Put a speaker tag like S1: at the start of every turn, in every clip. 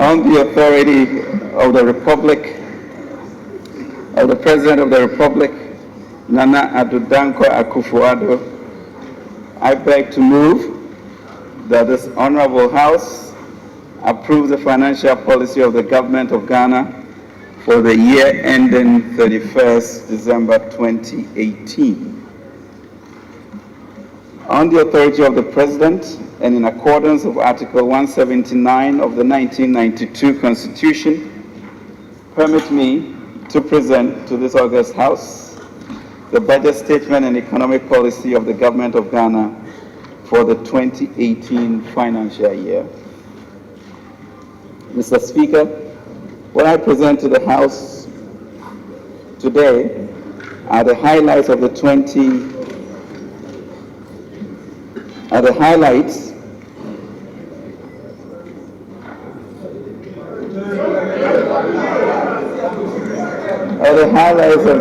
S1: on the authority of the Republic, of the President of the Republic, Nana Addo Dankwa Akufo-Addo, I beg to move that this Honorable House approve the financial policy of the Government of Ghana for the year ending 31st December 2018. On the authority of the President and in accordance with Article 179 of the 1992 Constitution, permit me to present to this august House the budget statement and economic policy of the Government of Ghana for the 2018 financial year. Mr. Speaker, what I present to the House today are the highlights of the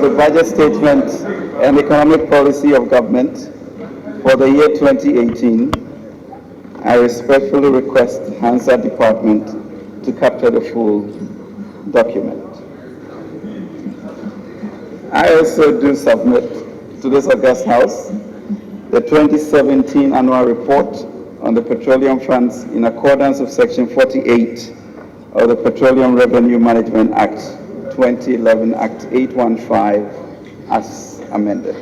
S1: the budget statement and economic policy of government for the year 2018. I respectfully request the Hansard Department to capture the full document. I also do submit to this august House the 2017 annual report on the petroleum funds in accordance with Section 48 of the Petroleum Revenue Management Act 2011, Act 815, as amended.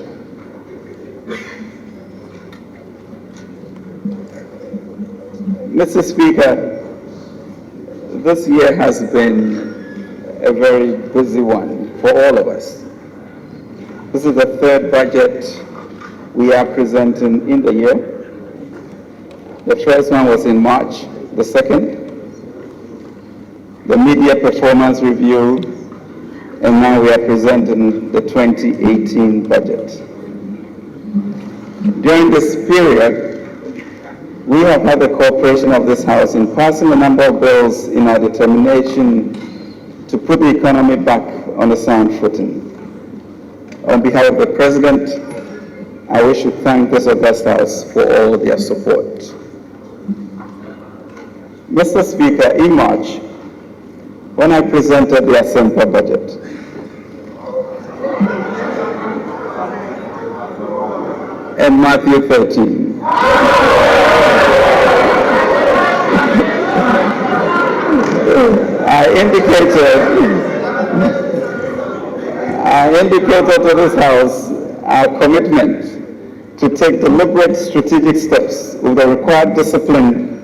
S1: Mr. Speaker, this year has been a very busy one for all of us. This is the third budget we are presenting in the year. The first one was in March, the second, the media performance review, and now we are presenting the 2018 budget. During this period, we have had the cooperation of this House in passing a number of bills in our determination to put the economy back on a sound footing. On behalf of the President, I wish to thank this august House for all their support. Mr. Speaker, in March, when I presented the Asempa budget, and Matthew 13, I indicated to this House our commitment to take deliberate strategic steps with the required discipline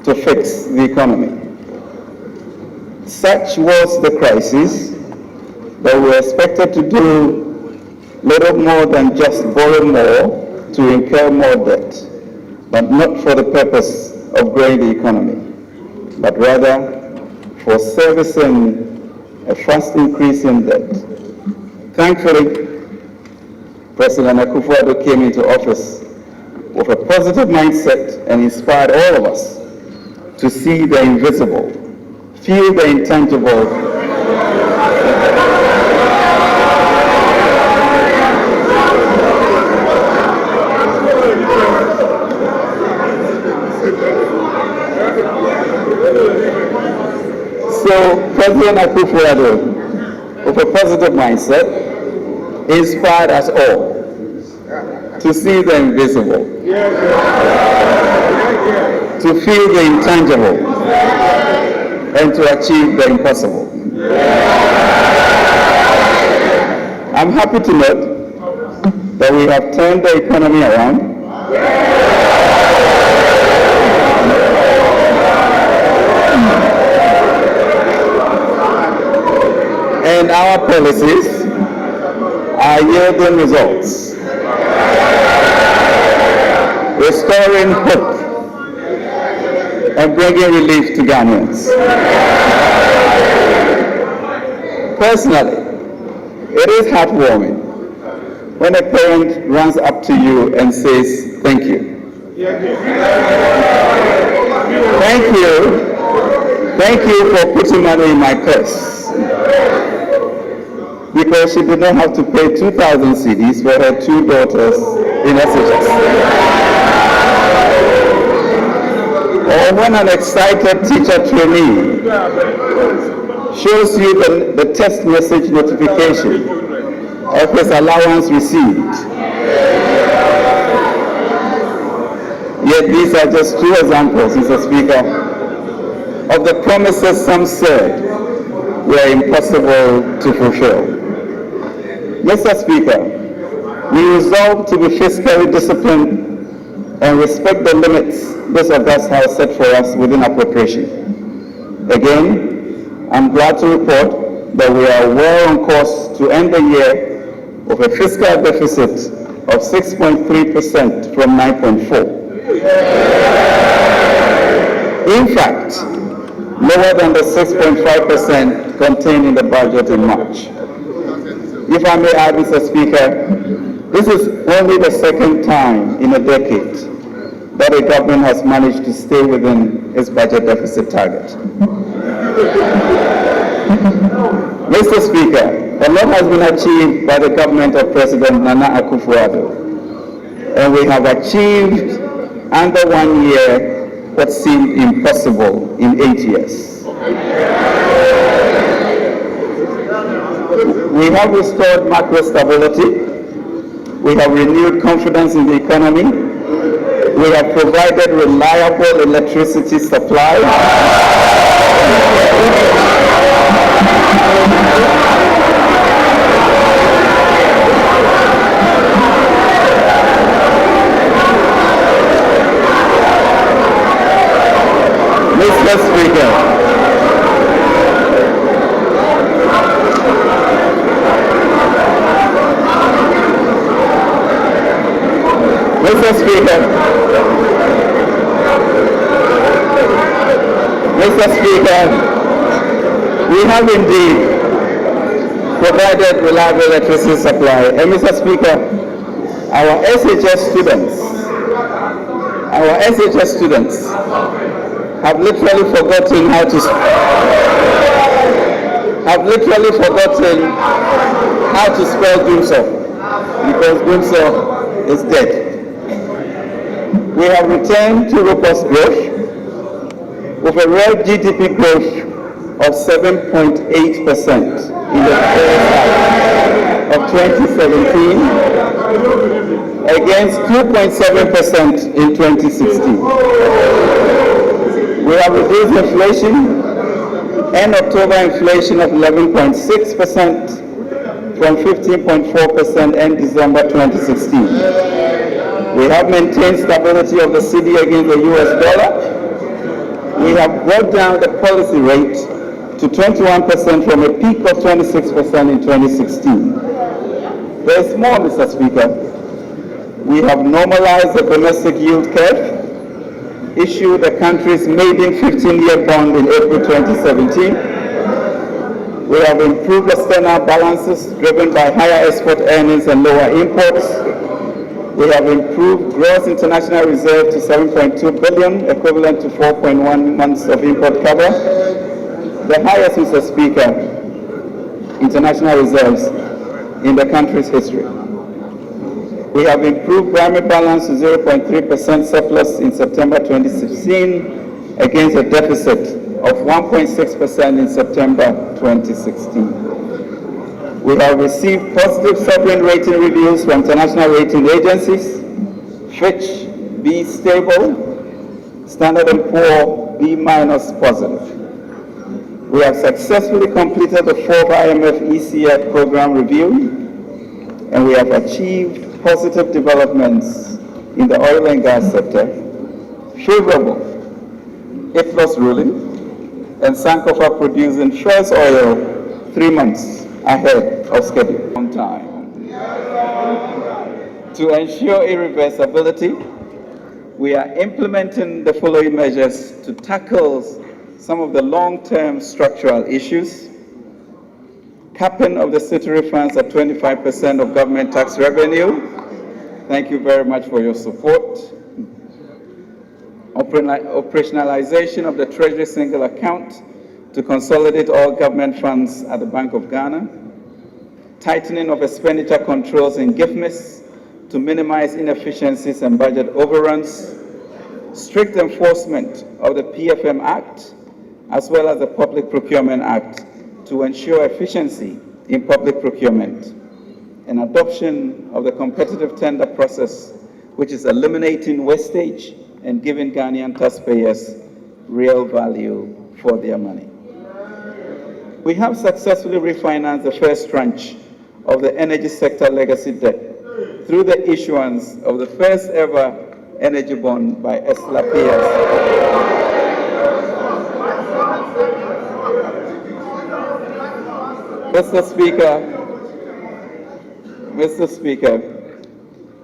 S1: to fix the economy. Such was the crisis that we were expected to do little more than just borrow more to incur more debt, but not for the purpose of growing the economy, but rather for servicing a fast increase in debt. Thankfully, President Akufo-Addo came into office with a positive mindset and inspired all of us to see the invisible, feel the intangible, So President Akufo-Addo, with a positive mindset, inspired us all to see the invisible, to feel the intangible, and to achieve the impossible. I'm happy to note that we have turned the economy around. And our policies are yielding results, restoring hope and bringing relief to Ghanaians. Personally, it is heartwarming when a parent runs up to you and says, "Thank you. Thank you for putting money in my purse." Because she did not have to pay 2,000 cedis for her two daughters in SHS. Or And when an excited teacher trainee shows you the text message notification of his allowance received, yet these are just two examples, Mr. Speaker, of the promises some said were impossible to fulfill. Mr. Speaker, we resolve to be fiscally disciplined and respect the limits this august House set for us within appropriation. Again, I'm glad to report that we are well on course to end the year with a fiscal deficit of 6.3% from 9.4%. In fact, lower than the 6.5% contained in the budget in March. If I may add, Mr. Speaker, this is only the second time in a decade that a government has managed to stay within its budget deficit target. Mr. Speaker, a lot has been achieved by the government of President Nana Akufo-Addo, and we have achieved under 1 year what seemed impossible in 8 years. We have restored macro stability. We have renewed confidence in the economy. We have provided reliable electricity supply. Mr. Speaker, Mr. Speaker, we have indeed provided reliable electricity supply. And Mr. Speaker, our SHS students have literally forgotten how to spell Doomsaw, because Doomsaw is dead. We have returned to robust growth with a real GDP growth of 7.8% in the first half of 2017 against 2.7% in 2016. We have reduced inflation, end October inflation of 11.6% from 15.4% end December 2016. We have maintained stability of the cedi against the US dollar. We have brought down the policy rate to 21% from a peak of 26% in 2016. There is more, Mr. Speaker. We have normalized the domestic yield curve, issued the country's maiden 15-year bond in April 2017. We have improved external balances driven by higher export earnings and lower imports. We have improved gross international reserve to 7.2 billion, equivalent to 4.1 months of import cover, the highest, Mr. Speaker, international reserves in the country's history. We have improved primary balance to 0.3% surplus in September 2016 against a deficit of 1.6% in September 2016. We have received positive sovereign rating reviews from international rating agencies, Fitch B stable, Standard & Poor B- positive. We have successfully completed the 4th IMF ECF program review, and we have achieved positive developments in the oil and gas sector, favorable IFLOS ruling, and Sankofa producing first oil 3 months ahead of schedule on time. To ensure irreversibility, we are implementing the following measures to tackle some of the long-term structural issues: capping of the city refunds at 25% of government tax revenue. Thank you very much for your support. Operationalization of the Treasury single account to consolidate all government funds at the Bank of Ghana. Tightening of expenditure controls in GIFMIS to minimize inefficiencies and budget overruns. strict enforcement of the PFM Act, as well as the Public Procurement Act to ensure efficiency in public procurement, and adoption of the competitive tender process, which is eliminating wastage and giving Ghanaian taxpayers real value for their money. We have successfully refinanced the first tranche of the energy sector legacy debt through the issuance of the first ever energy bond by Esla PLC. Mr. Speaker,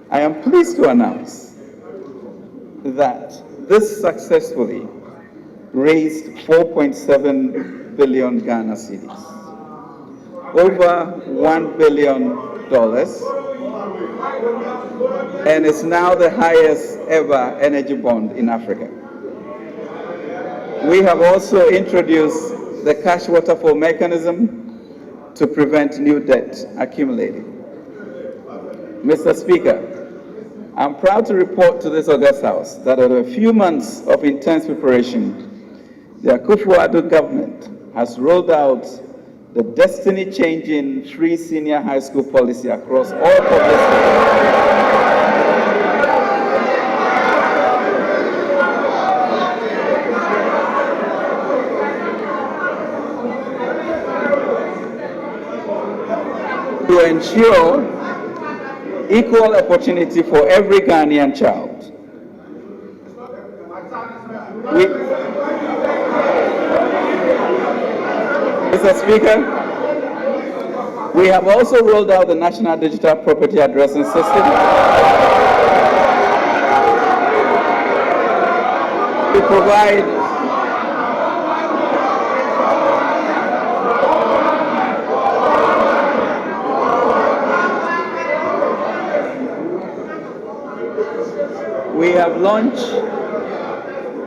S1: I am pleased to announce that this successfully raised 4.7 billion Ghana cedis, over $1 billion, and is now the highest ever energy bond in Africa. We have also introduced the cash waterfall mechanism to prevent new debt accumulating. Mr. Speaker, I'm proud to report to this august House that after a few months of intense preparation, the Ofori-Atta government has rolled out the destiny-changing free senior high school policy across all public schools. To ensure equal opportunity for every Ghanaian child. Mr. Speaker, we have also rolled out the National Digital Property Addressing System to provide we have launched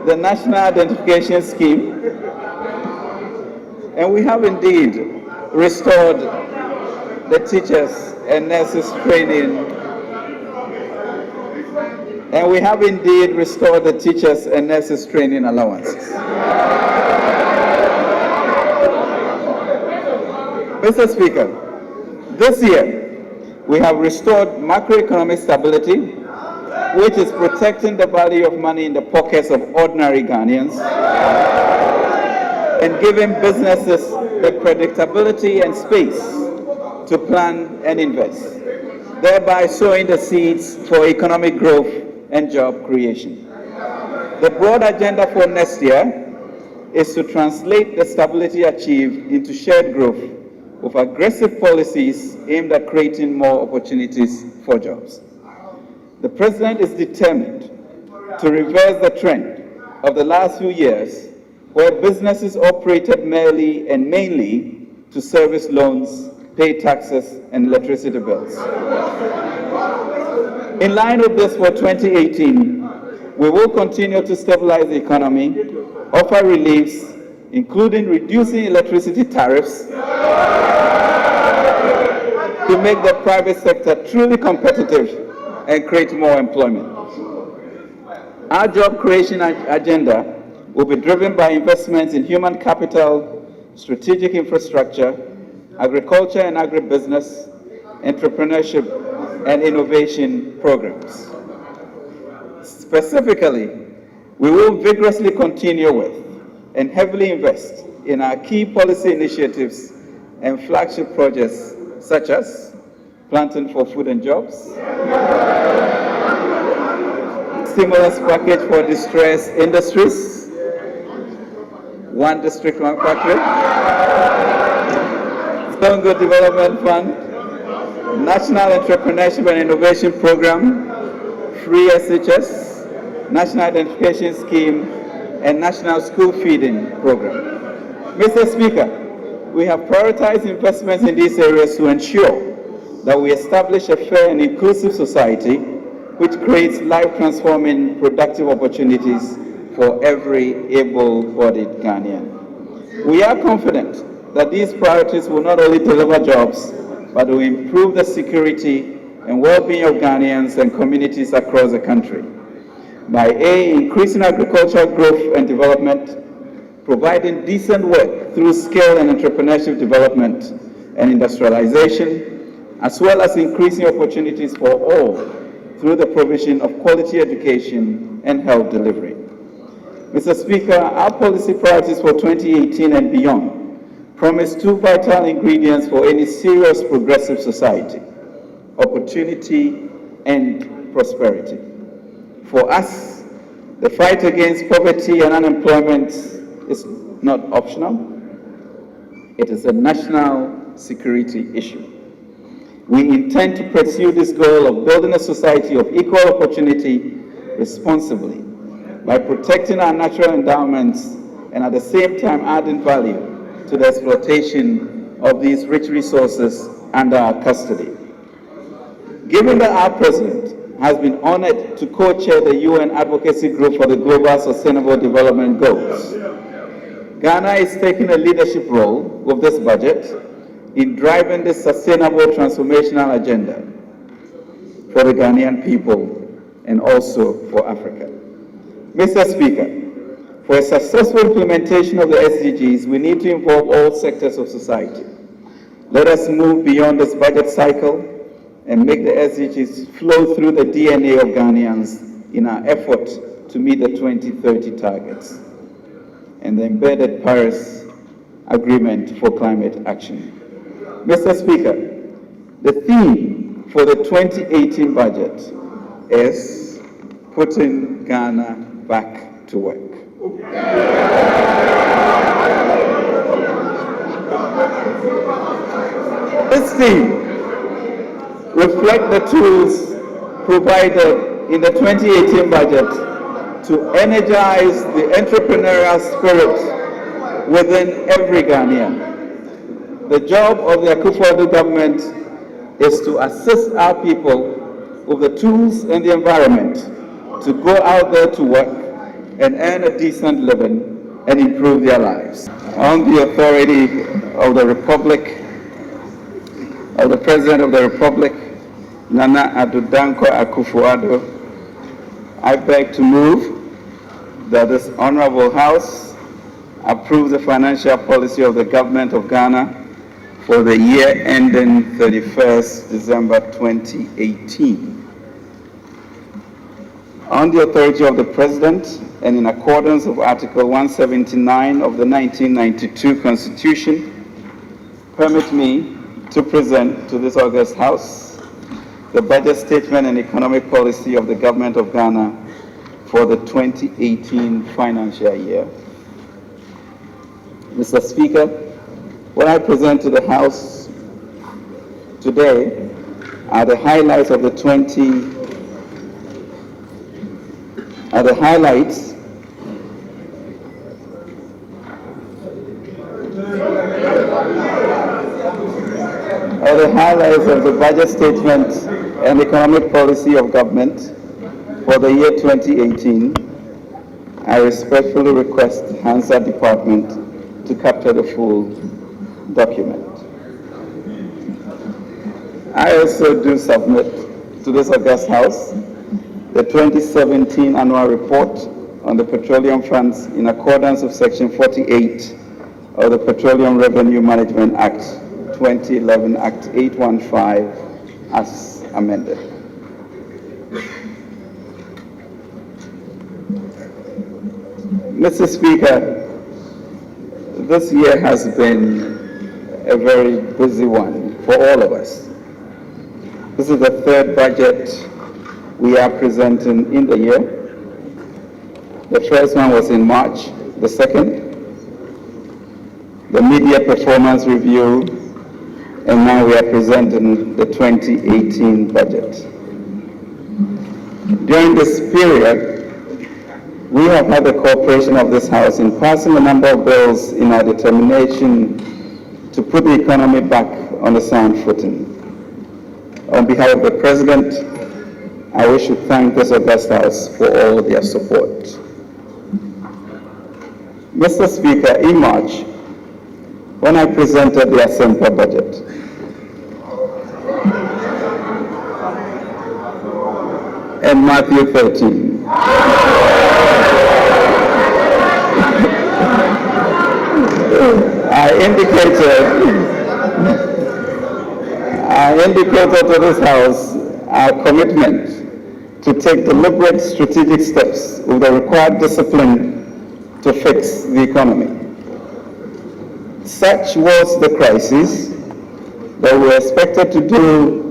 S1: the National Identification Scheme, and we have indeed restored the teachers and nurses training. And we have indeed restored the teachers and nurses training allowances. Mr. Speaker, this year we have restored macroeconomic stability, which is protecting the value of money in the pockets of ordinary Ghanaians and giving businesses the predictability and space to plan and invest, thereby sowing the seeds for economic growth and job creation. The broad agenda for next year is to translate the stability achieved into shared growth with aggressive policies aimed at creating more opportunities for jobs. The President is determined to reverse the trend of the last few years where businesses operated merely and mainly to service loans, pay taxes, and electricity bills. In line with this for 2018, we will continue to stabilize the economy, offer reliefs, including reducing electricity tariffs, to make the private sector truly competitive and create more employment. Our job creation agenda will be driven by investments in human capital, strategic infrastructure, agriculture and agribusiness, entrepreneurship, and innovation programs. Specifically, we will vigorously continue with and heavily invest in our key policy initiatives and flagship projects such as Planting for Food and Jobs, stimulus package for distressed industries, One District, One Factory, Stone Good Development Fund, National Entrepreneurship and Innovation Program, Free SHS, National Identification Scheme, and National School Feeding Program. Mr. Speaker, we have prioritized investments in these areas to ensure that we establish a fair and inclusive society which creates life-transforming productive opportunities for every able-bodied Ghanaian. We are confident that these priorities will not only deliver jobs, but will improve the security and well-being of Ghanaians and communities across the country. by A, increasing agricultural growth and development, providing decent work through skill and entrepreneurship development and industrialization, as well as increasing opportunities for all through the provision of quality education and health delivery. Mr. Speaker, our policy priorities for 2018 and beyond promise two vital ingredients for any serious progressive society: opportunity and prosperity. For us, the fight against poverty and unemployment is not optional. It is a national security issue. We intend to pursue this goal of building a society of equal opportunity responsibly by protecting our natural endowments and at the same time adding value to the exploitation of these rich resources under our custody. Given that our President has been honored to co-chair the UN Advocacy Group for the Global Sustainable Development Goals, Ghana is taking a leadership role with this budget in driving this sustainable transformational agenda for the Ghanaian people and also for Africa. Mr. Speaker, for a successful implementation of the SDGs, we need to involve all sectors of society. Let us move beyond this budget cycle and make the SDGs flow through the DNA of Ghanaians in our effort to meet the 2030 targets and the embedded Paris Agreement for climate action. Mr. Speaker, the theme for the 2018 budget is putting Ghana back to work. This theme reflects the tools provided in the 2018 budget to energize the entrepreneurial spirit within every Ghanaian. The job of the Akufo-Addo government is to assist our people with the tools and the environment to go out there to work and earn a decent living and improve their lives. On the authority of the Republic, of the President of the Republic, Nana Addo Dankwa Akufo-Addo, I beg to move that this Honorable House approve the financial policy of the Government of Ghana for the year ending 31st December 2018. On the authority of the President and in accordance with Article 179 of the 1992 Constitution, permit me to present to this august House the budget statement and economic policy of the Government of Ghana for the 2018 financial year. Mr. Speaker, what I present to the House today are the highlights of the highlights of the budget statement and economic policy of government for the year 2018. I respectfully request the Hansard Department to capture the full document. I also do submit to this august House the 2017 annual report on the petroleum funds in accordance with Section 48 of the Petroleum Revenue Management Act 2011, Act 815, as amended. Mr. Speaker, this year has been a very busy one for all of us. This is the third budget we are presenting in the year. The first one was in March, the second, the media performance review, and now we are presenting the 2018 budget. During this period, we have had the cooperation of this House in passing a number of bills in our determination to put the economy back on a sound footing. On behalf of the President, I wish to thank this august House for all their support. Mr. Speaker, in March, when I presented the Assembly budget, and Matthew 13, I indicated to this House our commitment to take deliberate strategic steps with the required discipline to fix the economy. Such was the crisis that we were expected to do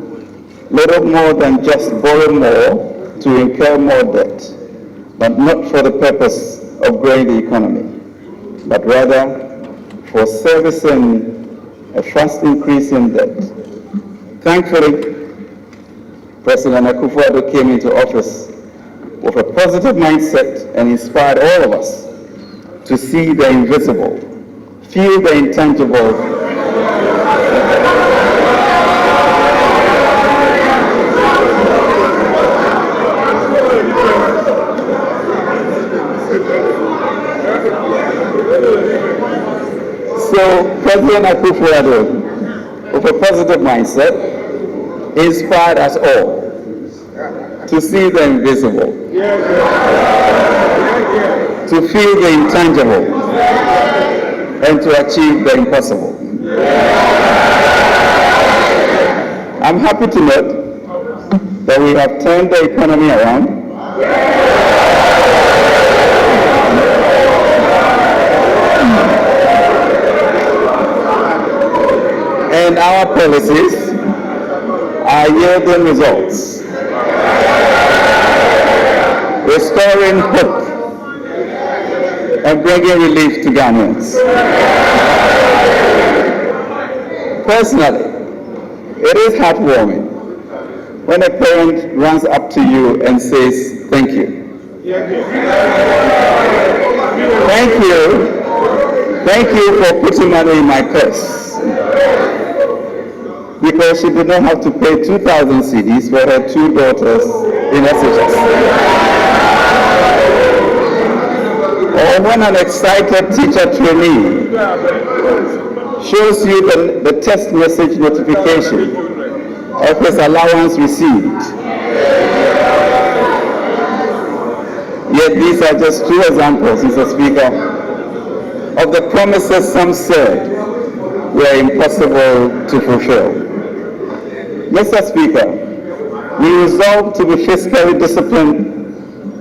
S1: little more than just borrow more to incur more debt, but not for the purpose of growing the economy, but rather for servicing a fast increase in debt. Thankfully, President Akufo-Addo came into office with a positive mindset and inspired all of us to see the invisible, feel the intangible, So President Akufo-Addo, with a positive mindset, inspired us all to see the invisible, to feel the intangible, and to achieve the impossible. I'm happy to note that we have turned the economy around. And our policies are yielding results, restoring hope and bringing relief to Ghanaians. Personally, it is heartwarming when a parent runs up to you and says, "Thank you. Thank you for putting money in my purse." Because she did not have to pay 2,000 cedis for her two daughters in SHS. Or when an excited teacher trainee shows you the text message notification of his allowance received. Yet these are just two examples, Mr. Speaker, of the promises some said were impossible to fulfill. Mr. Speaker, we resolve to be fiscally disciplined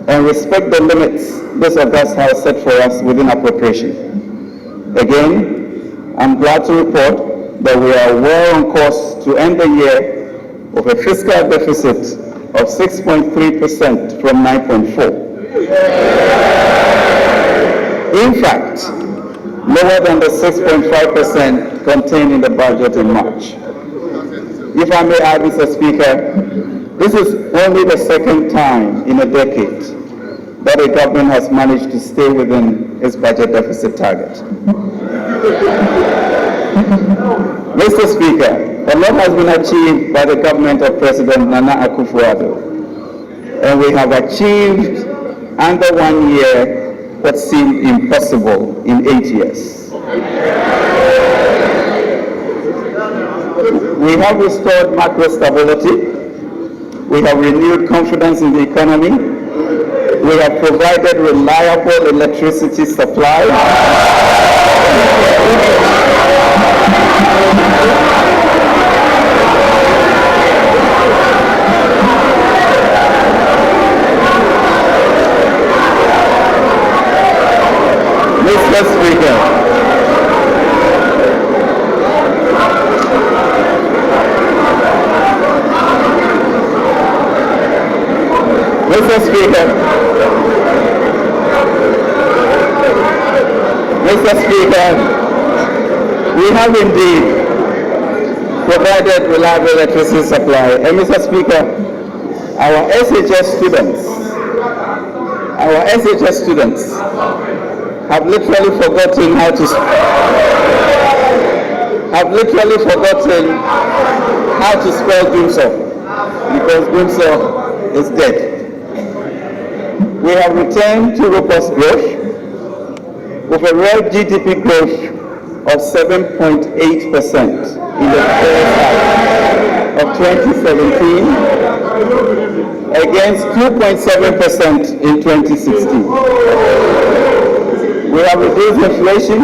S1: and respect the limits this August House set for us within appropriation. Again, I'm glad to report that we are well on course to end the year with a fiscal deficit of 6.3% from 9.4%. In fact, lower than the 6.5% contained in the budget in March. If I may add, Mr. Speaker, this is only the second time in a decade that a government has managed to stay within its budget deficit target. Mr. Speaker, a lot has been achieved by the government of President Nana Akufo-Addo, and we have achieved under 1 year what seemed impossible in 8 years. We have restored macro stability. We have renewed confidence in the economy. We have provided reliable electricity supply. Mr. Speaker, we have indeed provided reliable electricity supply. And Mr. Speaker, our SHS students have literally forgotten how to spell Dumso, because Dumso is dead. We have returned to robust growth with a real GDP growth of 7.8% in the first half of 2017 against 2.7% in 2016. We have reduced inflation,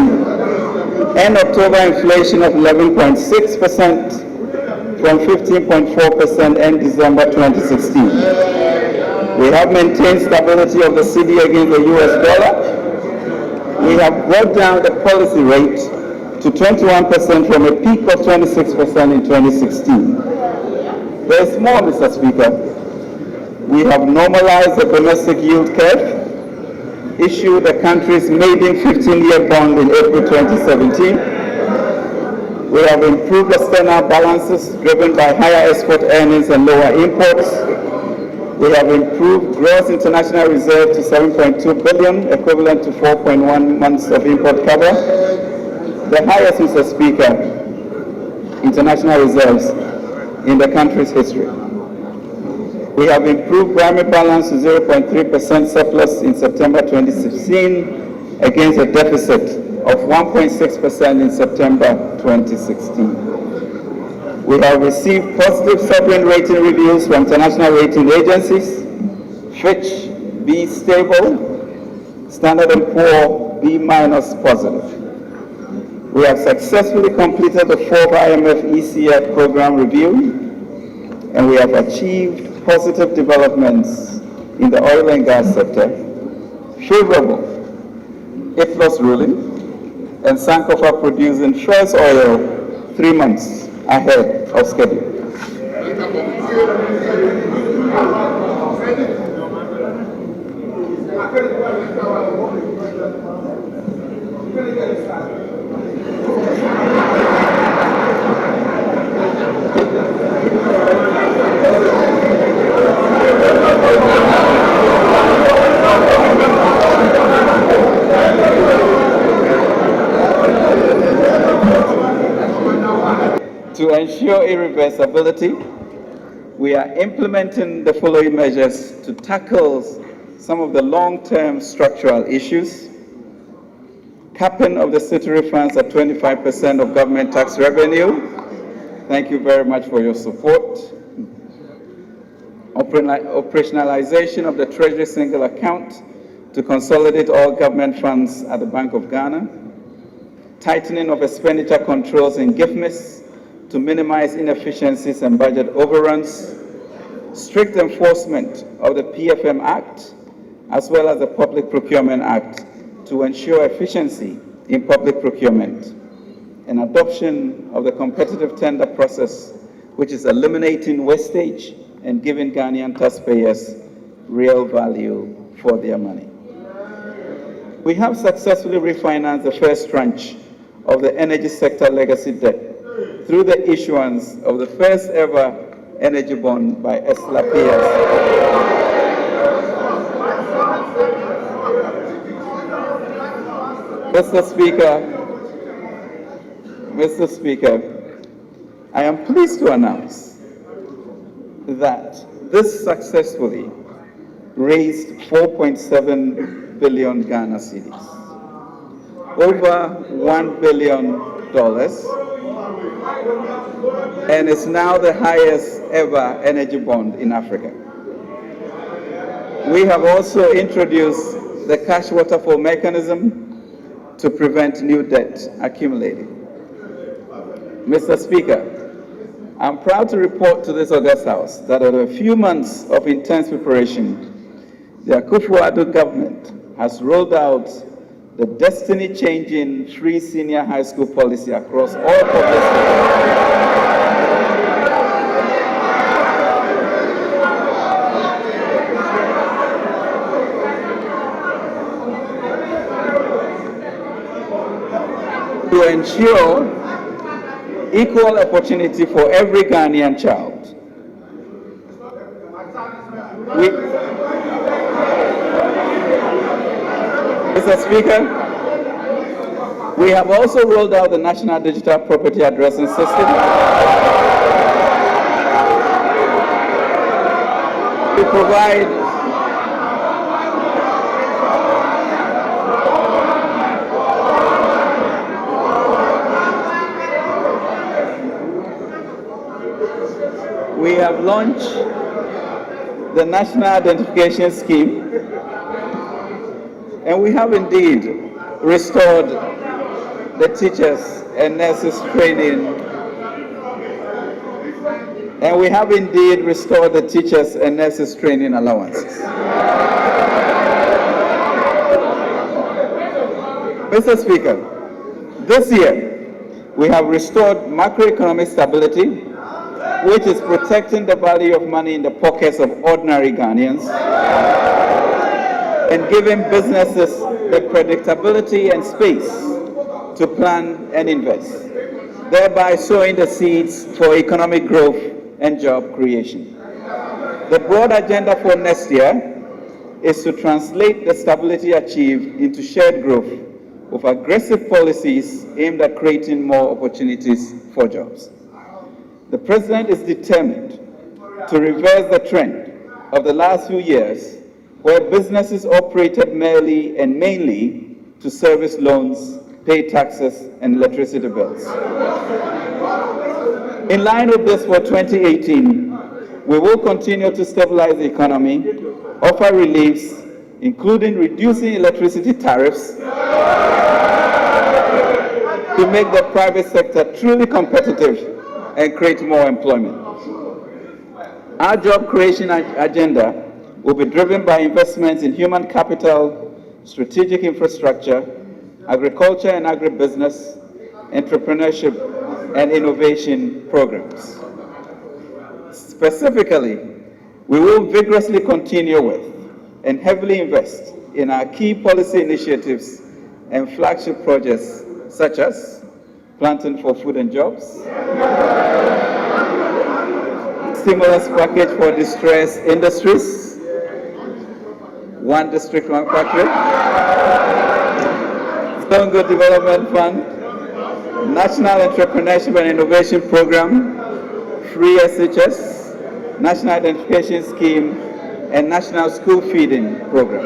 S1: end October inflation of 11.6% from 15.4% end December 2016. We have maintained stability of the cedi against the US dollar. We have brought down the policy rate to 21% from a peak of 26% in 2016. There is more, Mr. Speaker. We have normalized the domestic yield curve, issued the country's maiden 15-year bond in April 2017. We have improved external balances driven by higher export earnings and lower imports. We have improved gross international reserve to 7.2 billion, equivalent to 4.1 months of import cover, the highest, Mr. Speaker, international reserves in the country's history. We have improved primary balance to 0.3% surplus in September 2016 against a deficit of 1.6% in September 2016. We have received positive sovereign rating reviews from international rating agencies, Fitch, B stable, Standard & Poor, B- positive. We have successfully completed the fourth IMF ECF program review, and we have achieved positive developments in the oil and gas sector, favorable IFLOS ruling, and Sankofa producing first oil 3 months ahead of schedule. To ensure irreversibility, we are implementing the following measures to tackle some of the long-term structural issues: capping of the city refunds at 25% of government tax revenue. Thank you very much for your support. Operationalization of the Treasury single account to consolidate all government funds at the Bank of Ghana. Tightening of expenditure controls in GIFMIS to minimize inefficiencies and budget overruns. Strict enforcement of the PFM Act as well as the Public Procurement Act to ensure efficiency in public procurement. And adoption of the competitive tender process, which is eliminating wastage and giving Ghanaian taxpayers real value for their money. We have successfully refinanced the first tranche of the energy sector legacy debt through the issuance of the first ever energy bond by Esla PLC. Mr. Speaker, I am pleased to announce that this successfully raised 4.7 billion Ghana cedis, over $1 billion, and is now the highest ever energy bond in Africa. We have also introduced the cash waterfall mechanism to prevent new debt accumulating. Mr. Speaker, I'm proud to report to this August House that after a few months of intense preparation, the Akufo-Addo government has rolled out the destiny-changing free senior high school policy across all public schools. To ensure equal opportunity for every Ghanaian child. Mr. Speaker, we have also rolled out the National Digital Property Addressing System to provide we have launched the National Identification Scheme, and we have indeed restored the teachers and nurses training, allowances. Mr. Speaker, this year we have restored macroeconomic stability, which is protecting the value of money in the pockets of ordinary Ghanaians and giving businesses the predictability and space to plan and invest, thereby sowing the seeds for economic growth and job creation. The broad agenda for next year is to translate the stability achieved into shared growth with aggressive policies aimed at creating more opportunities for jobs. The President is determined to reverse the trend of the last few years where businesses operated merely and mainly to service loans, pay taxes, and electricity bills. In line with this, for 2018, we will continue to stabilize the economy, offer reliefs, including reducing electricity tariffs, to make the private sector truly competitive and create more employment. Our job creation agenda will be driven by investments in human capital, strategic infrastructure, agriculture and agribusiness, entrepreneurship, and innovation programs. Specifically, we will vigorously continue with and heavily invest in our key policy initiatives and flagship projects such as Planting for Food and Jobs, stimulus package for distressed industries, One District, One Factory, Stone Good Development Fund, National Entrepreneurship and Innovation Program, Free SHS, National Identification Scheme, and National School Feeding Program.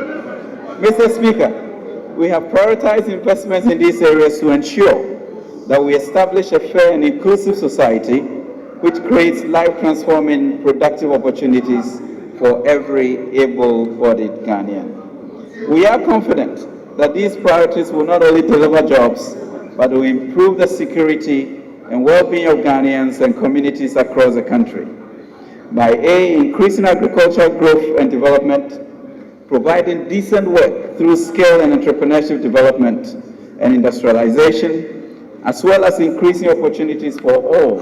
S1: Mr. Speaker, we have prioritized investments in these areas to ensure that we establish a fair and inclusive society which creates life-transforming productive opportunities for every able-bodied Ghanaian. We are confident that these priorities will not only deliver jobs, but will improve the security and well-being of Ghanaians and communities across the country. By increasing agricultural growth and development, providing decent work through skill and entrepreneurship development and industrialization, as well as increasing opportunities for all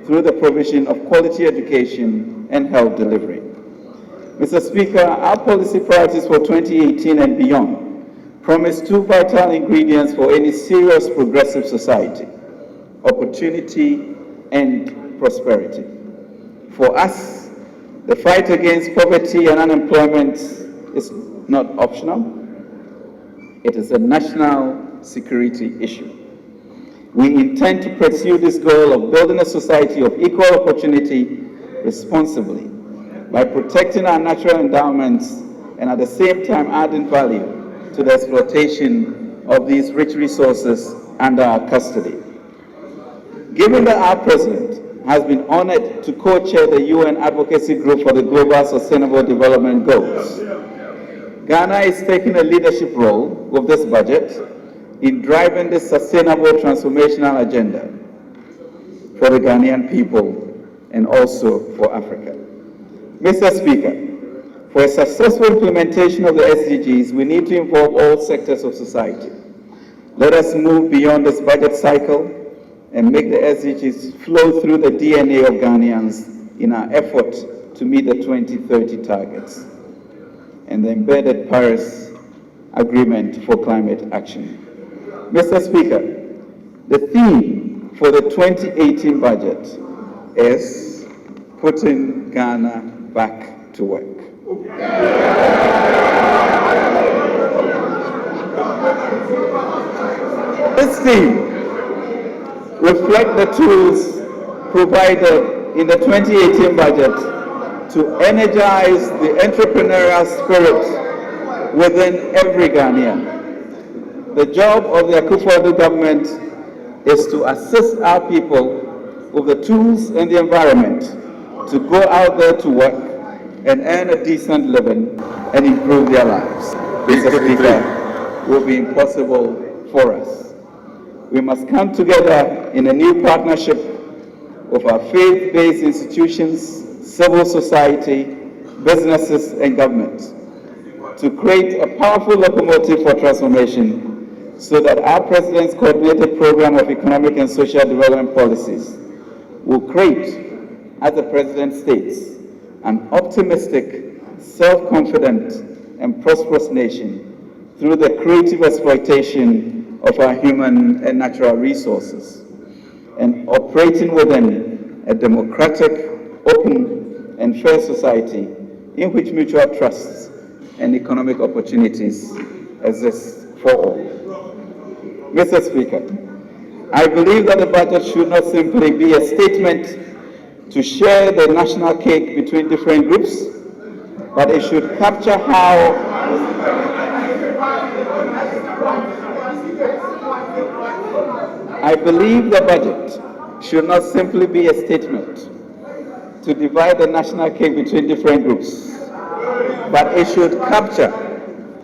S1: through the provision of quality education and health delivery. Mr. Speaker, our policy priorities for 2018 and beyond promise two vital ingredients for any serious progressive society: opportunity and prosperity. For us, the fight against poverty and unemployment is not optional. It is a national security issue. We intend to pursue this goal of building a society of equal opportunity responsibly by protecting our natural endowments and at the same time adding value to the exploitation of these rich resources under our custody. Given that our President has been honored to co-chair the UN Advocacy Group for the Global Sustainable Development Goals, Ghana is taking a leadership role with this budget in driving this sustainable transformational agenda for the Ghanaian people and also for Africa. Mr. Speaker, for a successful implementation of the SDGs, we need to involve all sectors of society. Let us move beyond this budget cycle and make the SDGs flow through the DNA of Ghanaians in our effort to meet the 2030 targets and the embedded Paris Agreement for climate action. Mr. Speaker, the theme for the 2018 budget is putting Ghana back to work. This theme reflects the tools provided in the 2018 budget to energize the entrepreneurial spirit within every Ghanaian. The job of the Akufo-Addo government is to assist our people with the tools and the environment to go out there to work, and earn a decent living and improve their lives. Mr. Speaker, will be impossible for us. We must come together in a new partnership of our faith-based institutions, civil society, businesses, and government to create a powerful locomotive for transformation so that our President's coordinated program of economic and social development policies will create, as the President states, an optimistic, self-confident, and prosperous nation through the creative exploitation of our human and natural resources, and operating within a democratic, open, and fair society in which mutual trusts and economic opportunities exist for all. Mr. Speaker, I believe that the budget should not simply be a statement to share the national cake between different groups, but it should capture how I believe the budget should not simply be a statement to divide the national cake between different groups, but it should capture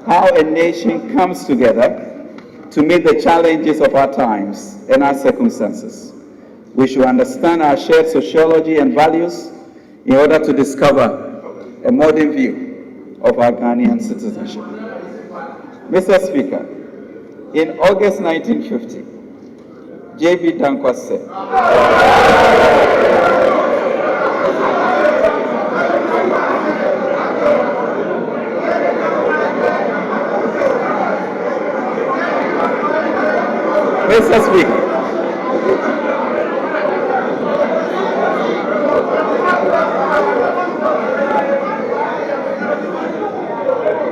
S1: how a nation comes together to meet the challenges of our times and our circumstances. We should understand our shared sociology and values in order to discover a modern view of our Ghanaian citizenship. Mr. Speaker, in August 1950, J.B. Dankwa said,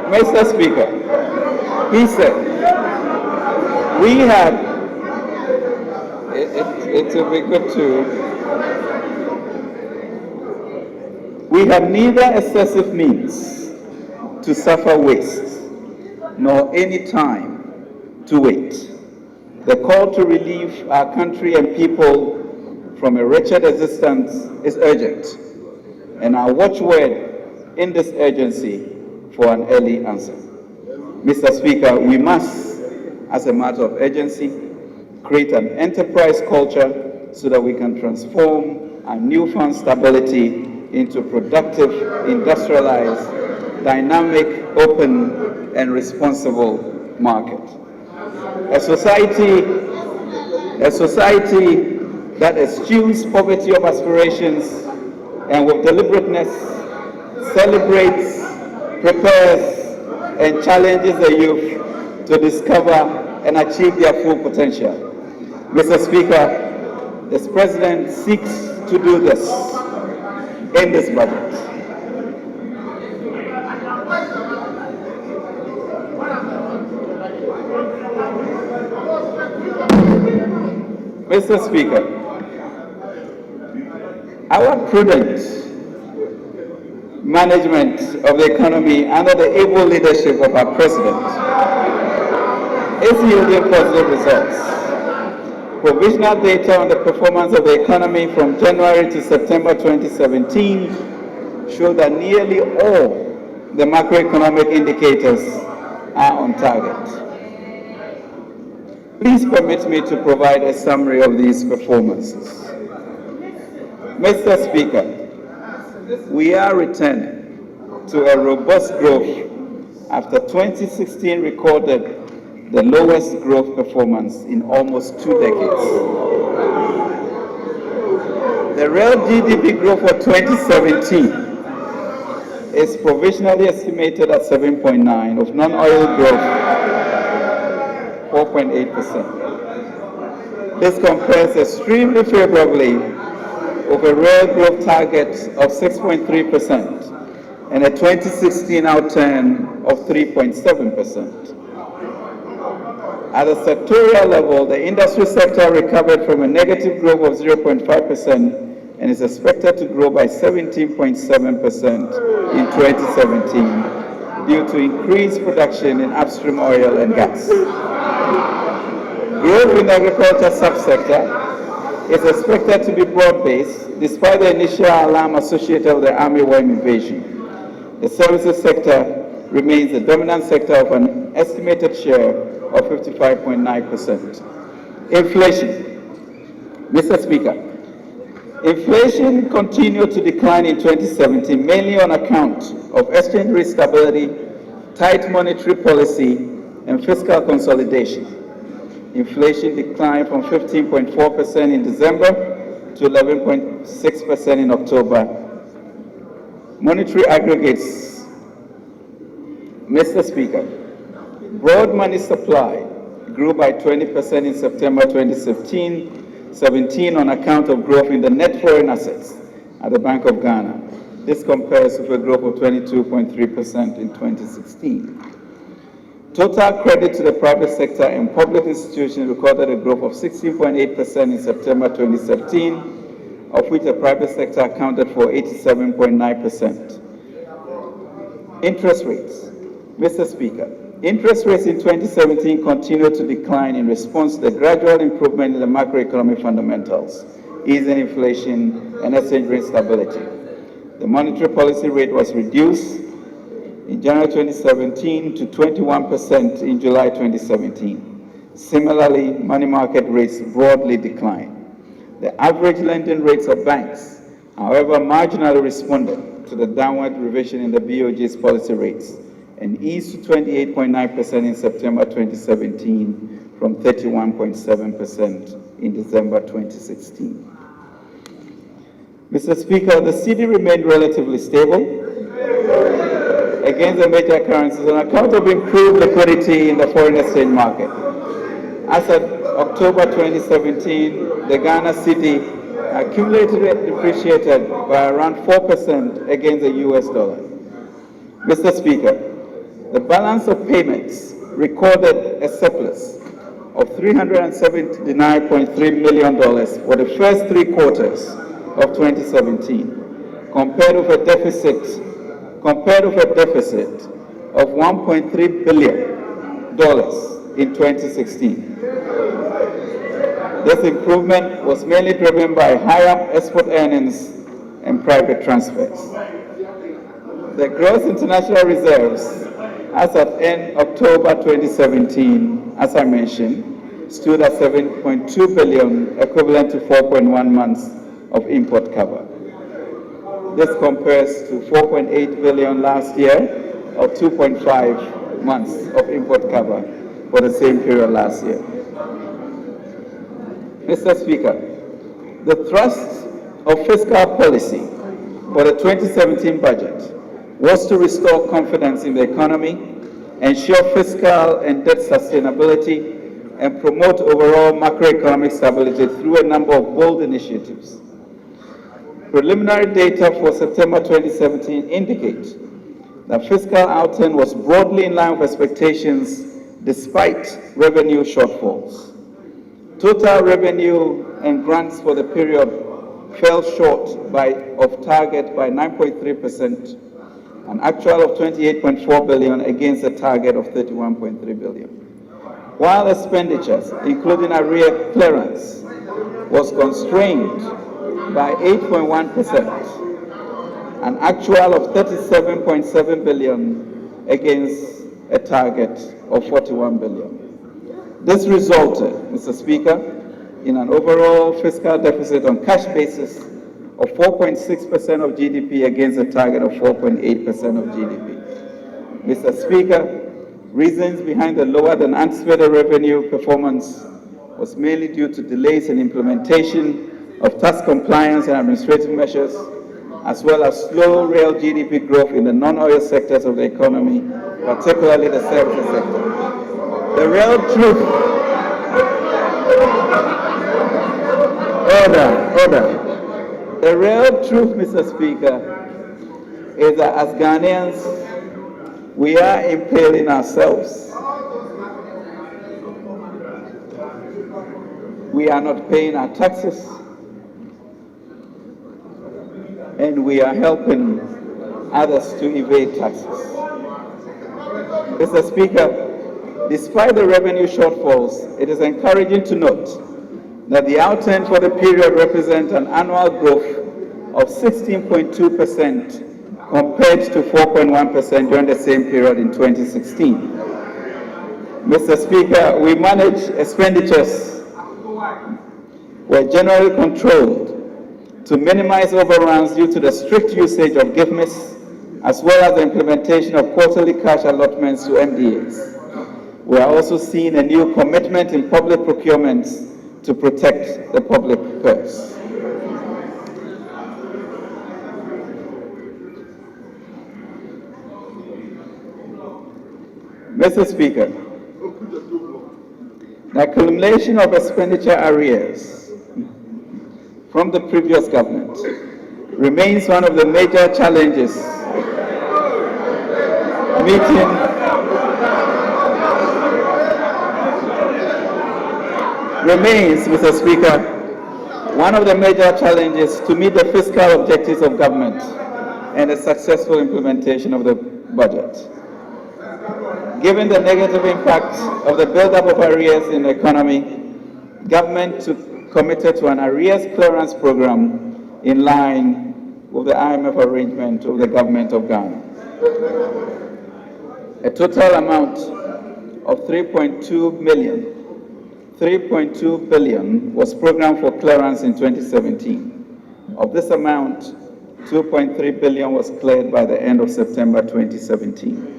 S1: Mr. Speaker, he said, we have, it will be good to, we have neither excessive means to suffer waste, nor any time to wait. The call to relieve our country and people from a wretched existence is urgent, and our watchword in this urgency for an early answer. Mr. Speaker, we must, as a matter of urgency, create an enterprise culture so that we can transform our newfound stability into productive, industrialized, dynamic, open, and responsible market. A society that eschews poverty of aspirations and with deliberateness celebrates, prepares, and challenges the youth to discover and achieve their full potential. Mr. Speaker, this President seeks to do this in this budget. Mr. Speaker, our prudent management of the economy under the able leadership of our President is yielding positive results. Provisional data on the performance of the economy from January to September 2017 show that nearly all the macroeconomic indicators are on target. Please permit me to provide a summary of these performances. Mr. Speaker, we are returning to a robust growth after 2016 recorded the lowest growth performance in almost 2 decades. The real GDP growth for 2017 is provisionally estimated at 7.9%, of non-oil growth 4.8%. This compares extremely favorably with a real growth target of 6.3% and a 2016 outturn of 3.7%. At the sectorial level, the industry sector recovered from a negative growth of 0.5% and is expected to grow by 17.7% in 2017 due to increased production in upstream oil and gas. Growth in the agriculture subsector is expected to be broad-based despite the initial alarm associated with the army worm invasion. The services sector remains the dominant sector of an estimated share of 55.9%. Inflation. Mr. Speaker, inflation continued to decline in 2017, mainly on account of exchange rate stability, tight monetary policy, and fiscal consolidation. Inflation declined from 15.4% in December to 11.6% in October. Monetary aggregates. Mr. Speaker, broad money supply grew by 20% in September 2017 on account of growth in the net foreign assets at the Bank of Ghana. This compares with a growth of 22.3% in 2016. Total credit to the private sector and public institutions recorded a growth of 16.8% in September 2017, of which the private sector accounted for 87.9%. Interest rates. Mr. Speaker, interest rates in 2017 continued to decline in response to the gradual improvement in the macroeconomic fundamentals, easing inflation and exchange rate stability. The monetary policy rate was reduced in January 2017 to 21% in July 2017. Similarly, money market rates broadly declined. The average lending rates of banks, however, marginally responded to the downward revision in the BOJ's policy rates and eased to 28.9% in September 2017 from 31.7% in December 2016. Mr. Speaker, the cedi remained relatively stable against the major currencies on account of improved liquidity in the foreign exchange market. As of October 2017, the Ghana cedi accumulatively depreciated by around 4% against the US dollar. Mr. Speaker, the balance of payments recorded a surplus of $379.3 million for the first 3 quarters of 2017, compared with a deficit of $1.3 billion in 2016. This improvement was mainly driven by higher export earnings and private transfers. The gross international reserves as at end October 2017, as I mentioned, stood at $7.2 billion, equivalent to 4.1 months of import cover. This compares to $4.8 billion last year, or 2.5 months of import cover for the same period last year. Mr. Speaker, the thrust of fiscal policy for the 2017 budget was to restore confidence in the economy, ensure fiscal and debt sustainability, and promote overall macroeconomic stability through a number of bold initiatives. Preliminary data for September 2017 indicate that fiscal outturn was broadly in line with expectations despite revenue shortfalls. Total revenue and grants for the period fell short of target by 9.3%, an actual of $28.4 billion against a target of $31.3 billion. While expenditures, including arrear clearance, was constrained by 8.1%, an actual of $37.7 billion against a target of $41 billion. This resulted, Mr. Speaker, in an overall fiscal deficit on cash basis of 4.6% of GDP against a target of 4.8% of GDP. Mr. Speaker, reasons behind the lower than anticipated revenue performance was mainly due to delays in implementation of tax compliance and administrative measures, as well as slow real GDP growth in the non-oil sectors of the economy, particularly the services sector. The real truth, The real truth, Mr. Speaker, is that as Ghanaians, we are impaling ourselves. We are not paying our taxes, and we are helping others to evade taxes. Mr. Speaker, despite the revenue shortfalls, it is encouraging to note that the outturn for the period represents an annual growth of 16.2% compared to 4.1% during the same period in 2016. Mr. Speaker, we manage expenditures were generally controlled to minimize overruns due to the strict usage of GIFMIS, as well as the implementation of quarterly cash allotments to MDAs. We are also seeing a new commitment in public procurements to protect the public purse. Mr. Speaker, the accumulation of expenditure arrears from the previous government remains one of the major challenges Mr. Speaker, one of the major challenges to meet the fiscal objectives of government and the successful implementation of the budget. Given the negative impact of the buildup of arrears in the economy, government committed to an arrears clearance program in line with the IMF arrangement of the government of Ghana. A total amount of 3.2 billion was programmed for clearance in 2017. Of this amount, 2.3 billion was cleared by the end of September 2017.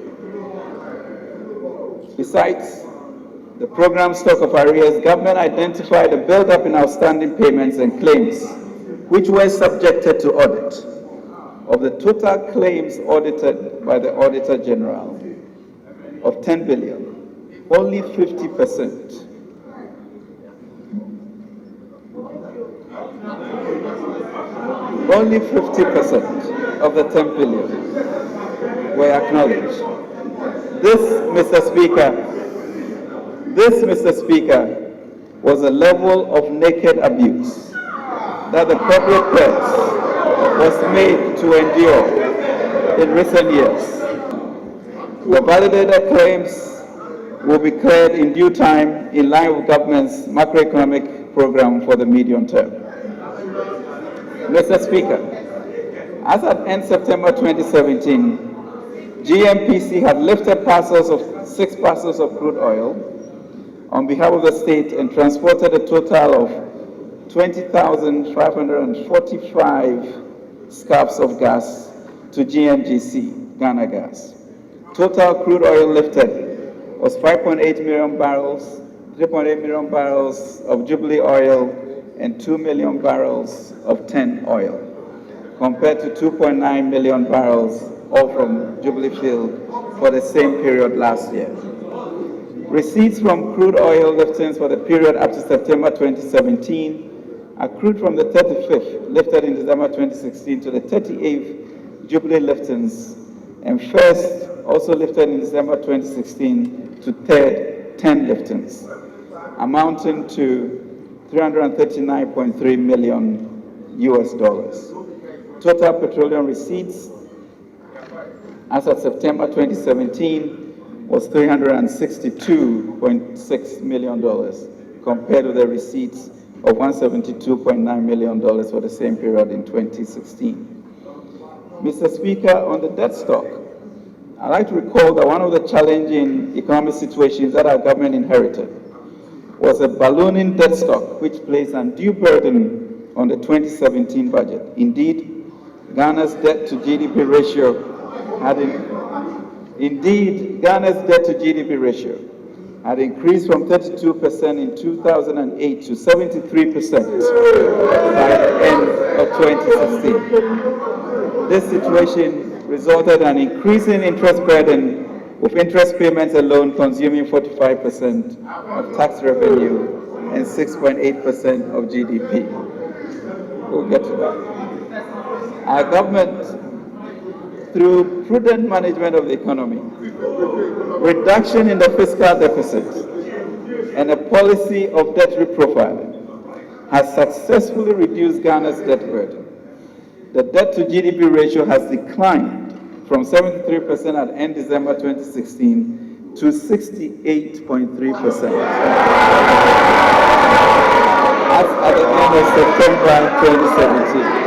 S1: Besides the program stock of arrears, government identified a buildup in outstanding payments and claims, which were subjected to audit. Of the total claims audited by the Auditor General of 10 billion, only 50%. Only 50% of the 10 billion were acknowledged. This, Mr. Speaker, was a level of naked abuse that the public purse was made to endure in recent years. The validated claims will be cleared in due time in line with government's macroeconomic program for the medium term. Mr. Speaker, as at end September 2017, GMPC had lifted 6 parcels of crude oil on behalf of the state and transported a total of 20,545 scarps of gas to GMGC, Ghana Gas. Total crude oil lifted was 5.8 million barrels, 3.8 million barrels of Jubilee oil, and 2 million barrels of TEN oil, compared to 2.9 million barrels, all from Jubilee Field, for the same period last year. Receipts from crude oil liftings for the period up to September 2017 accrued from the 35th lifted in December 2016 to the 38th Jubilee liftings, and first also lifted in December 2016 to third 10 liftings, amounting to $339.3 million US. Total petroleum receipts as of September 2017 was $362.6 million, compared to the receipts of $172.9 million for the same period in 2016. Mr. Speaker, on the debt stock, I'd like to recall that one of the challenging economic situations that our government inherited was a ballooning debt stock, which placed an undue burden on the 2017 budget. Indeed, Ghana's debt to GDP ratio had increased from 32% in 2008 to 73% by the end of 2016. This situation resulted in an increase in interest burden, with interest payments alone consuming 45% of tax revenue and 6.8% of GDP. We'll get to that. Our government, through prudent management of the economy, reduction in the fiscal deficit, and a policy of debt reprofiling, has successfully reduced Ghana's debt burden. The debt to GDP ratio has declined from 73% at end December 2016 to 68.3% at the end of September 2017.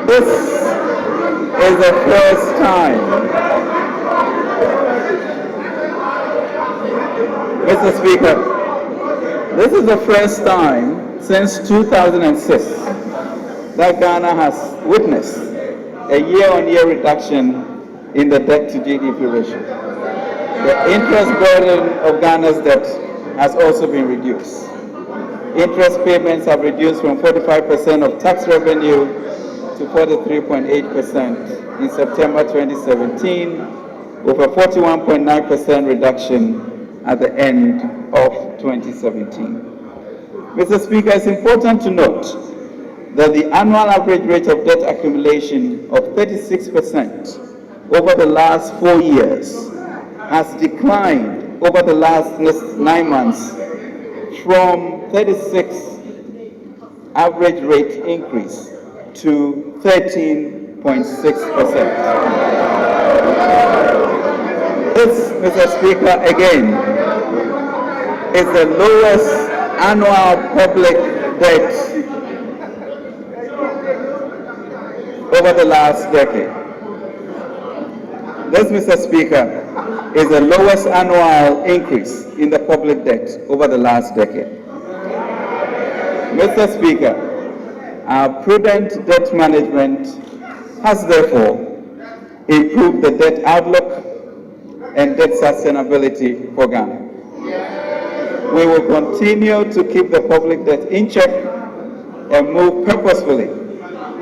S1: This is the first time, Mr. Speaker, this is the first time since 2006 that Ghana has witnessed a year-on-year reduction in the debt-to-GDP ratio. The interest burden of Ghana's debt has also been reduced. Interest payments have reduced from 45% of tax revenue to 43.8% in September 2017, with a 41.9% reduction at the end of 2017. Mr. Speaker, it's important to note that the annual average rate of debt accumulation of 36% over the last 4 years has declined over the last 9 months from 36 average rate increase to 13.6%. This, Mr. Speaker, again, is the lowest annual public debt over the last decade. This, Mr. Speaker, is the lowest annual increase in the public debt over the last decade. Mr. Speaker, our prudent debt management has therefore improved the debt outlook and debt sustainability for Ghana. We will continue to keep the public debt in check and move purposefully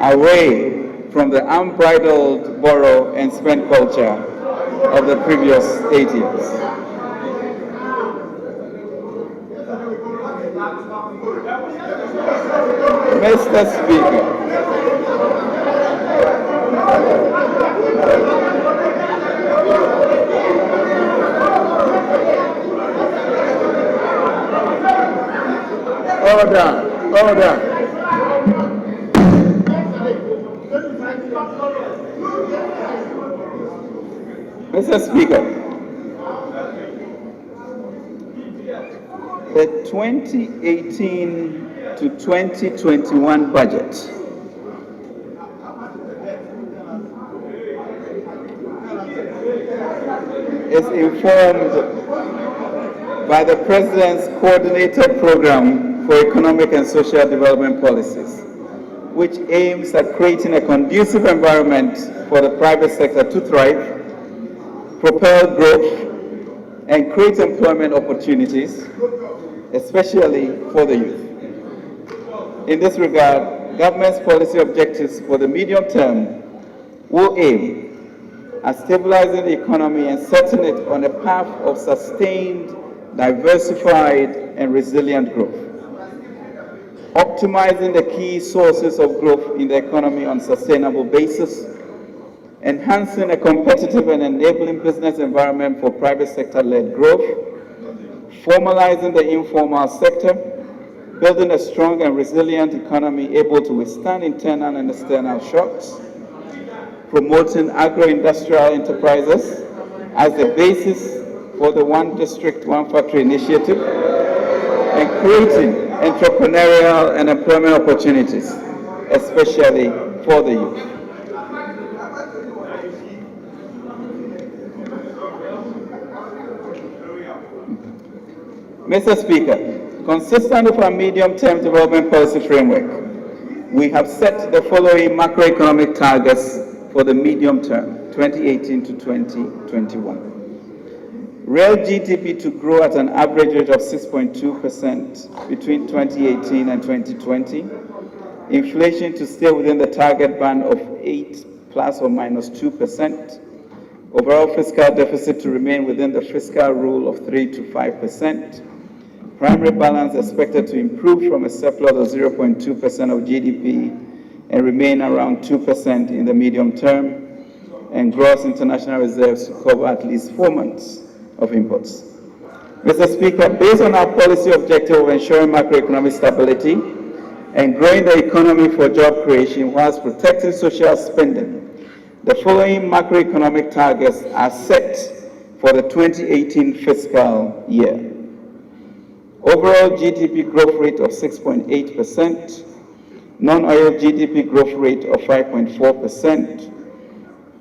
S1: away from the unbridled borrow and spend culture of the previous 8 years. Mr. Speaker, order. Mr. Speaker, the 2018 to 2021 budget is informed by the President's Coordinated Program for Economic and Social Development Policies, which aims at creating a conducive environment for the private sector to thrive, propel growth, and create employment opportunities, especially for the youth. In this regard, government's policy objectives for the medium term will aim at stabilizing the economy and setting it on a path of sustained, diversified, and resilient growth. Optimizing the key sources of growth in the economy on a sustainable basis, enhancing a competitive and enabling business environment for private sector-led growth, formalizing the informal sector, building a strong and resilient economy able to withstand internal and external shocks, promoting agro-industrial enterprises as the basis for the One District, One Factory initiative, and creating entrepreneurial and employment opportunities, especially for the youth. Mr. Speaker, consistent with our medium-term development policy framework, we have set the following macroeconomic targets for the medium term, 2018 to 2021. Real GDP to grow at an average rate of 6.2% between 2018 and 2020. Inflation to stay within the target band of 8 plus or minus 2%. Overall fiscal deficit to remain within the fiscal rule of 3 to 5%. Primary balance expected to improve from a surplus of 0.2% of GDP and remain around 2% in the medium term, and gross international reserves to cover at least 4 months of imports. Mr. Speaker, based on our policy objective of ensuring macroeconomic stability and growing the economy for job creation whilst protecting social spending, the following macroeconomic targets are set for the 2018 fiscal year. Overall GDP growth rate of 6.8%, non-oil GDP growth rate of 5.4%,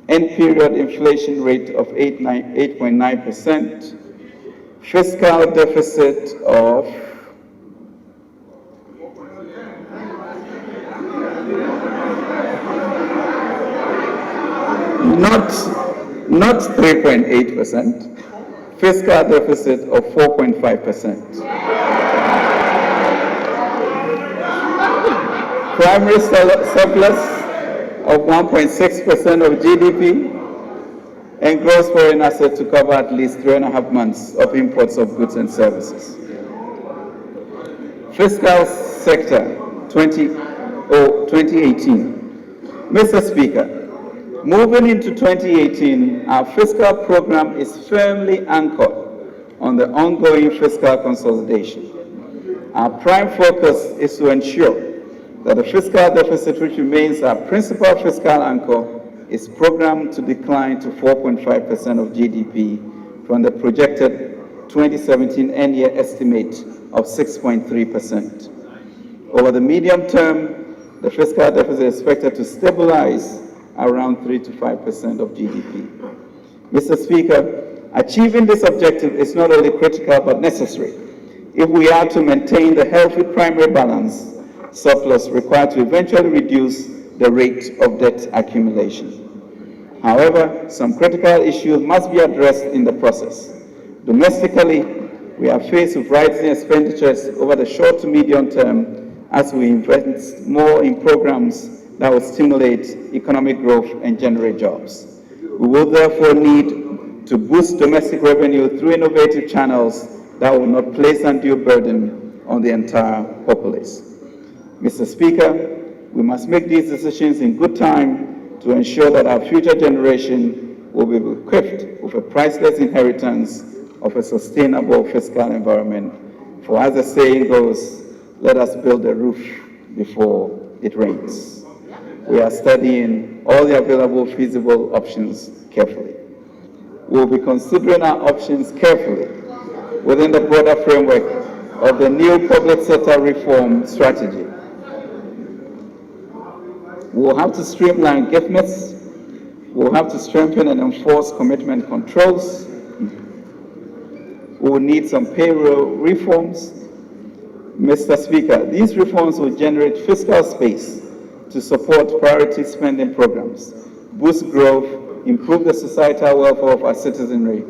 S1: end period inflation rate of 8.9%, fiscal deficit of not 3.8%, fiscal deficit of 4.5%. Primary surplus of 1.6% of GDP, and gross foreign assets to cover at least 3.5 months of imports of goods and services. Fiscal sector 2018. Mr. Speaker, moving into 2018, our fiscal program is firmly anchored on the ongoing fiscal consolidation. Our prime focus is to ensure that the fiscal deficit, which remains our principal fiscal anchor, is programmed to decline to 4.5% of GDP from the projected 2017 end-year estimate of 6.3%. Over the medium term, the fiscal deficit is expected to stabilize around 3 to 5% of GDP. Mr. Speaker, achieving this objective is not only critical but necessary if we are to maintain the healthy primary balance surplus required to eventually reduce the rate of debt accumulation. However, some critical issues must be addressed in the process. Domestically, we are faced with rising expenditures over the short to medium term as we invest more in programs that will stimulate economic growth and generate jobs. We will therefore need to boost domestic revenue through innovative channels that will not place undue burden on the entire populace. Mr. Speaker, we must make these decisions in good time to ensure that our future generation will be equipped with a priceless inheritance of a sustainable fiscal environment. For as the saying goes, let us build a roof before it rains. We are studying all the available feasible options carefully. We will be considering our options carefully within the broader framework of the new public sector reform strategy. We will have to streamline gift myths. We will have to strengthen and enforce commitment controls. We will need some payroll reforms. Mr. Speaker, these reforms will generate fiscal space to support priority spending programs, boost growth, improve the societal welfare of our citizenry,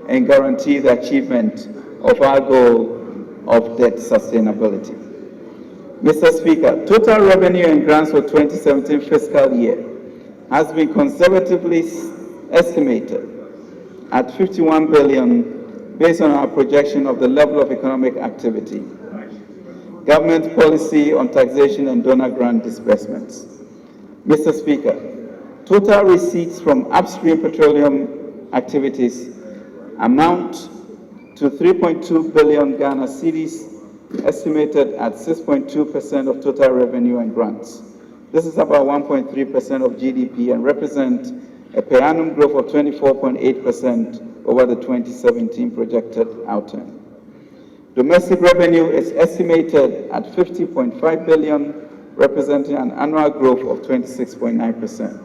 S1: and guarantee the achievement of our goal of debt sustainability. Mr. Speaker, total revenue and grants for 2017 fiscal year has been conservatively estimated at 51 billion based on our projection of the level of economic activity, government policy on taxation and donor grant disbursements. Mr. Speaker, total receipts from upstream petroleum activities amount to 3.2 billion Ghana cedis, estimated at 6.2% of total revenue and grants. This is about 1.3% of GDP and represents a per annum growth of 24.8% over the 2017 projected outturn. Domestic revenue is estimated at 50.5 billion, representing an annual growth of 26.9%.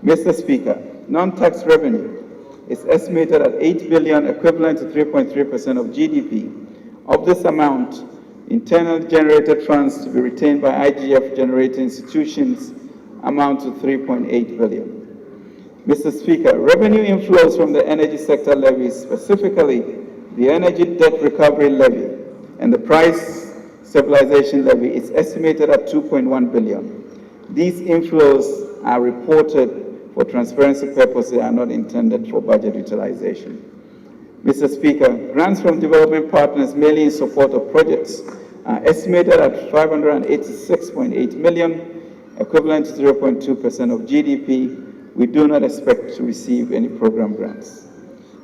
S1: Mr. Speaker, non-tax revenue is estimated at 8 billion, equivalent to 3.3% of GDP. Of this amount, internally generated funds to be retained by IGF-generating institutions amount to 3.8 billion. Mr. Speaker, revenue inflows from the energy sector levies, specifically the Energy Debt Recovery Levy and the Price Stabilization Levy, is estimated at 2.1 billion. These inflows are reported for transparency purposes and are not intended for budget utilization. Mr. Speaker, grants from development partners mainly in support of projects are estimated at 586.8 million, equivalent to 0.2% of GDP. We do not expect to receive any program grants.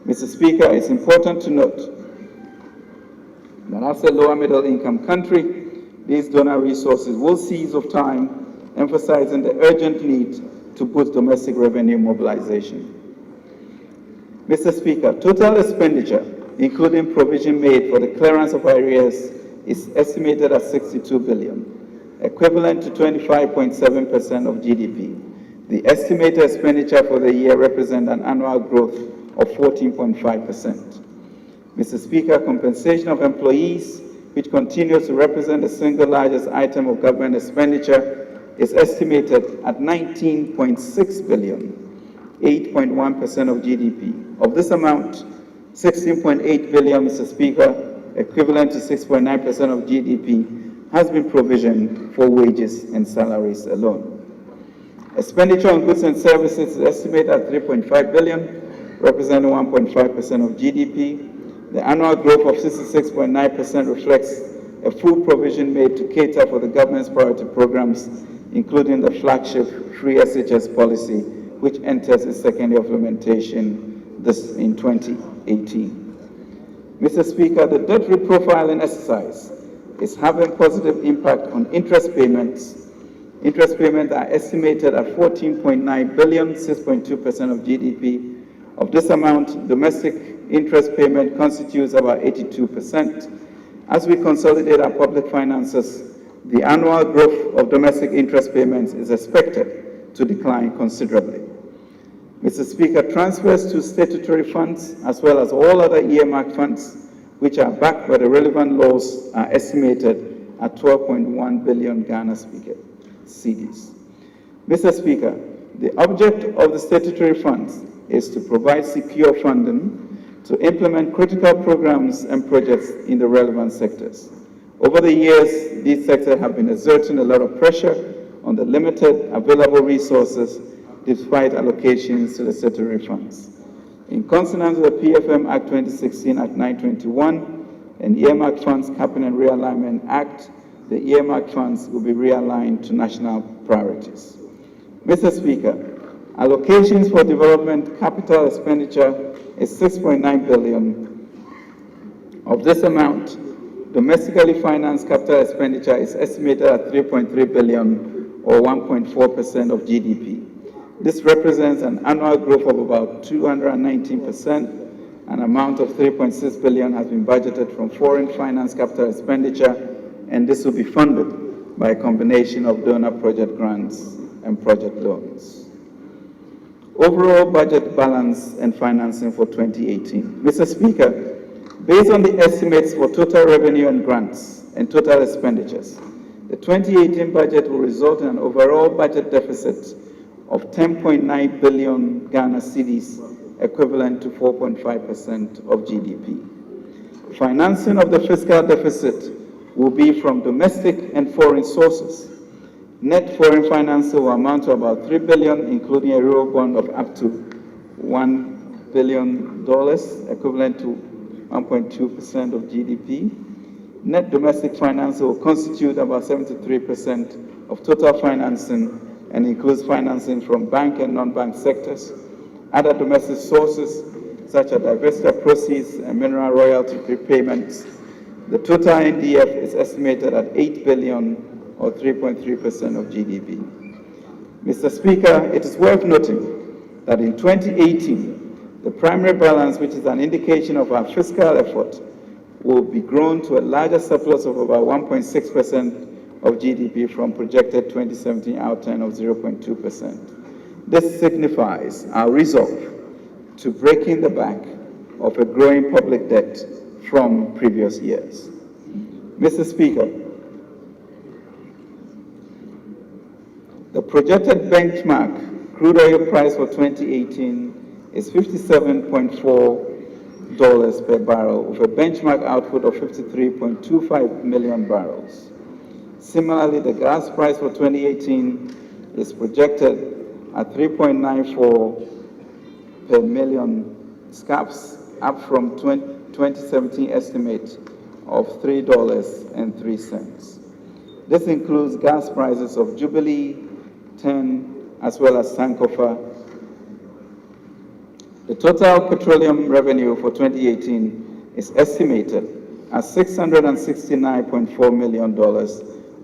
S1: Mr. Speaker, it's important to note that as a lower middle income country, these donor resources will seize of time, emphasizing the urgent need to boost domestic revenue mobilization. Mr. Speaker, total expenditure, including provision made for the clearance of arrears, is estimated at 62 billion. equivalent to 25.7% of GDP. The estimated expenditure for the year represents an annual growth of 14.5%. Mr. Speaker, compensation of employees, which continues to represent the single largest item of government expenditure, is estimated at 19.6 billion, 8.1% of GDP. Of this amount, 16.8 billion, Mr. Speaker, equivalent to 6.9% of GDP, has been provisioned for wages and salaries alone. Expenditure on goods and services is estimated at 3.5 billion, representing 1.5% of GDP. The annual growth of 66.9% reflects a full provision made to cater for the government's priority programs, including the Flagship free SHS policy, which enters its second year of implementation in 2018. Mr. Speaker, the debt reprofiling exercise is having positive impact on interest payments. Interest payments are estimated at 14.9 billion, 6.2% of GDP. Of this amount, domestic interest payment constitutes about 82%. As we consolidate our public finances, the annual growth of domestic interest payments is expected to decline considerably. Mr. Speaker, transfers to statutory funds, as well as all other earmarked funds, which are backed by the relevant laws, are estimated at 12.1 billion Ghana cedis. Mr. Speaker, the object of the statutory funds is to provide secure funding to implement critical programs and projects in the relevant sectors. Over the years, these sectors have been exerting a lot of pressure on the limited available resources despite allocations to the statutory funds. In consonance with the PFM Act 2016 Act 921 and Earmark Funds Capping and Realignment Act, the earmark funds will be realigned to national priorities. Mr. Speaker, allocations for development capital expenditure is 6.9 billion. Of this amount, domestically financed capital expenditure is estimated at 3.3 billion, or 1.4% of GDP. This represents an annual growth of about 219%. An amount of 3.6 billion has been budgeted from foreign finance capital expenditure, and this will be funded by a combination of donor project grants and project loans. Overall budget balance and financing for 2018. Mr. Speaker, based on the estimates for total revenue and grants and total expenditures, the 2018 budget will result in an overall budget deficit of 10.9 billion Ghana cedis, equivalent to 4.5% of GDP. Financing of the fiscal deficit will be from domestic and foreign sources. Net foreign financing will amount to about 3 billion, including a euro bond of up to $1 billion, equivalent to 1.2% of GDP. Net domestic financing will constitute about 73% of total financing and includes financing from bank and non-bank sectors. Other domestic sources, such as divestiture proceeds and mineral royalty prepayments. The total NDF is estimated at 8 billion, or 3.3% of GDP. Mr. Speaker, it is worth noting that in 2018, the primary balance, which is an indication of our fiscal effort, will be grown to a larger surplus of about 1.6% of GDP from projected 2017 outturn of 0.2%. This signifies our resolve to breaking the back of a growing public debt from previous years. Mr. Speaker, the projected benchmark crude oil price for 2018 is $57.4 per barrel, with a benchmark output of 53.25 million barrels. Similarly, the gas price for 2018 is projected at 3.94 per million scf, up from 2017 estimate of $3.03. This includes gas prices of Jubilee, 10, as well as Sankofa. The total petroleum revenue for 2018 is estimated at $669.4 million,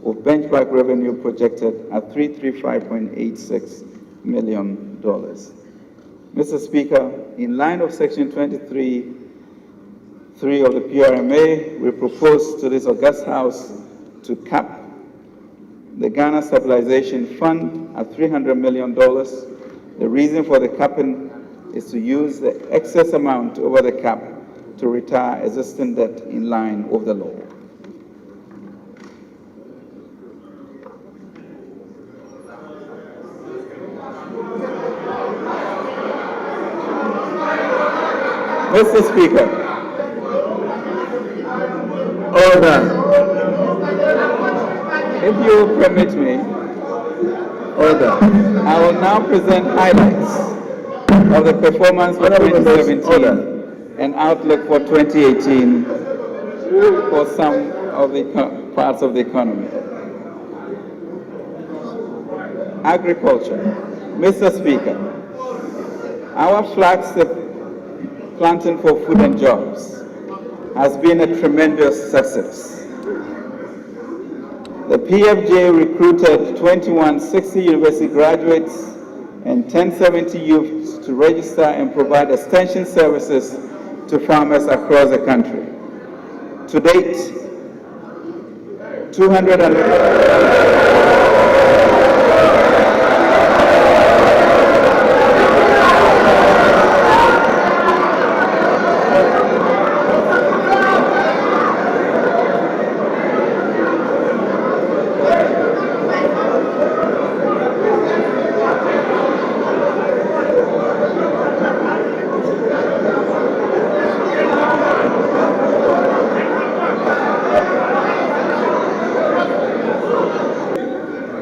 S1: with benchmark revenue projected at $335.86 million. Mr. Speaker, in line of Section 23(3) of the PRMA, we propose to this August House to cap the Ghana Stabilization Fund at $300 million. The reason for the capping is to use the excess amount over the cap to retire existing debt in line with the law. Mr. Speaker.
S2: Order.
S1: If you will permit me,
S2: Order.
S1: I will now present highlights of the performance for 2017 and outlook for 2018 for some of the parts of the economy. Agriculture. Mr. Speaker, our flagship planting for food and jobs has been a tremendous success. The PFJ recruited 2160 university graduates and 1070 youths to register and provide extension services to farmers across the country. To date, 200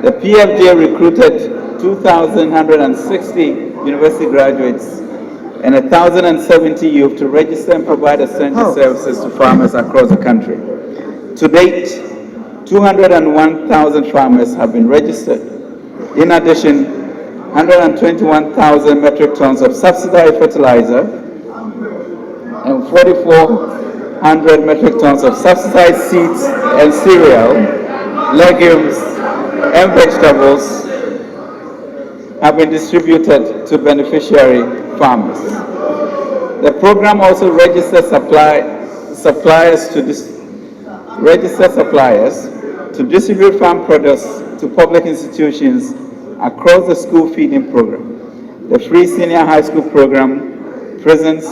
S1: The PFJ recruited 2,160 university graduates and 1,070 youth to register and provide essential services to farmers across the country. To date, 201,000 farmers have been registered. In addition, 121,000 metric tons of subsidized fertilizer and 4,400 metric tons of subsidized seeds and cereal, legumes, and vegetables have been distributed to beneficiary farmers. The program also registers suppliers to distribute farm produce to public institutions across the school feeding program, the free senior high school program, prisons,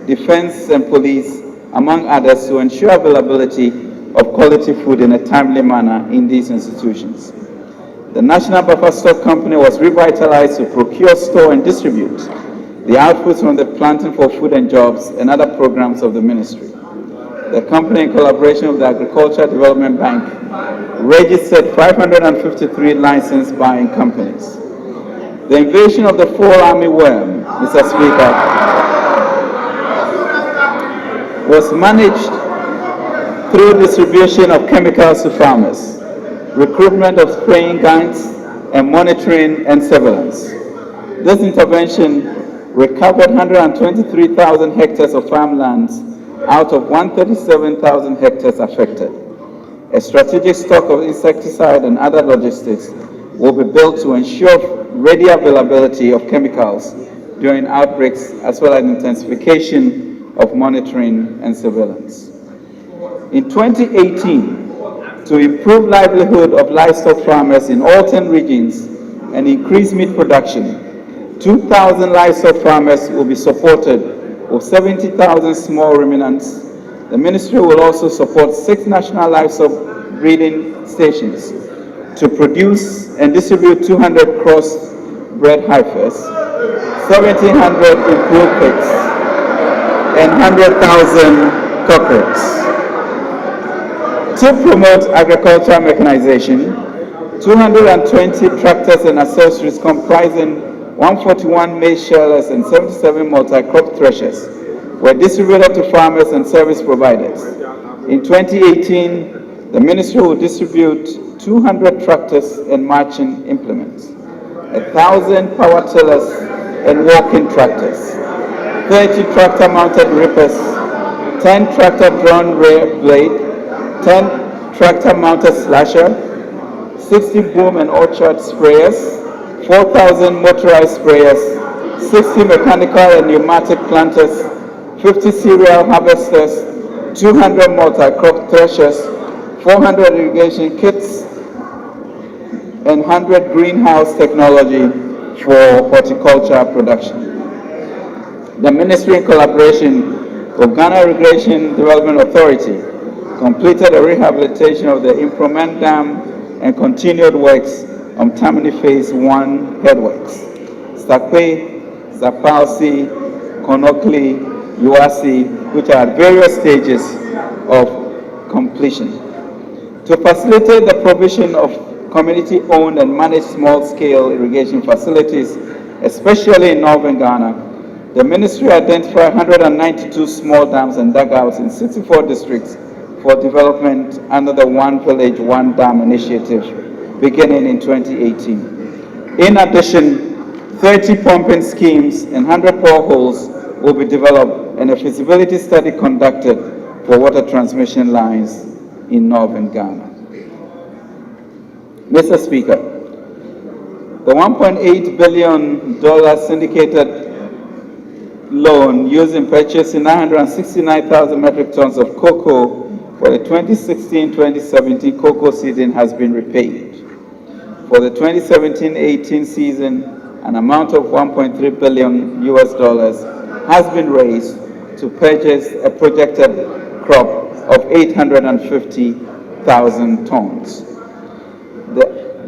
S1: defense and police, among others, to ensure availability of quality food in a timely manner in these institutions. The National Buffer Stock Company was revitalized to procure, store, and distribute the outputs from the Planting for Food and Jobs and other programs of the ministry. The company, in collaboration with the Agricultural Development Bank, registered 553 licensed buying companies. The invasion of the fall armyworm, Mr. Speaker, was managed through distribution of chemicals to farmers, recruitment of spraying guns, and monitoring and surveillance. This intervention recovered 123,000 hectares of farmlands out of 137,000 hectares affected. A strategic stock of insecticide and other logistics will be built to ensure ready availability of chemicals during outbreaks, as well as intensification of monitoring and surveillance. In 2018, to improve livelihood of livestock farmers in all 10 regions and increase meat production, 2,000 livestock farmers will be supported with 70,000 small ruminants. The ministry will also support 6 national livestock breeding stations to produce and distribute 200 cross-bred heifers, 1,700 improved pigs, and 100,000 cockerels. To promote agricultural mechanization, 220 tractors and accessories comprising 141 maize shellers and 77 multi-crop threshers were distributed to farmers and service providers. In 2018, the ministry will distribute 200 tractors and marching implements, 1,000 power tillers and walking tractors, 30 tractor-mounted reapers, 10 tractor-drawn rear blade, 10 tractor-mounted slasher, 60 boom and orchard sprayers, 4,000 motorized sprayers, 60 mechanical and pneumatic planters, 50 cereal harvesters, 200 multi-crop threshers, 400 irrigation kits, and 100 greenhouse technology for horticulture production. The ministry, in collaboration with Ghana Irrigation Development Authority, completed a rehabilitation of the Improvement Dam and continued works on Tammany Phase 1 headworks. Sakwe, Zapalsi, Konokli, Uasi, which are at various stages of completion. To facilitate the provision of community-owned and managed small-scale irrigation facilities, especially in northern Ghana, the ministry identified 192 small dams and dugouts in 64 districts for development under the One Village, One Dam initiative beginning in 2018. In addition, 30 pumping schemes and 100 boreholes will be developed and a feasibility study conducted for water transmission lines in northern Ghana. Mr. Speaker, the $1.8 billion syndicated loan used in purchasing 969,000 metric tons of cocoa for the 2016-2017 cocoa season has been repaid. For the 2017-18 season, an amount of $1.3 billion has been raised to purchase a projected crop of 850,000 tons.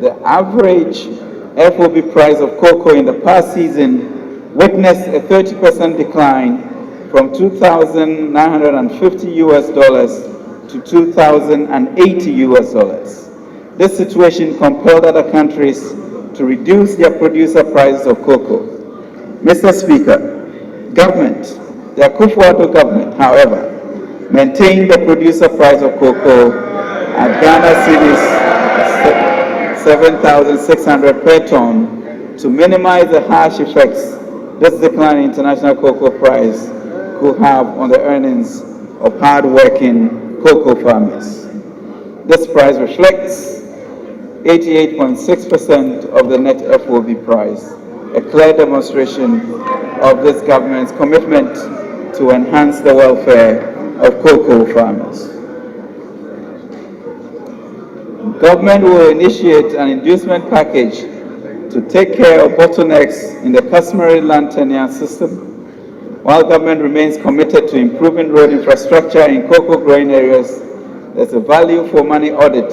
S1: The average FOB price of cocoa in the past season witnessed a 30% decline from $2,950 to $2,080. This situation compelled other countries to reduce their producer prices of cocoa. Mr. Speaker, the Akufo-Addo government, however, maintained the producer price of cocoa at Ghana cedis 7,600 per ton to minimize the harsh effects this decline in international cocoa price could have on the earnings of hard-working cocoa farmers. This price reflects 88.6% of the net FOB price, a clear demonstration of this government's commitment to enhance the welfare of cocoa farmers. Government will initiate an inducement package to take care of bottlenecks in the customary land tenure system, while government remains committed to improving road infrastructure in cocoa growing areas. There's a value for money audit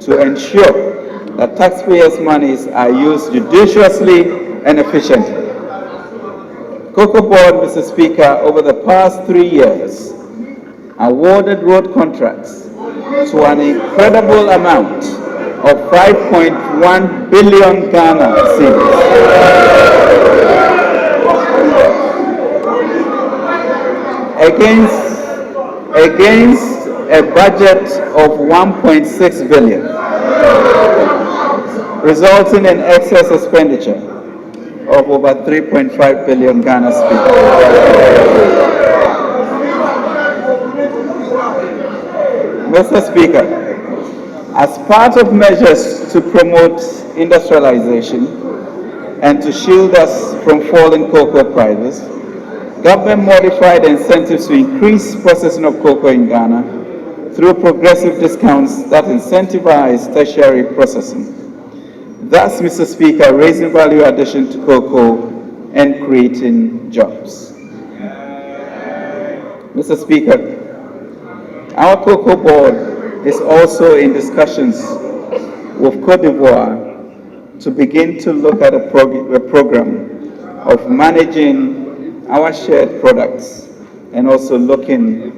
S1: to ensure that taxpayers' monies are used judiciously and efficiently. Cocoa Board, Mr. Speaker, over the past 3 years, awarded road contracts to an incredible amount of 5.1 billion Ghana cedis. Against a budget of 1.6 billion, resulting in excess expenditure of over 3.5 billion Ghana cedis. Mr. Speaker, as part of measures to promote industrialization and to shield us from falling cocoa prices, government modified incentives to increase processing of cocoa in Ghana through progressive discounts that incentivize tertiary processing. Thus, Mr. Speaker, raising value addition to cocoa and creating jobs. Mr. Speaker, our Cocoa Board is also in discussions with Côte d'Ivoire to begin to look at a program of managing our shared products and also looking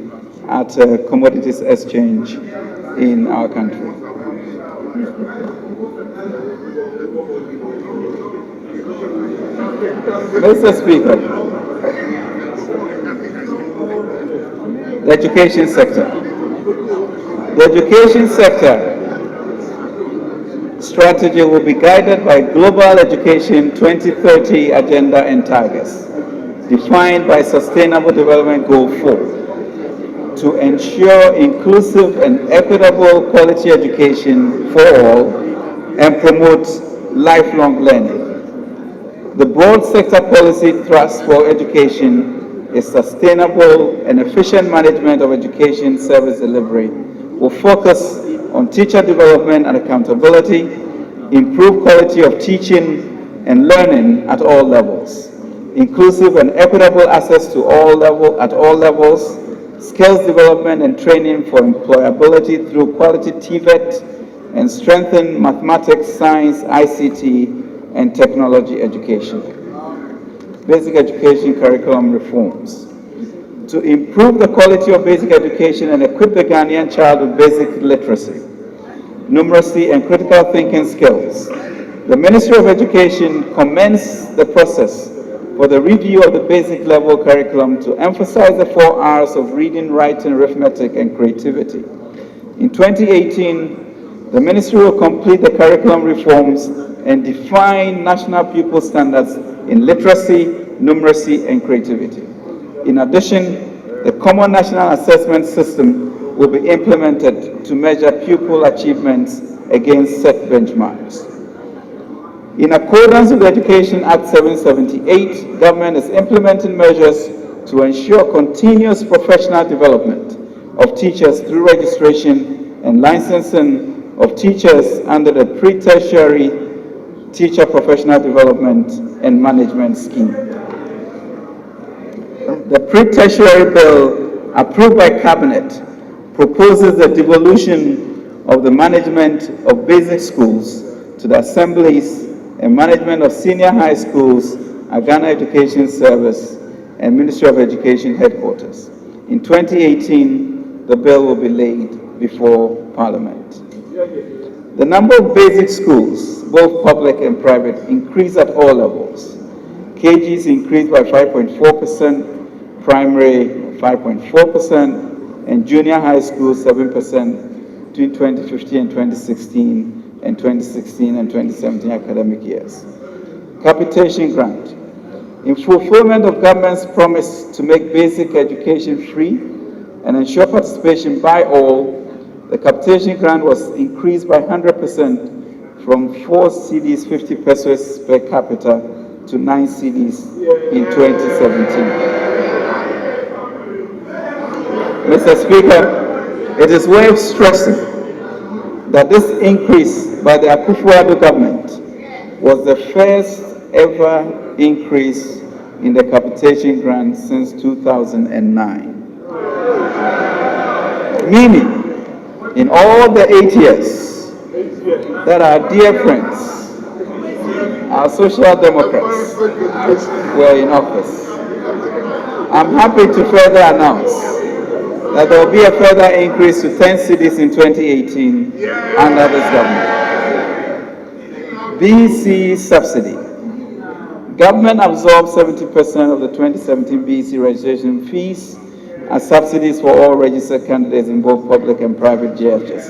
S1: at commodities exchange in our country. Mr. Speaker, the education sector. The education sector strategy will be guided by Global Education 2030 agenda and targets, defined by Sustainable Development Goal 4, to ensure inclusive and equitable quality education for all and promote lifelong learning. The broad sector policy thrust for education is sustainable and efficient management of education service delivery will focus on teacher development and accountability, improve quality of teaching and learning at all levels, inclusive and equitable access to at all levels, skills development and training for employability through quality TVET, and strengthen mathematics, science, ICT, and technology education. Basic education curriculum reforms. To improve the quality of basic education and equip the Ghanaian child with basic literacy, numeracy, and critical thinking skills, the Ministry of Education commenced the process for the review of the basic level curriculum to emphasize the 4 R's of reading, writing, arithmetic, and creativity. In 2018, the Ministry will complete the curriculum reforms and define national pupil standards in literacy, numeracy, and creativity. In addition, the Common National Assessment System will be implemented to measure pupil achievements against set benchmarks. In accordance with the Education Act 778, government is implementing measures to ensure continuous professional development of teachers through registration and licensing of teachers under the pre-tertiary Teacher Professional Development and Management Scheme. The pre-tertiary bill approved by Cabinet proposes the devolution of the management of basic schools to the assemblies and management of senior high schools at Ghana Education Service and Ministry of Education headquarters. In 2018, the bill will be laid before Parliament. The number of basic schools, both public and private, increased at all levels. KGs increased by 5.4%, primary 5.4%, and junior high school 7% between 2015 and 2016, and 2016 and 2017 academic years. Capitation grant. In fulfillment of government's promise to make basic education free and ensure participation by all, the capitation grant was increased by 100% from 4 cedis 50 pesos per capita to 9 cedis in 2017. Mr. Speaker, it is worth stressing that this increase by the Akufo-Addo government was the first ever increase in the capitation grant since 2009. Meaning, in all the 8 years that our dear friends, our social democrats, were in office, I'm happy to further announce that there will be a further increase to 10 cedis in 2018 under this government. BEC subsidy. Government absorbed 70% of the 2017 BEC registration fees as subsidies for all registered candidates in both public and private JHS.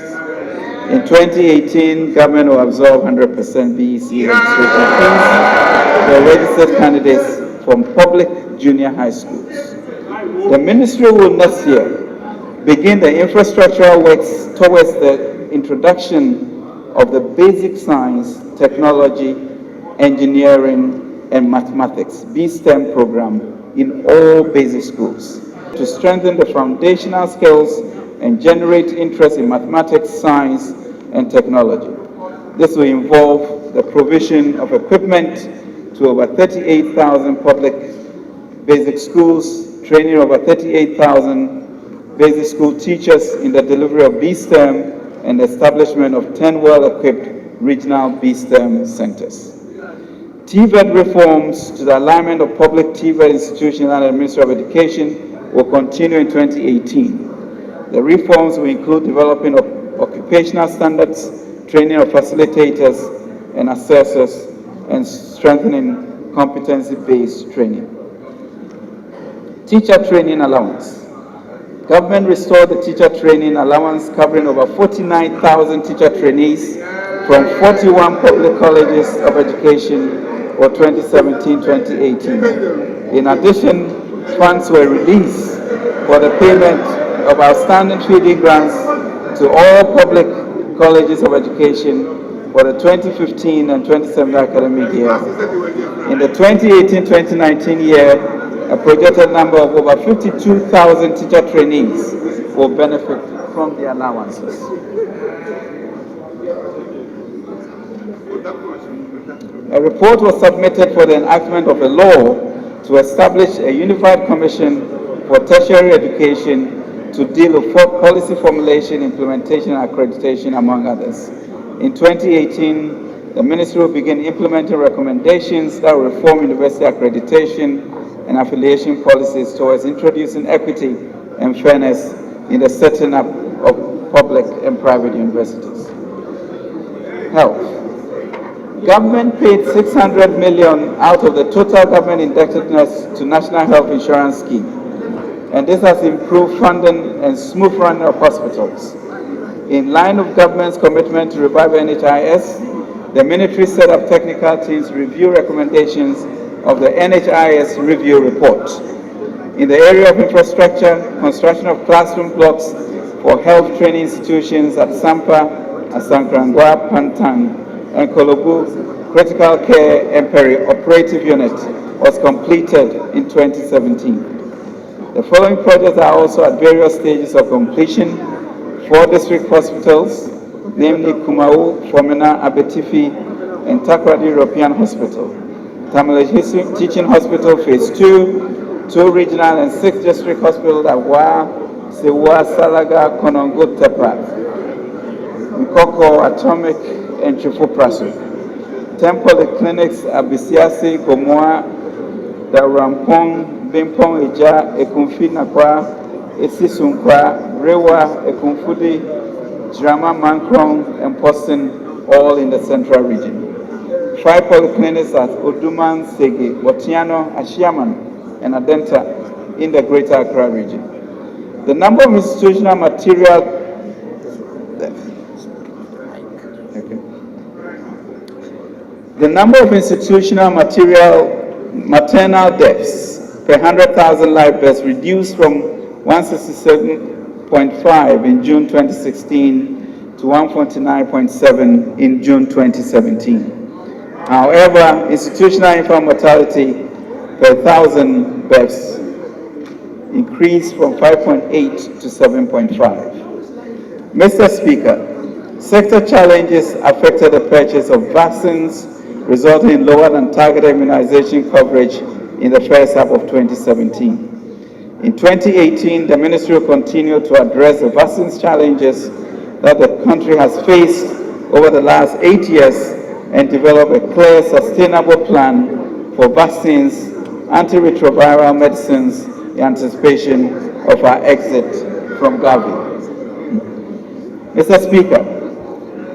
S1: In 2018, government will absorb 100% BEC registration fees for registered candidates from public junior high schools. The ministry will next year begin the infrastructural works towards the introduction of the basic science, technology, engineering, and mathematics (BSTEM) program in all basic schools to strengthen the foundational skills and generate interest in mathematics, science, and technology. This will involve the provision of equipment to over 38,000 public basic schools, training over 38,000 basic school teachers in the delivery of BSTEM, and the establishment of 10 well-equipped regional BSTEM centers. TVET reforms to the alignment of public TVET institutions under the Ministry of Education will continue in 2018. The reforms will include developing of occupational standards, training of facilitators and assessors, and strengthening competency-based training. Teacher training allowance. Government restored the teacher training allowance covering over 49,000 teacher trainees from 41 public colleges of education for 2017-2018. In addition, funds were released for the payment of outstanding feeding grants to all public colleges of education for the 2015 and 2017 academic year. In the 2018-2019 year, a projected number of over 52,000 teacher trainees will benefit from the allowances. A report was submitted for the enactment of a law to establish a unified commission for tertiary education to deal with policy formulation, implementation, and accreditation, among others. In 2018, the Ministry will begin implementing recommendations that will reform university accreditation and affiliation policies towards introducing equity and fairness in the setting up of public and private universities. Health. Government paid 600 million out of the total government indebtedness to National Health Insurance Scheme, and this has improved funding and smooth running of hospitals. In line with government's commitment to revive NHIS, the ministry set up technical teams to review recommendations of the NHIS review report. In the area of infrastructure, construction of classroom blocks for health training institutions at Sampa, Asankrangwa, Pantang, and Kolobu Critical Care and Peri-Operative Unit was completed in 2017. The following projects are also at various stages of completion: 4 district hospitals, namely Kumau, Fomena, Abetifi, and Takrady European Hospital, Tamale Teaching Hospital Phase 2, 2 regional and 6 district hospitals at Wa, Sewa, Salaga, Konongo, Tepa, Nkoko, Atomic, and Chifu-Praso. 10 polyclinics at Bisiasi, Gomoa, Darampong, Bimpong, Ija, Ekumfi, Nakwa, Esisunkwa, Rewa, Ekumfudi, Drama, Mankrong, and Poston, all in the central region. 5 polyclinics at Oduman, Sege, Botiano, Ashiaman, and Adenta in the Greater Accra region. The number of institutional material maternal deaths per 100,000 live births reduced from 167.5 in June 2016 to 149.7 in June 2017. However, institutional infant mortality per 1,000 births increased from 5.8 to 7.5. Mr. Speaker, sector challenges affected the purchase of vaccines, resulting in lower than targeted immunization coverage in the first half of 2017. In 2018, the Ministry will continue to address the vaccines challenges that the country has faced over the last 8 years and develop a clear, sustainable plan for vaccines, antiretroviral medicines in anticipation of our exit from Gavi. Mr. Speaker,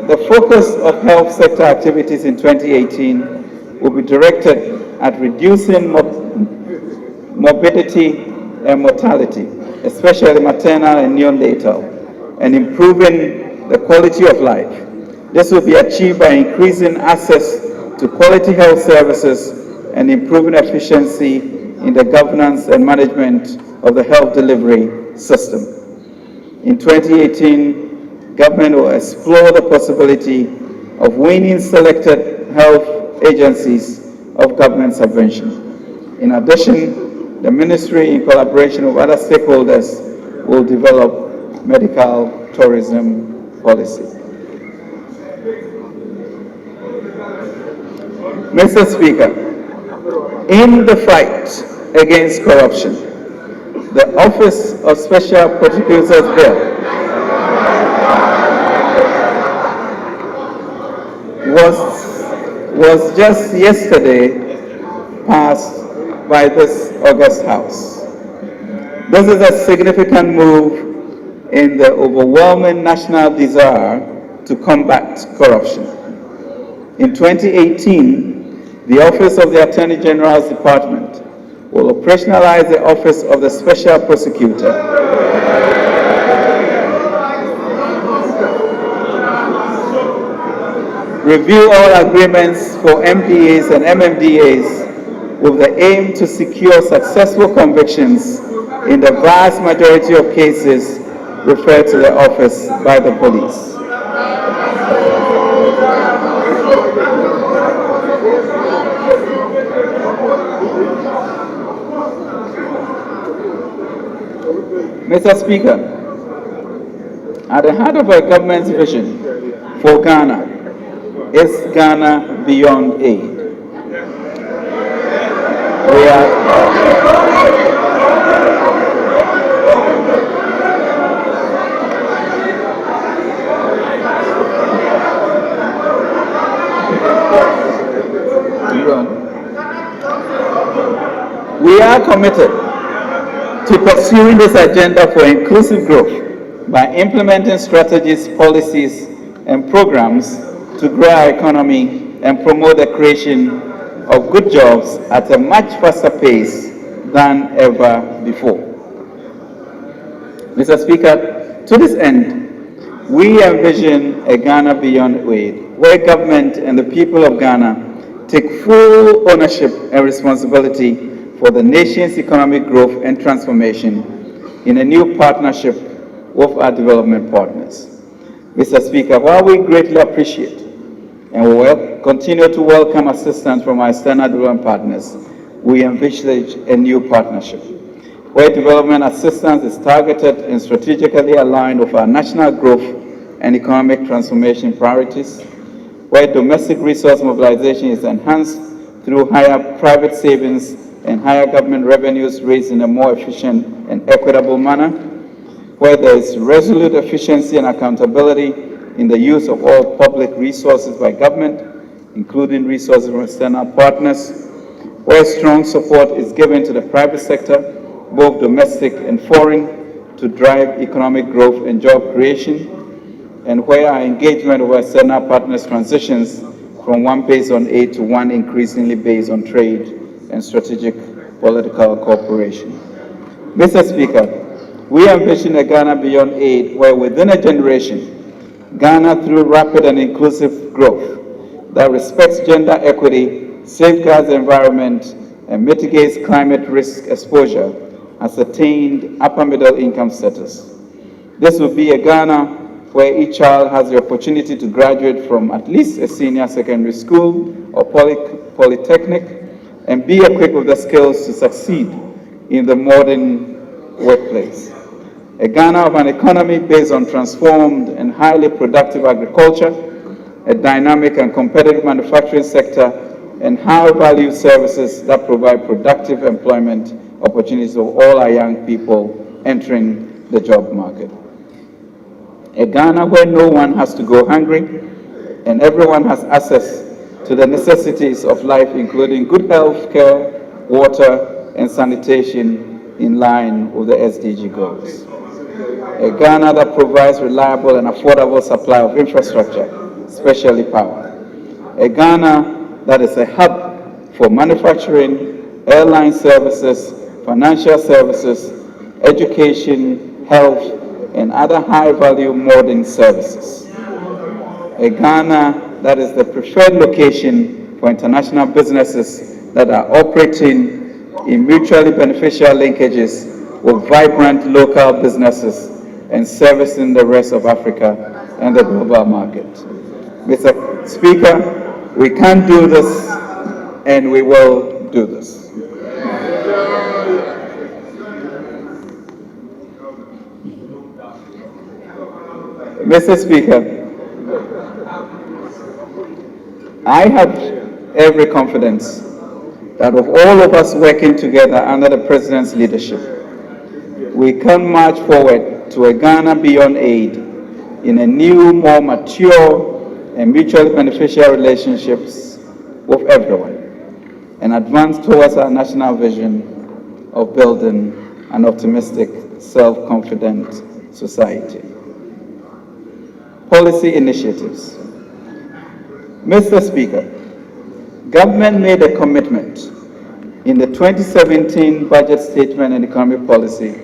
S1: the focus of health sector activities in 2018 will be directed at reducing morbidity and mortality, especially maternal and neonatal, and improving the quality of life. This will be achieved by increasing access to quality health services and improving efficiency in the governance and management of the health delivery system. In 2018, government will explore the possibility of winning selected health agencies of government subvention. In addition, the ministry, in collaboration with other stakeholders, will develop medical tourism policy. Mr. Speaker, in the fight against corruption, the Office of Special Prosecutor's Bill was just yesterday passed by this august House. This is a significant move in the overwhelming national desire to combat corruption. In 2018, the Office of the Attorney General's Department will operationalize the Office of the Special Prosecutor. Review all agreements for MDAs and MMDAs with the aim to secure successful convictions in the vast majority of cases referred to the office by the police. Mr. Speaker, at the heart of our government's vision for Ghana is Ghana Beyond Aid. We are We are committed to pursuing this agenda for inclusive growth by implementing strategies, policies, and programs to grow our economy and promote the creation of good jobs at a much faster pace than ever before. Mr. Speaker, to this end, we envision a Ghana beyond aid, where government and the people of Ghana take full ownership and responsibility for the nation's economic growth and transformation in a new partnership with our development partners. Mr. Speaker, while we greatly appreciate and will continue to welcome assistance from our external development partners, we envisage a new partnership where development assistance is targeted and strategically aligned with our national growth and economic transformation priorities, where domestic resource mobilization is enhanced through higher private savings and higher government revenues raised in a more efficient and equitable manner, where there is resolute efficiency and accountability in the use of all public resources by government, including resources from external partners, where strong support is given to the private sector, both domestic and foreign, to drive economic growth and job creation, and where our engagement with external partners transitions from one based on aid to one increasingly based on trade and strategic political cooperation. Mr. Speaker, we envision a Ghana beyond aid where within a generation, Ghana through rapid and inclusive growth that respects gender equity, safeguards the environment, and mitigates climate risk exposure has attained upper middle income status. This will be a Ghana where each child has the opportunity to graduate from at least a senior secondary school or polytechnic and be equipped with the skills to succeed in the modern workplace. A Ghana of an economy based on transformed and highly productive agriculture, a dynamic and competitive manufacturing sector, and high-value services that provide productive employment opportunities for all our young people entering the job market. A Ghana where no one has to go hungry and everyone has access to the necessities of life, including good health care, water, and sanitation in line with the SDG goals. A Ghana that provides reliable and affordable supply of infrastructure, especially power. A Ghana that is a hub for manufacturing, airline services, financial services, education, health, and other high-value modern services. A Ghana that is the preferred location for international businesses that are operating in mutually beneficial linkages with vibrant local businesses and servicing the rest of Africa and the global market. Mr. Speaker, we can do this and we will do this. Mr. Speaker, I have every confidence that with all of us working together under the President's leadership, we can march forward to a Ghana beyond aid in a new, more mature and mutually beneficial relationships with everyone and advance towards our national vision of building an optimistic, self-confident society. Policy initiatives. Mr. Speaker, government made a commitment in the 2017 budget statement and economic policy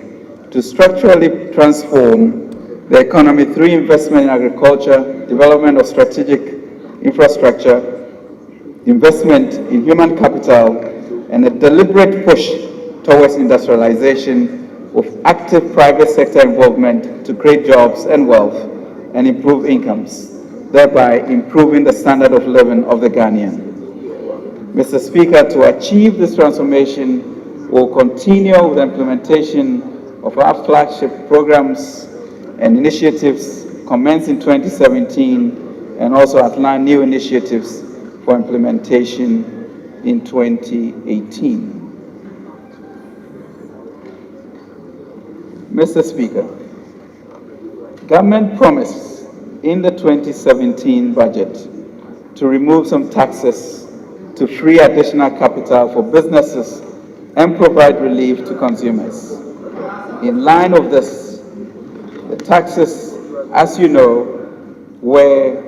S1: to structurally transform the economy through investment in agriculture, development of strategic infrastructure, investment in human capital, and a deliberate push towards industrialization with active private sector involvement to create jobs and wealth and improve incomes, thereby improving the standard of living of the Ghanaian. Mr. Speaker, to achieve this transformation, we'll continue with the implementation of our flagship programs and initiatives commenced in 2017 and also outline new initiatives for implementation in 2018. Mr. Speaker, government promised in the 2017 budget to remove some taxes to free additional capital for businesses and provide relief to consumers. In line with this, the taxes, as you know, were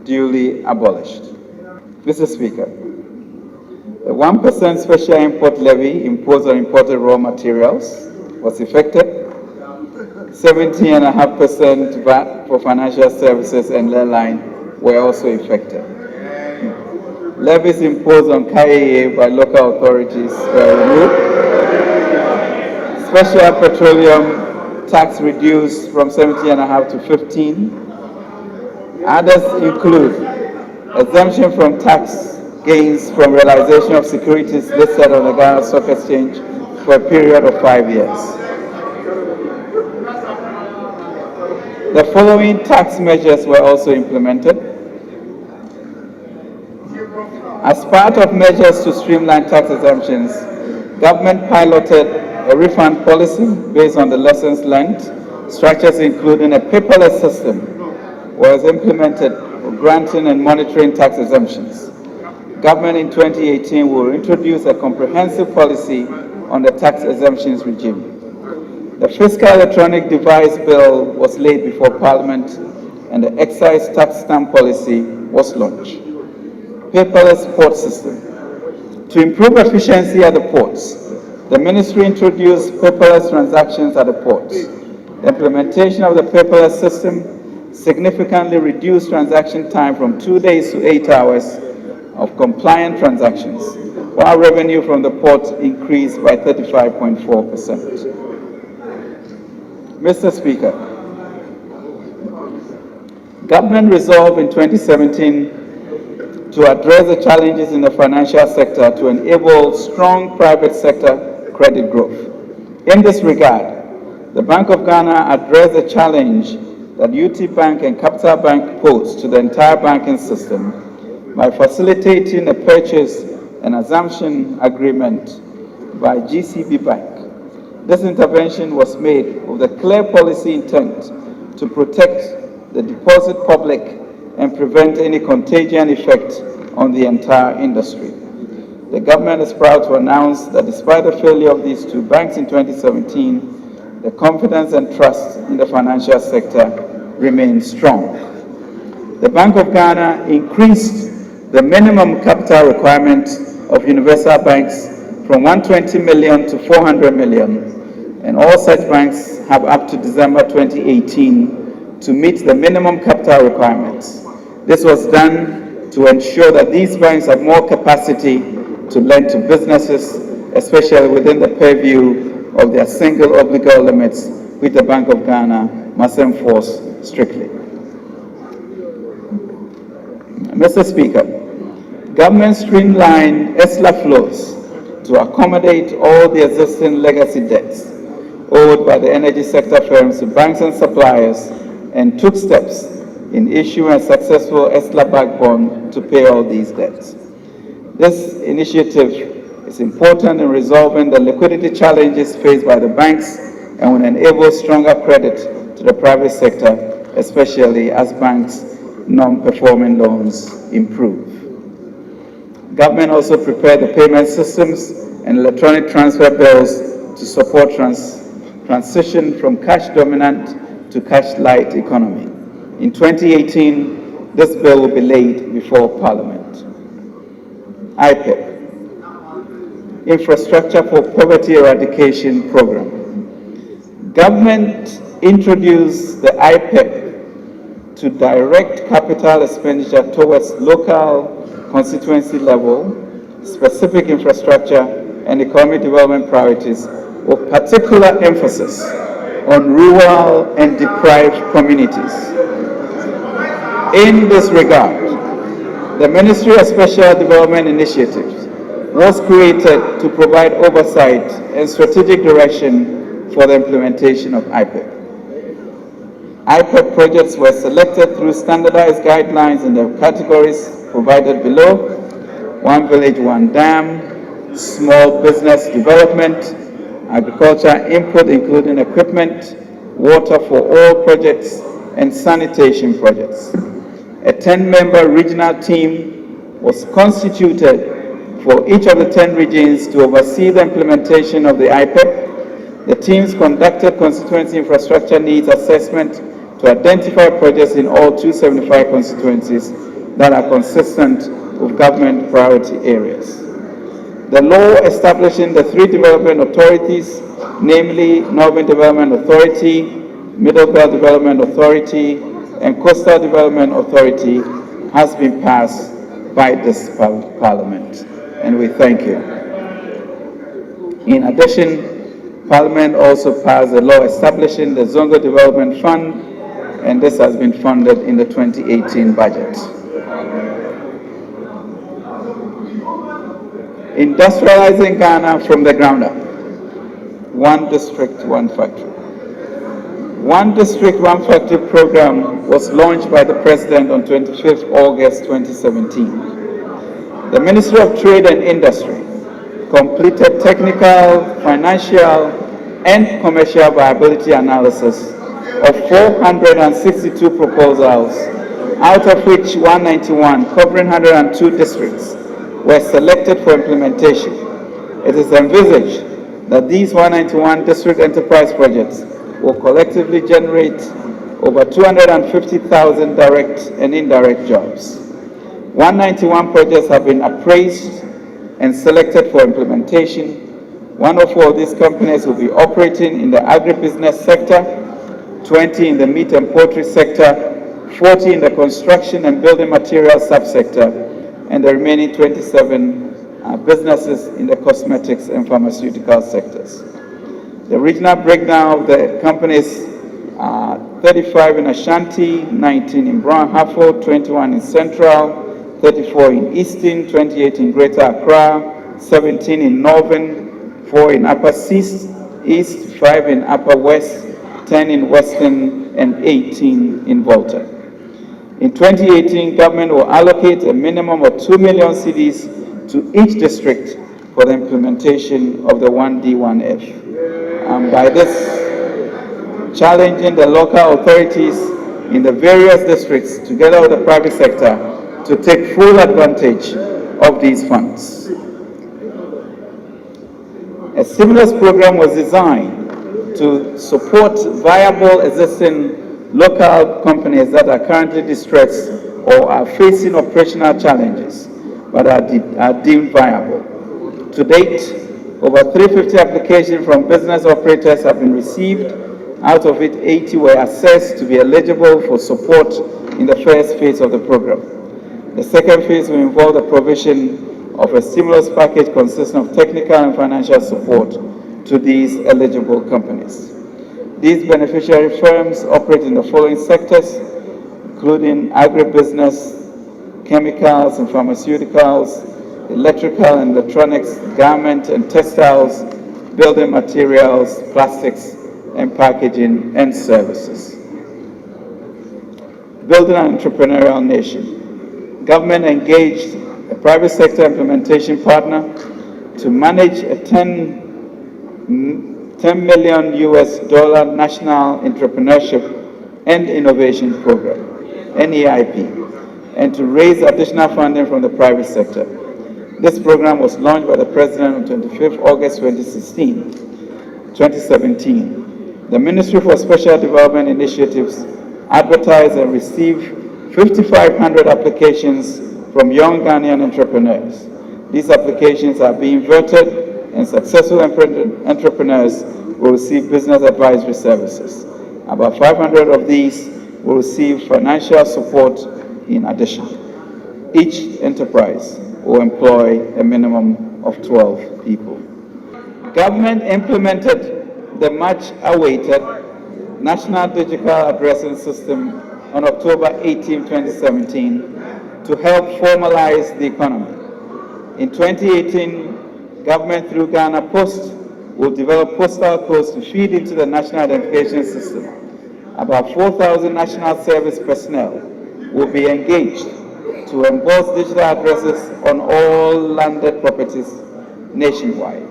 S1: duly abolished. Mr. Speaker, the 1% special import levy imposed on imported raw materials was effected. 17.5% VAT for financial services and airline were also effected. Levies imposed on KIA by local authorities were removed. Special petroleum tax reduced from 17.5 to 15. Others include exemption from tax gains from realization of securities listed on the Ghana Stock Exchange for a period of 5 years. The following tax measures were also implemented. As part of measures to streamline tax exemptions, government piloted a refund policy based on the lessons learned. Structures including a paperless system was implemented for granting and monitoring tax exemptions. Government in 2018 will introduce a comprehensive policy on the tax exemptions regime. The fiscal electronic device bill was laid before Parliament and the excise tax stamp policy was launched. Paperless port system. To improve efficiency at the ports, the ministry introduced paperless transactions at the ports. The implementation of the paperless system significantly reduced transaction time from 2 days to 8 hours of compliant transactions, while revenue from the port increased by 35.4%. Mr. Speaker, government resolved in 2017 to address the challenges in the financial sector to enable strong private sector credit growth. In this regard, the Bank of Ghana addressed the challenge that UT Bank and Capital Bank pose to the entire banking system by facilitating a purchase and assumption agreement by GCB Bank. This intervention was made with a clear policy intent to protect the deposit public and prevent any contagion effect on the entire industry. The government is proud to announce that despite the failure of these two banks in 2017, the confidence and trust in the financial sector remains strong. The Bank of Ghana increased the minimum capital requirement of universal banks from 120 million to 400 million, and all such banks have up to December 2018 to meet the minimum capital requirements. This was done to ensure that these banks have more capacity to lend to businesses, especially within the purview of their single obligor limits, which the Bank of Ghana must enforce strictly. Mr. Speaker, government streamlined ESLA flows to accommodate all the existing legacy debts owed by the energy sector firms to banks and suppliers, and took steps in issuing a successful ESLA-backed bond to pay all these debts. This initiative is important in resolving the liquidity challenges faced by the banks and will enable stronger credit to the private sector, especially as banks' non-performing loans improve. Government also prepared the payment systems and electronic transfer bills to support transition from cash dominant to cash light economy. In 2018, this bill will be laid before Parliament. IPEP, Infrastructure for Poverty Eradication Program. Government introduced the IPEP to direct capital expenditure towards local constituency level, specific infrastructure and economic development priorities, with particular emphasis on rural and deprived communities. In this regard, the Ministry of Special Development Initiatives was created to provide oversight and strategic direction for the implementation of IPEP. IPEP projects were selected through standardized guidelines in the categories provided below: One Village, One Dam, Small Business Development, agriculture input including equipment, water for all projects, and sanitation projects. A 10-member regional team was constituted for each of the 10 regions to oversee the implementation of the IPEP. The teams conducted constituency infrastructure needs assessment to identify projects in all 275 constituencies that are consistent with government priority areas. The law establishing the 3 development authorities, namely Northern Development Authority, Middle Belt Development Authority, and Coastal Development Authority, has been passed by this Parliament, and we thank you. In addition, Parliament also passed a law establishing the Zongo Development Fund, and this has been funded in the 2018 budget. Industrializing Ghana from the ground up. One district, one factory. One district, one factory program was launched by the President on 25th August 2017. The Ministry of Trade and Industry completed technical, financial, and commercial viability analysis of 462 proposals, out of which 191, covering 102 districts, were selected for implementation. It is envisaged that these 191 district enterprise projects will collectively generate over 250,000 direct and indirect jobs. 191 projects have been appraised and selected for implementation. 104 of these companies will be operating in the agribusiness sector, 20 in the meat and poultry sector, 40 in the construction and building materials subsector, and the remaining 27 businesses in the cosmetics and pharmaceutical sectors. The regional breakdown of the companies are 35 in Ashanti, 19 in Brown Hartford, 21 in Central, 34 in Eastern, 28 in Greater Accra, 17 in Northern, 4 in Upper East, 5 in Upper West, 10 in Western, and 18 in Volta. In 2018, government will allocate a minimum of 2 million cedis to each district for the implementation of the 1D1F. By this, challenging the local authorities in the various districts, together with the private sector, to take full advantage of these funds. A stimulus program was designed to support viable existing local companies that are currently distressed or are facing operational challenges but are deemed viable. To date, over 350 applications from business operators have been received. Out of it, 80 were assessed to be eligible for support in the first phase of the program. The second phase will involve the provision of a stimulus package consisting of technical and financial support to these eligible companies. These beneficiary firms operate in the following sectors, including agribusiness, chemicals and pharmaceuticals, electrical and electronics, garment and textiles, building materials, plastics, and packaging and services. Building an entrepreneurial nation. Government engaged a private sector implementation partner to manage a $10 million National Entrepreneurship and Innovation Program, NEIP, and to raise additional funding from the private sector. This program was launched by the President on 25th August 2017. The Ministry for Special Development Initiatives advertised and received 5,500 applications from young Ghanaian entrepreneurs. These applications are being vetted, and successful entrepreneurs will receive business advisory services. About 500 of these will receive financial support in addition. Each enterprise will employ a minimum of 12 people. Government implemented the much-awaited National Digital Addressing System on October 18, 2017 to help formalize the economy. In 2018, government through Ghana Post will develop postal codes to feed into the National Identification System. About 4,000 national service personnel will be engaged to emboss digital addresses on all landed properties nationwide.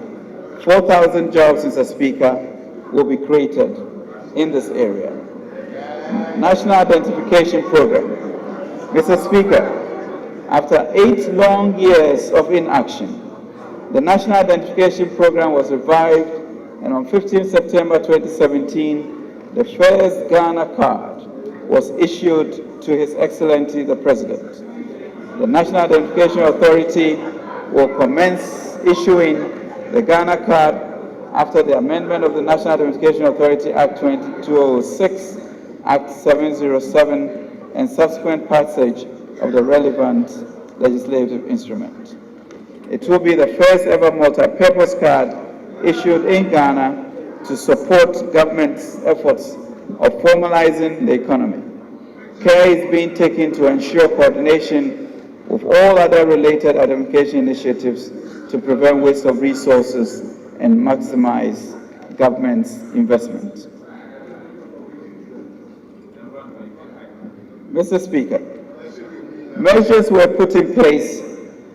S1: 4,000 jobs, Mr. Speaker, will be created in this area. National Identification Program. Mr. Speaker, after 8 long years of inaction, the National Identification Program was revived, and on 15 September 2017, the first Ghana card was issued to His Excellency the President. The National Identification Authority will commence issuing the Ghana card after the amendment of the National Identification Authority Act 2006, Act 707, and subsequent passage of the relevant legislative instrument. It will be the first ever multi-purpose card issued in Ghana to support government's efforts of formalizing the economy. Care is being taken to ensure coordination with all other related identification initiatives to prevent waste of resources and maximize government's investment. Mr. Speaker, measures were put in place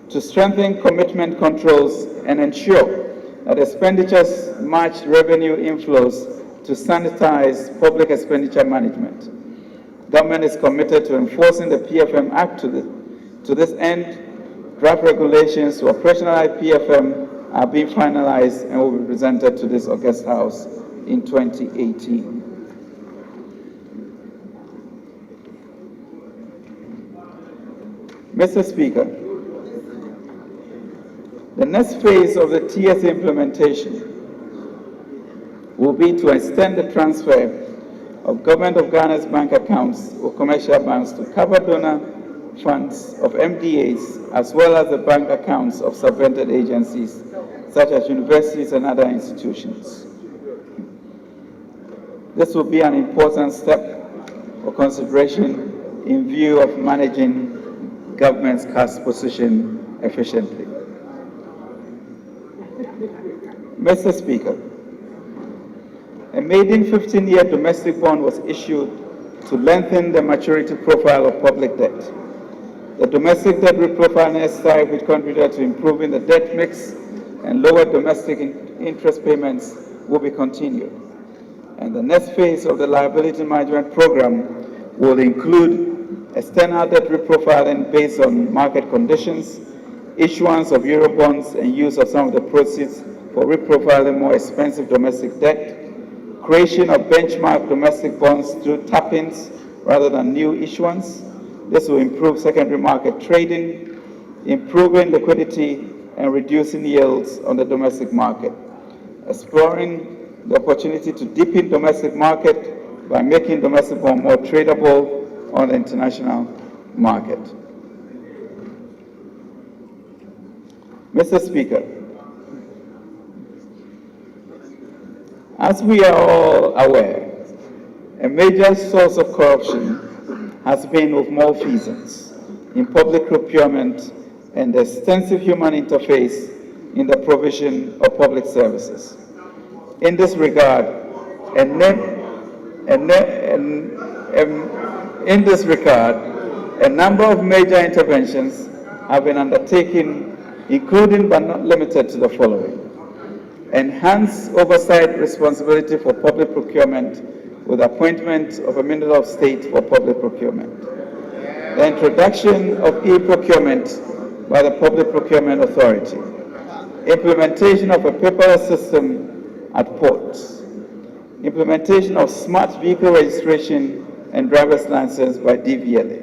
S1: to strengthen commitment controls and ensure that expenditures match revenue inflows to sanitize public expenditure management. Government is committed to enforcing the PFM Act to this end. Draft regulations to operationalize PFM are being finalized and will be presented to this August House in 2018. Mr. Speaker, the next phase of the TSA implementation will be to extend the transfer of Government of Ghana's bank accounts or commercial banks to cover donor funds of MDAs, as well as the bank accounts of subvented agencies such as universities and other institutions. This will be an important step for consideration in view of managing government's cash position efficiently. Mr. Speaker, a maiden 15-year domestic bond was issued to lengthen the maturity profile of public debt. The domestic debt reprofiling exercise, which contributed to improving the debt mix and lower domestic interest payments, will be continued. And the next phase of the liability management program will include external debt reprofiling based on market conditions, issuance of Eurobonds and use of some of the proceeds for reprofiling more expensive domestic debt, creation of benchmark domestic bonds through tap-ins rather than new issuance. This will improve secondary market trading, improving liquidity and reducing yields on the domestic market, exploring the opportunity to deepen domestic market by making domestic bond more tradable on the international market. Mr. Speaker, as we are all aware, a major source of corruption has been with malfeasance in public procurement and extensive human interface in the provision of public services. In this regard, a number of major interventions have been undertaken, including but not limited to the following: enhance oversight responsibility for public procurement with appointment of a Minister of State for Public Procurement, the introduction of e-procurement by the Public Procurement Authority, implementation of a paperless system at ports, implementation of smart vehicle registration and driver's license by DVLA,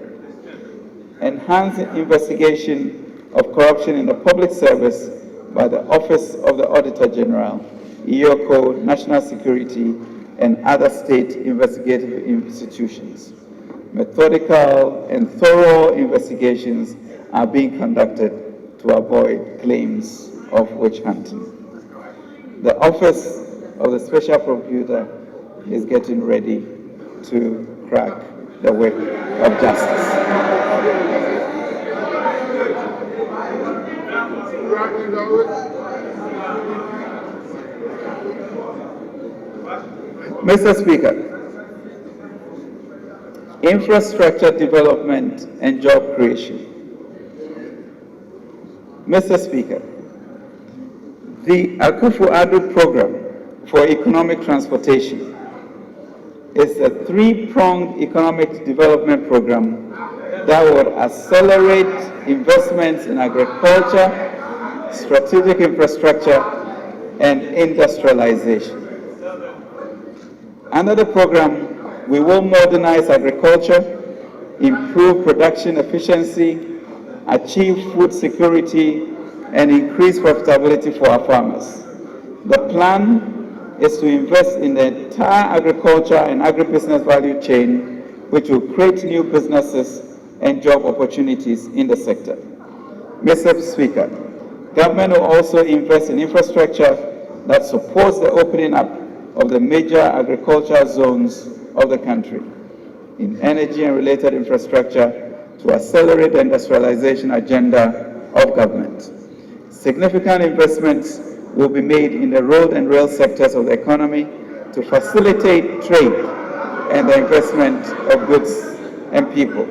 S1: enhanced investigation of corruption in the public service by the Office of the Auditor General, EOCO, National Security, and other state investigative institutions. Methodical and thorough investigations are being conducted to avoid claims of witch hunting. The Office of the Special Prosecutor is getting ready to crack the whip of justice. Mr. Speaker, infrastructure development and job creation. Mr. Speaker, The Ofori-Atta program for economic transportation is a three-pronged economic development program that will accelerate investments in agriculture, strategic infrastructure, and industrialization. Under the program, we will modernize agriculture, improve production efficiency, achieve food security, and increase profitability for our farmers. The plan is to invest in the entire agriculture and agribusiness value chain, which will create new businesses and job opportunities in the sector. Mr. Speaker, government will also invest in infrastructure that supports the opening up of the major agricultural zones of the country, in energy and related infrastructure to accelerate the industrialization agenda of government. Significant investments will be made in the road and rail sectors of the economy to facilitate trade and the investment of goods and people.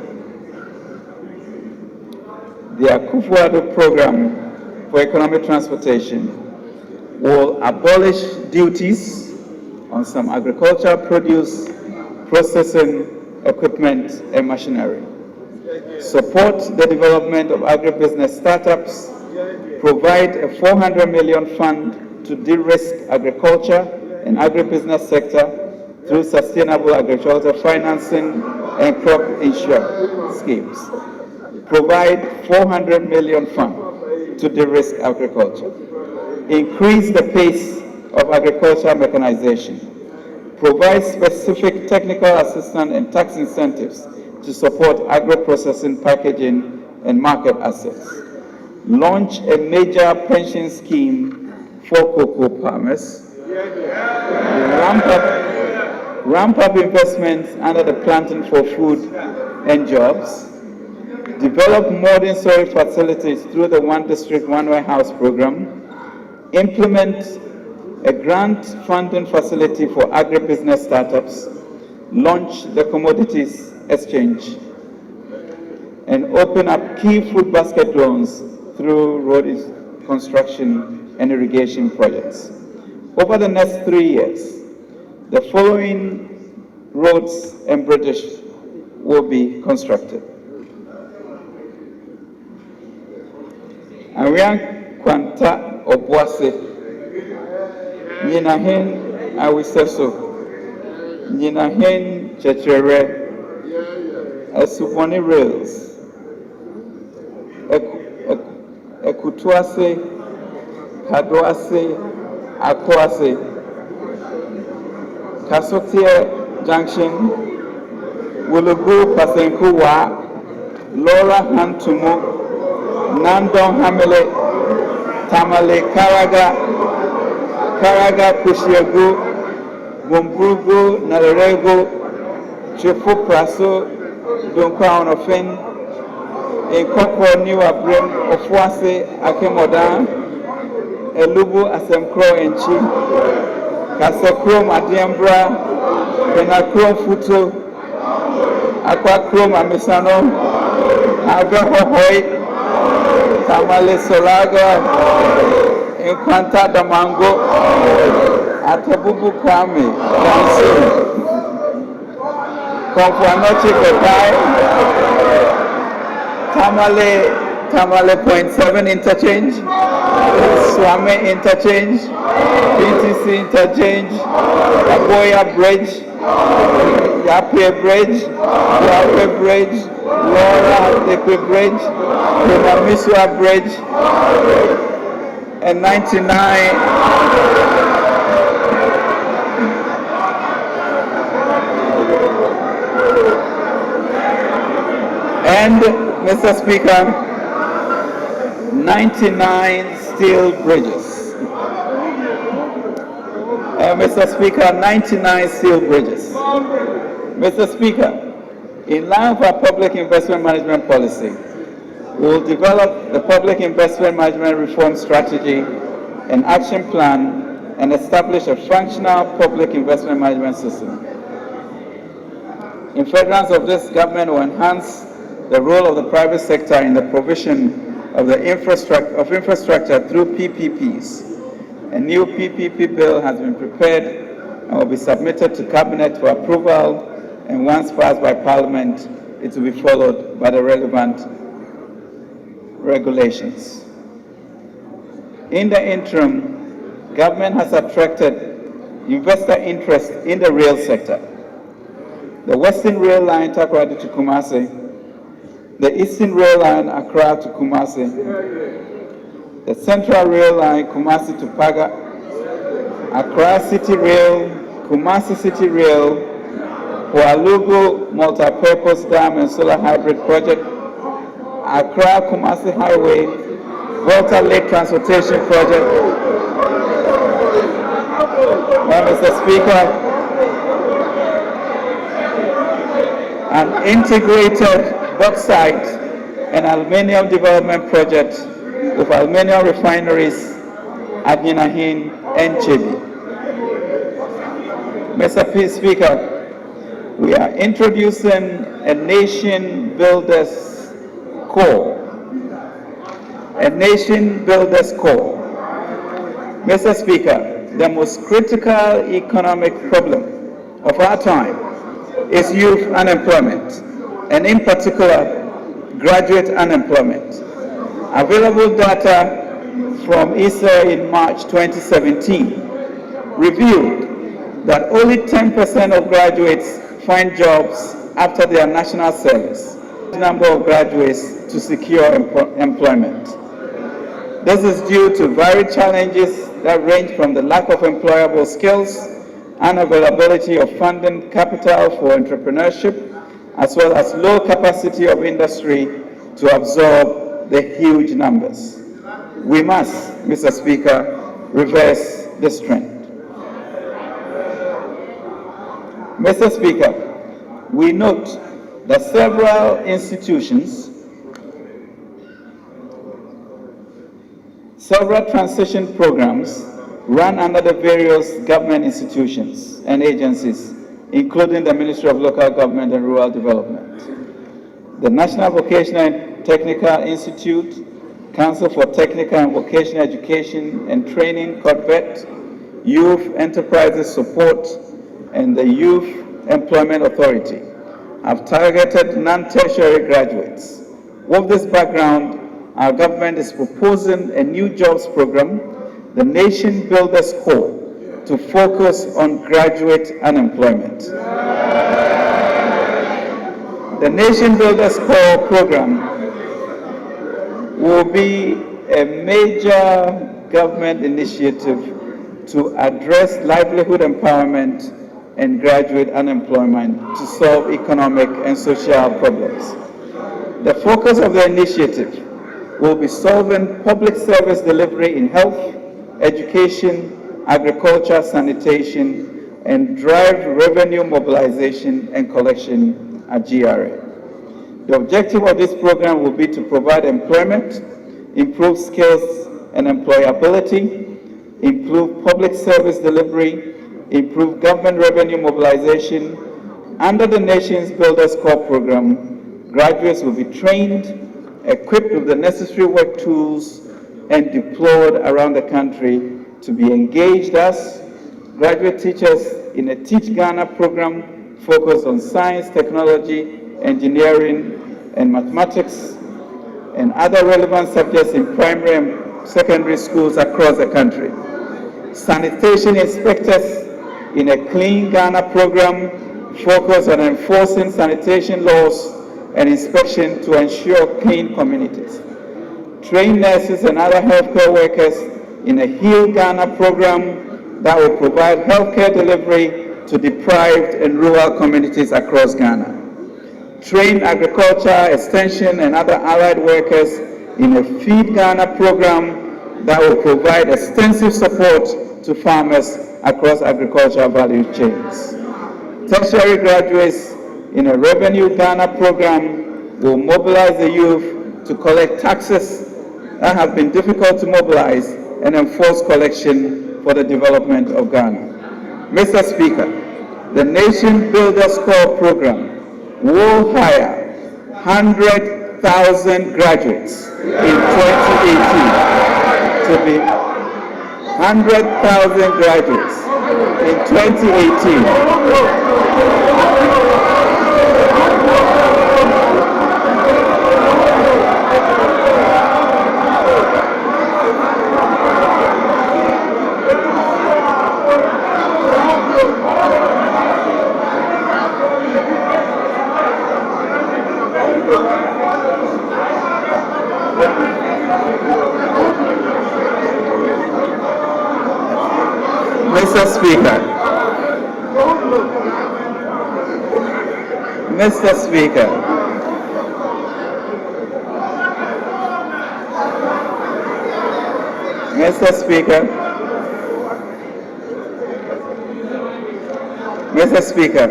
S1: The Ofori-Atta program for economic transportation will abolish duties on some agricultural produce, processing equipment and machinery, support the development of agribusiness startups, provide a 400 million fund to de-risk agriculture and agribusiness sector through sustainable agricultural financing and crop insurance schemes, provide 400 million fund to de-risk agriculture, increase the pace of agricultural mechanization, provide specific technical assistance and tax incentives to support agro-processing, packaging, and market assets, launch a major pension scheme for cocoa farmers, ramp up investments under the Planting for Food and Jobs, develop modern storage facilities through the One District, One Warehouse program, implement a grant funding facility for agribusiness startups, launch the commodities exchange, and open up key food basket loans through road construction and irrigation projects. Over the next 3 years, the following roads and bridges will be constructed. Arian Kwanta Obuase, Ninahen Awiseso, Ninahen Chechere, Asuponi Rails, Ekutuase, Kadoase, Akwase, Kasotia Junction, Wulugu Pasenkuwa, Laura Hantumu, Nandon Hamele, Tamale Karaga, Karaga Pushiagu, Bumburugu, Nalarego, Chefu Praso, Dunkwa Onofen, Nkokwo New Abrim, Ofuase Akemodan, Elubu Asemkro Enchi, Kasekrom Adiambra, Penakrom Futo, Aquakrom Amisano, Avehohoi, Tamale Solaga, Nkwanta Damango, Atabubu Kwame, Dansi, Konfuanoche Kokai, Tamale 0.7 interchange, Swame interchange, PTC interchange, Aboya Bridge, Yape Bridge, Laura Dekwe Bridge, Kumamiswa Bridge, and 99 and Mr. Speaker, 99 steel bridges. Mr. Speaker, 99 steel bridges. Mr. Speaker, in line with our public investment management policy, we will develop the public investment management reform strategy and action plan and establish a functional public investment management system. In furtherance of this, government will enhance the role of the private sector in the provision of the infrastructure through PPPs A new PPP bill has been prepared and will be submitted to Cabinet for approval, and once passed by Parliament, it will be followed by the relevant regulations. In the interim, government has attracted investor interest in the rail sector. The Western Rail Line Takoradi to Kumasi, the Eastern Rail Line Accra to Kumasi, the Central Rail Line Kumasi to Paga, Accra City Rail, Kumasi City Rail, Hualugu Multipurpose Dam and Solar Hybrid Project, Accra Kumasi Highway, Volta Lake Transportation Project. Mr. Speaker, an integrated bauxite and aluminium development project with aluminium refineries at Ninahin and Chebi. Mr. Speaker, we are introducing a Nation Builders Corps. A Nation Builders Corps. Mr. Speaker, the most critical economic problem of our time is youth unemployment, and in particular, graduate unemployment. Available data from ISA in March 2017 revealed that only 10% of graduates find jobs after their national service. The number of graduates to secure employment. This is due to varied challenges that range from the lack of employable skills, unavailability of funding capital for entrepreneurship, as well as low capacity of industry to absorb the huge numbers. We must, Mr. Speaker, reverse this trend. Mr. Speaker, we note that several transition programs run under the various government institutions and agencies, including the Ministry of Local Government and Rural Development, the National Vocational and Technical Institute, Council for Technical and Vocational Education and Training, COTVET, Youth Enterprises Support, and the Youth Employment Authority have targeted non-tertiary graduates. With this background, our government is proposing a new jobs program, the Nation Builders Corps, to focus on graduate unemployment. The Nation Builders Corps program will be a major government initiative to address livelihood empowerment and graduate unemployment to solve economic and social problems. The focus of the initiative will be solving public service delivery in health, education, agriculture, sanitation, and drive revenue mobilization and collection at GRA. The objective of this program will be to provide employment, improve skills and employability, improve public service delivery, improve government revenue mobilization. Under the Nation's Builders Corps program, graduates will be trained, equipped with the necessary work tools, and deployed around the country to be engaged as graduate teachers in a Teach Ghana program focused on science, technology, engineering, and mathematics, and other relevant subjects in primary and secondary schools across the country. Sanitation inspectors in a Clean Ghana program focused on enforcing sanitation laws and inspection to ensure clean communities. Trained nurses and other healthcare workers in a Heal Ghana program that will provide healthcare delivery to deprived and rural communities across Ghana. Trained agriculture, extension, and other allied workers in a Feed Ghana program that will provide extensive support to farmers across agricultural value chains. Tertiary graduates in a Revenue Ghana program will mobilize the youth to collect taxes that have been difficult to mobilize and enforce collection for the development of Ghana. Mr. Speaker, the Nation Builders Corps program will hire 100,000 graduates in 2018 to be 100,000 graduates in 2018. Mr. Speaker, Mr. Speaker, Mr. Speaker, Mr. Speaker,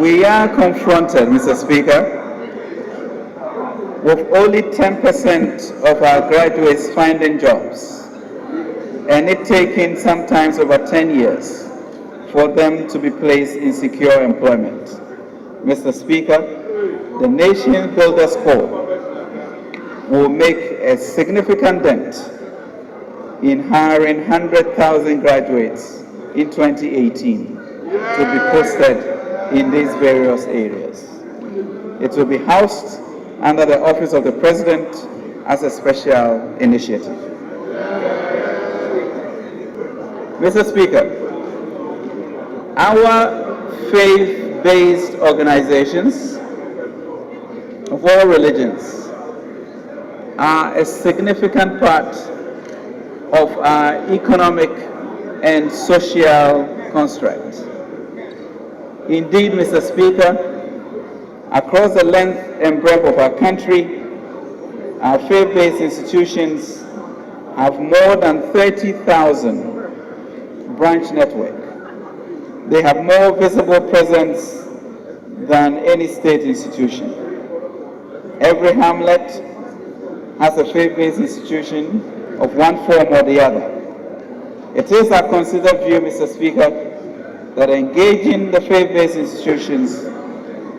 S1: we are confronted, Mr. Speaker, with only 10% of our graduates finding jobs, and it taking sometimes over 10 years for them to be placed in secure employment. Mr. Speaker, the Nation Builders Corps will make a significant dent in hiring 100,000 graduates in 2018 to be posted in these various areas. It will be housed under the Office of the President as a special initiative. Mr. Speaker, our faith-based organizations of all religions are a significant part of our economic and social construct. Indeed, Mr. Speaker, across the length and breadth of our country, our faith-based institutions have more than 30,000 branch network. They have more visible presence than any state institution. Every hamlet has a faith-based institution of one form or the other. It is our considered view, Mr. Speaker, that engaging the faith-based institutions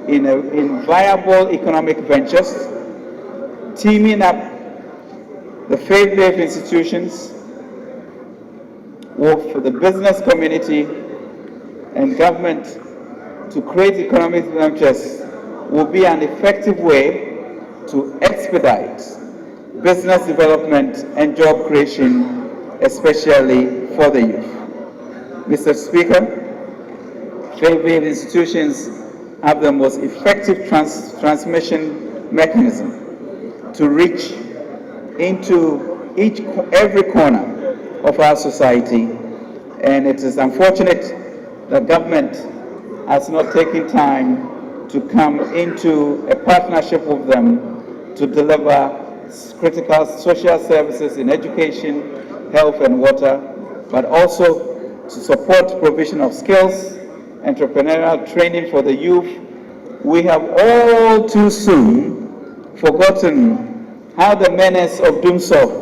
S1: in viable economic ventures, teaming up the faith-based institutions with the business community and government to create economic ventures will be an effective way to expedite business development and job creation, especially for the youth. Mr. Speaker, faith-based institutions have the most effective transmission mechanism to reach into every corner of our society, and it is unfortunate that government has not taken time to come into a partnership with them to deliver critical social services in education, health and water, but also to support provision of skills, entrepreneurial training for the youth. We have all too soon forgotten how the menace of doomsday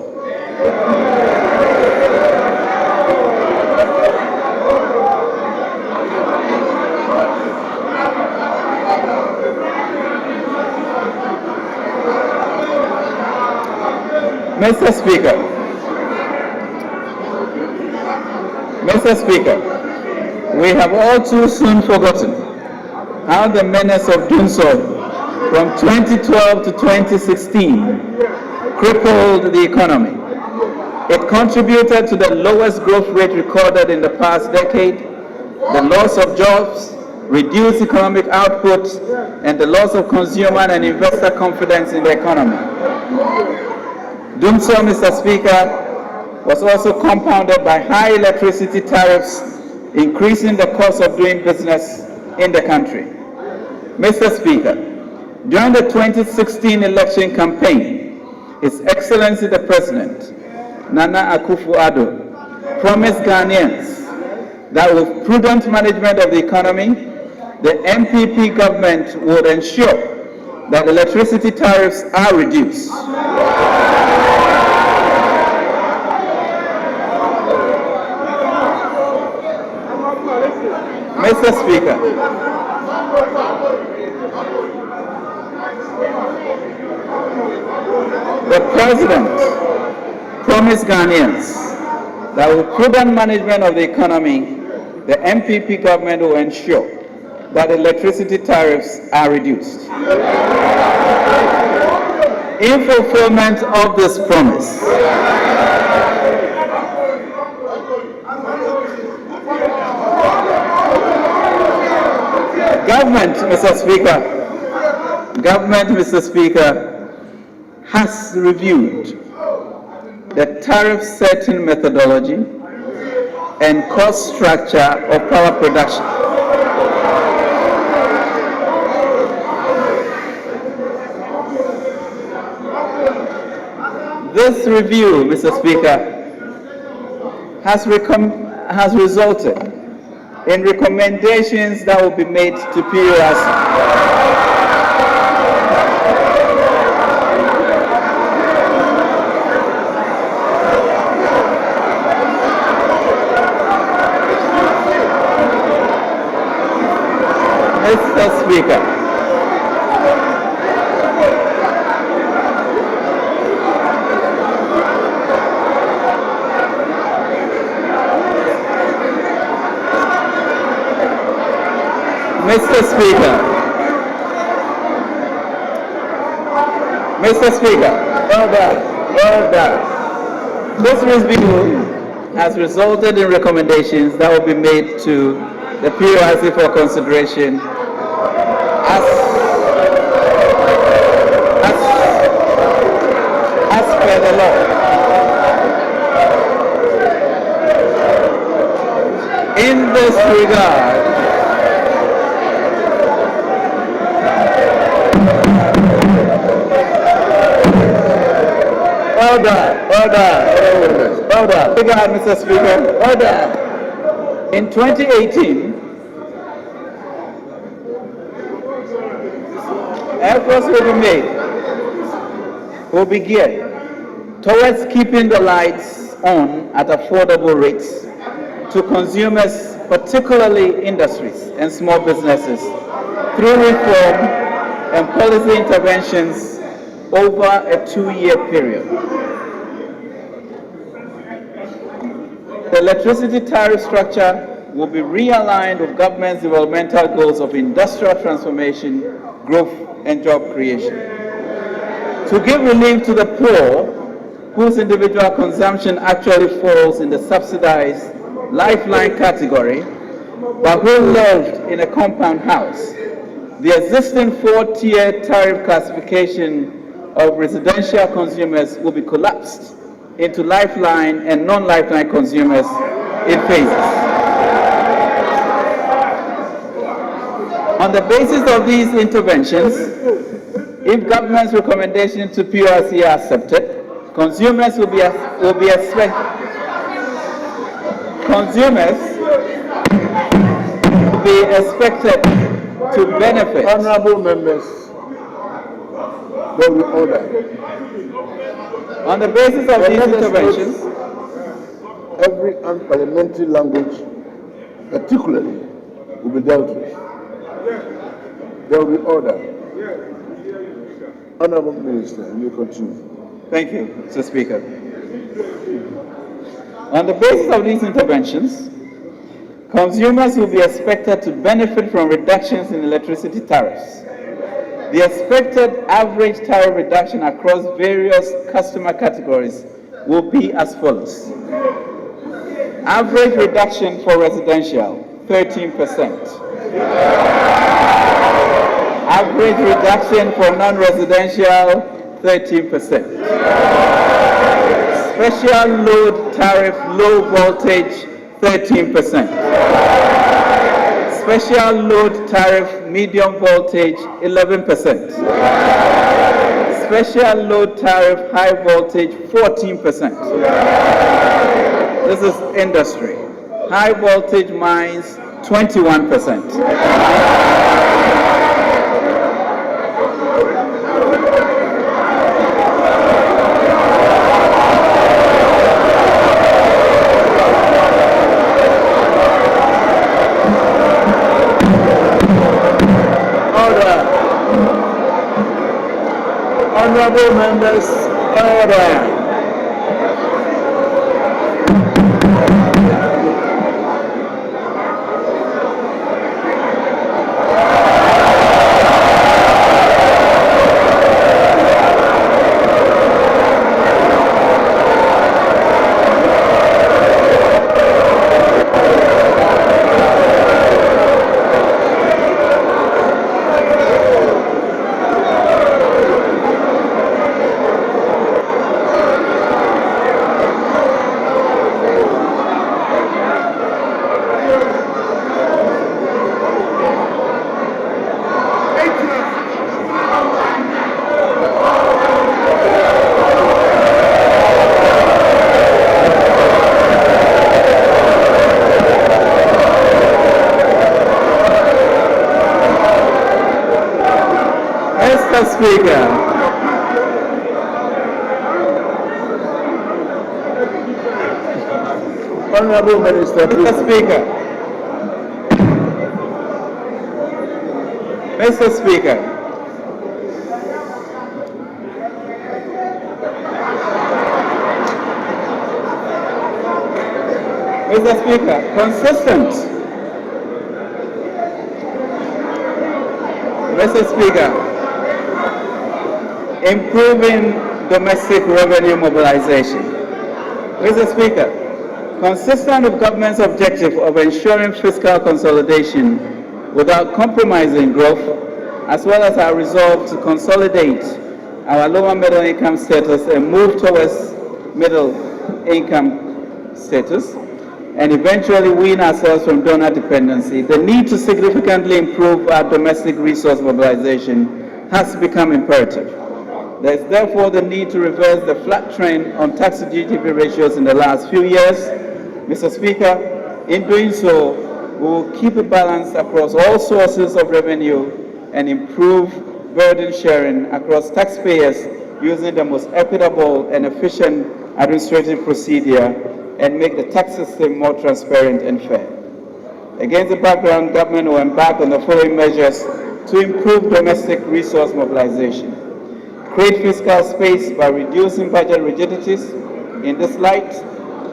S1: Mr. Speaker, we have all too soon forgotten how the menace of doomsday from 2012 to 2016 crippled the economy. It contributed to the lowest growth rate recorded in the past decade, the loss of jobs, reduced economic output, and the loss of consumer and investor confidence in the economy. Doomsday, Mr. Speaker, was also compounded by high electricity tariffs, increasing the cost of doing business in the country. Mr. Speaker, during the 2016 election campaign, His Excellency the President, Nana Akufo-Addo, promised Ghanaians that with prudent management of the economy, the MPP government would ensure that electricity tariffs are reduced. Mr. Speaker, The President promised Ghanaians that with prudent management of the economy, the MPP government will ensure that electricity tariffs are reduced. In fulfillment of this promise, Government, Mr. Speaker, has reviewed the tariff setting methodology and cost structure of power production. This review, Mr. Speaker, has resulted in recommendations that will be made to PORC. Mr. Speaker, this review has resulted in recommendations that will be made to the PORC for consideration as per the law. In this regard, Order. Mr. Speaker. Order. In 2018, efforts will be geared towards keeping the lights on at affordable rates to consumers, particularly industries and small businesses, through reform and policy interventions over a 2-year period. The electricity tariff structure will be realigned with government's developmental goals of industrial transformation, growth, and job creation. To give relief to the poor, whose individual consumption actually falls in the subsidized lifeline category, but who lived in a compound house, the existing 4-tier tariff classification of residential consumers will be collapsed into lifeline and non-lifeline consumers in phases. On the basis of these interventions, if government's recommendations to PORC are accepted, consumers will be expected to benefit.
S2: Honorable members, there will be order.
S1: On the basis of these interventions,
S2: every unparliamentary language, particularly, will be dealt with. There will be order. Honorable Minister, you continue.
S1: Thank you, Mr. Speaker. On the basis of these interventions, consumers will be expected to benefit from reductions in electricity tariffs. The expected average tariff reduction across various customer categories will be as follows. Average reduction for residential, 13%. Average reduction for non-residential, 13%. Special load tariff, low voltage, 13%. Special load tariff, medium voltage, 11%. Special load tariff, high voltage, 14%. This is industry. High voltage mines, 21%.
S2: Honorable members,
S1: Order. Mr. Speaker,
S2: Honorable Minister,
S1: Mr. Speaker, Mr. Speaker, Mr. Speaker, consistent. Mr. Speaker, improving domestic revenue mobilization. Mr. Speaker, consistent with government's objective of ensuring fiscal consolidation without compromising growth, as well as our resolve to consolidate our lower middle income status and move towards middle income status, and eventually wean ourselves from donor dependency, the need to significantly improve our domestic resource mobilization has become imperative. There is therefore the need to reverse the flat trend on tax to GDP ratios in the last few years. Mr. Speaker, in doing so, we will keep a balance across all sources of revenue and improve burden sharing across taxpayers using the most equitable and efficient administrative procedure and make the tax system more transparent and fair. Against the background, government will embark on the following measures to improve domestic resource mobilization. Create fiscal space by reducing budget rigidities. In this light,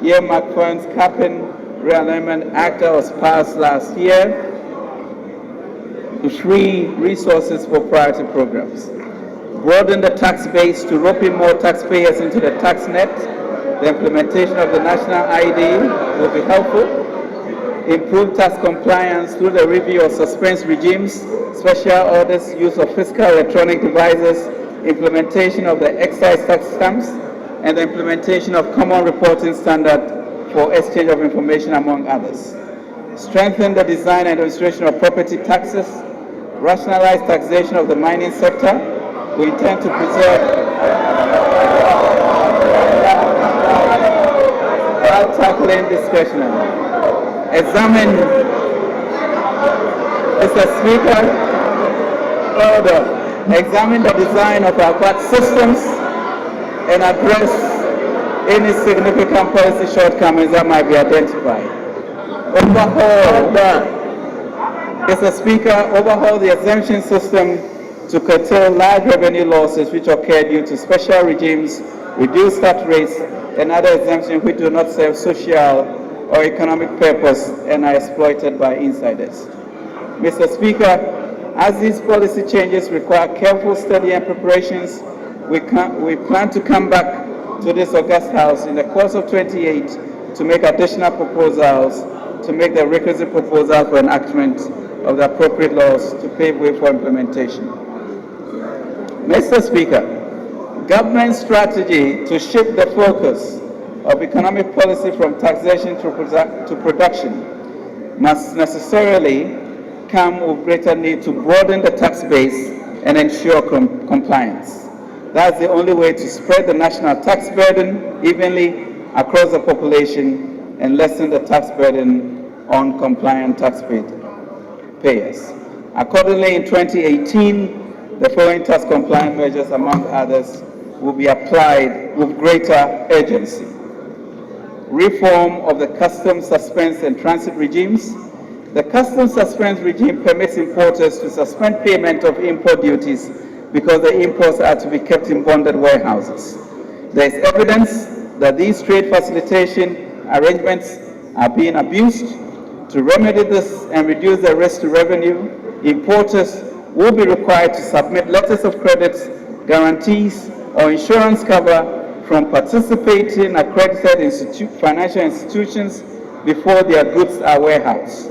S1: earmark funds capping realignment act that was passed last year to free resources for priority programs. Broaden the tax base to rope in more taxpayers into the tax net. The implementation of the national ID will be helpful. Improve tax compliance through the review of suspense regimes, special orders, use of fiscal electronic devices, implementation of the excise tax stamps, and the implementation of common reporting standard for exchange of information, among others. Strengthen the design and administration of property taxes, rationalize taxation of the mining sector. We intend to preserve while tackling discretionary. Examine, Mr. Speaker, order. Examine the design of our VAT systems and address any significant policy shortcomings that might be identified. Overhaul, Mr. Speaker, overhaul the exemption system to curtail large revenue losses which occur due to special regimes, reduced tax rates, and other exemptions which do not serve social or economic purpose and are exploited by insiders. Mr. Speaker, as these policy changes require careful study and preparations, we plan to come back to this august House in the course of 28 to make additional proposals, to make the requisite proposal for enactment of the appropriate laws to pave way for implementation. Mr. Speaker, government strategy to shift the focus of economic policy from taxation to production must necessarily come with greater need to broaden the tax base and ensure compliance. That's the only way to spread the national tax burden evenly across the population and lessen the tax burden on compliant taxpayers. Accordingly, in 2018, the following tax compliance measures, among others, will be applied with greater urgency. Reform of the customs suspense and transit regimes. The customs suspense regime permits importers to suspend payment of import duties because the imports are to be kept in bonded warehouses. There is evidence that these trade facilitation arrangements are being abused. To remedy this and reduce the risk to revenue, importers will be required to submit letters of credit, guarantees, or insurance cover from participating accredited financial institutions before their goods are warehoused.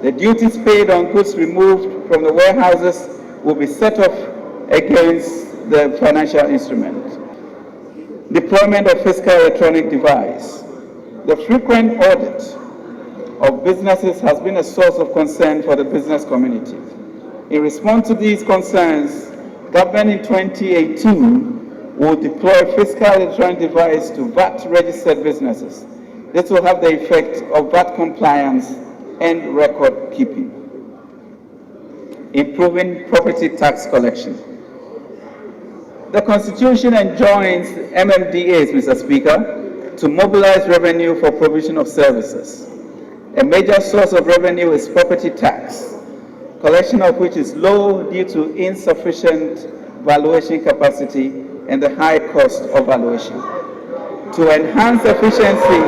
S1: The duties paid on goods removed from the warehouses will be set off against the financial instrument. Deployment of fiscal electronic device. The frequent audit of businesses has been a source of concern for the business community. In response to these concerns, government in 2018 will deploy fiscal electronic device to VAT-registered businesses. This will have the effect of VAT compliance and record keeping. Improving property tax collection. The Constitution enjoins MMDAs, Mr. Speaker, to mobilize revenue for provision of services. A major source of revenue is property tax, collection of which is low due to insufficient valuation capacity and the high cost of valuation. To enhance efficiency,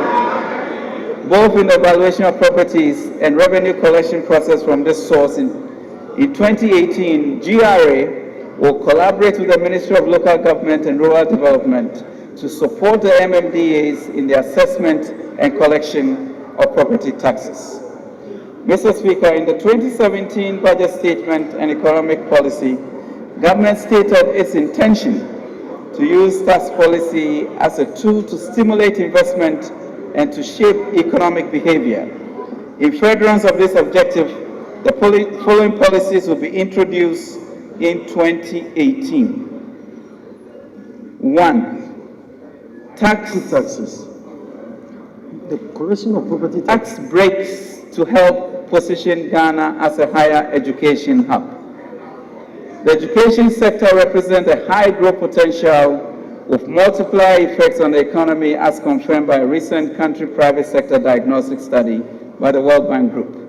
S1: both in the valuation of properties and revenue collection process from this source, in 2018, GRA will collaborate with the Ministry of Local Government and Rural Development to support the MMDAs in the assessment and collection of property taxes. Mr. Speaker, in the 2017 Budget Statement and Economic Policy, government stated its intention to use tax policy as a tool to stimulate investment and to shape economic behavior. In furtherance of this objective, the following policies will be introduced in 2018. 1. Taxes.
S3: The collection of property
S1: tax breaks to help position Ghana as a higher education hub. The education sector represents a high growth potential with multiplier effects on the economy as confirmed by a recent country private sector diagnostic study by the World Bank Group.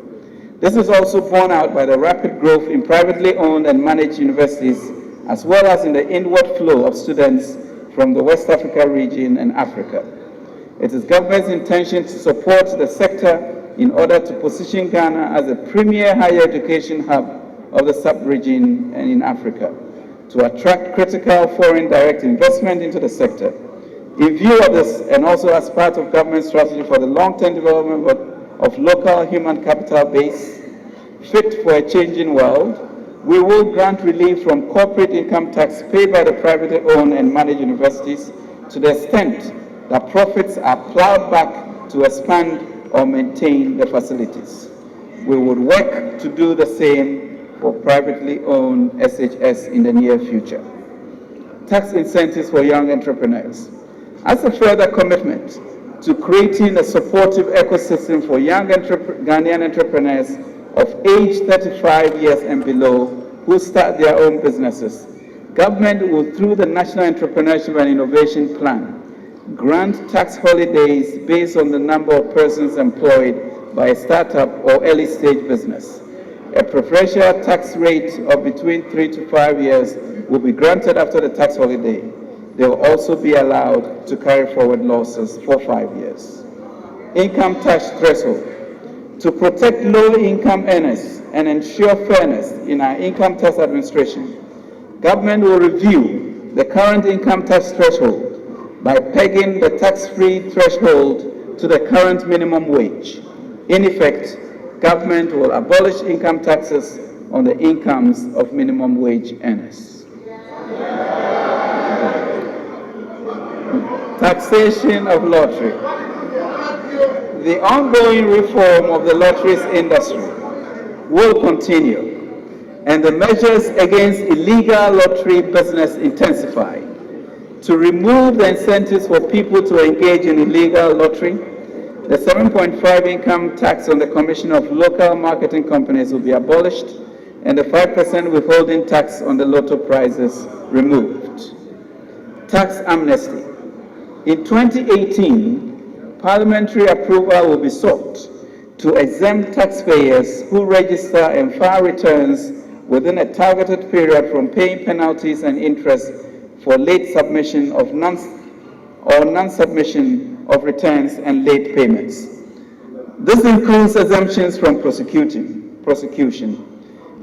S1: This is also borne out by the rapid growth in privately owned and managed universities, as well as in the inward flow of students from the West Africa region and Africa. It is government's intention to support the sector in order to position Ghana as a premier higher education hub of the sub-region and in Africa, to attract critical foreign direct investment into the sector. In view of this, and also as part of government strategy for the long-term development of local human capital base, fit for a changing world, we will grant relief from corporate income tax paid by the privately owned and managed universities to the extent that profits are plowed back to expand or maintain the facilities. We would work to do the same for privately owned SHS in the near future. Tax incentives for young entrepreneurs. As a further commitment to creating a supportive ecosystem for young Ghanaian entrepreneurs of age 35 years and below who start their own businesses, government will, through the National Entrepreneurship and Innovation Plan, grant tax holidays based on the number of persons employed by a startup or early stage business. A preferential tax rate of between 3 to 5 years will be granted after the tax holiday. They will also be allowed to carry forward losses for 5 years. Income tax threshold. To protect low-income earners and ensure fairness in our income tax administration, government will review the current income tax threshold by pegging the tax-free threshold to the current minimum wage. In effect, government will abolish income taxes on the incomes of minimum wage earners. Taxation of lottery. The ongoing reform of the lotteries industry will continue, and the measures against illegal lottery business intensify. To remove the incentives for people to engage in illegal lottery, the 7.5 income tax on the commission of local marketing companies will be abolished and the 5% withholding tax on the lotto prizes removed. Tax amnesty. In 2018, parliamentary approval will be sought to exempt taxpayers who register and file returns within a targeted period from paying penalties and interest for late submission of or non-submission of returns and late payments. This includes exemptions from prosecution.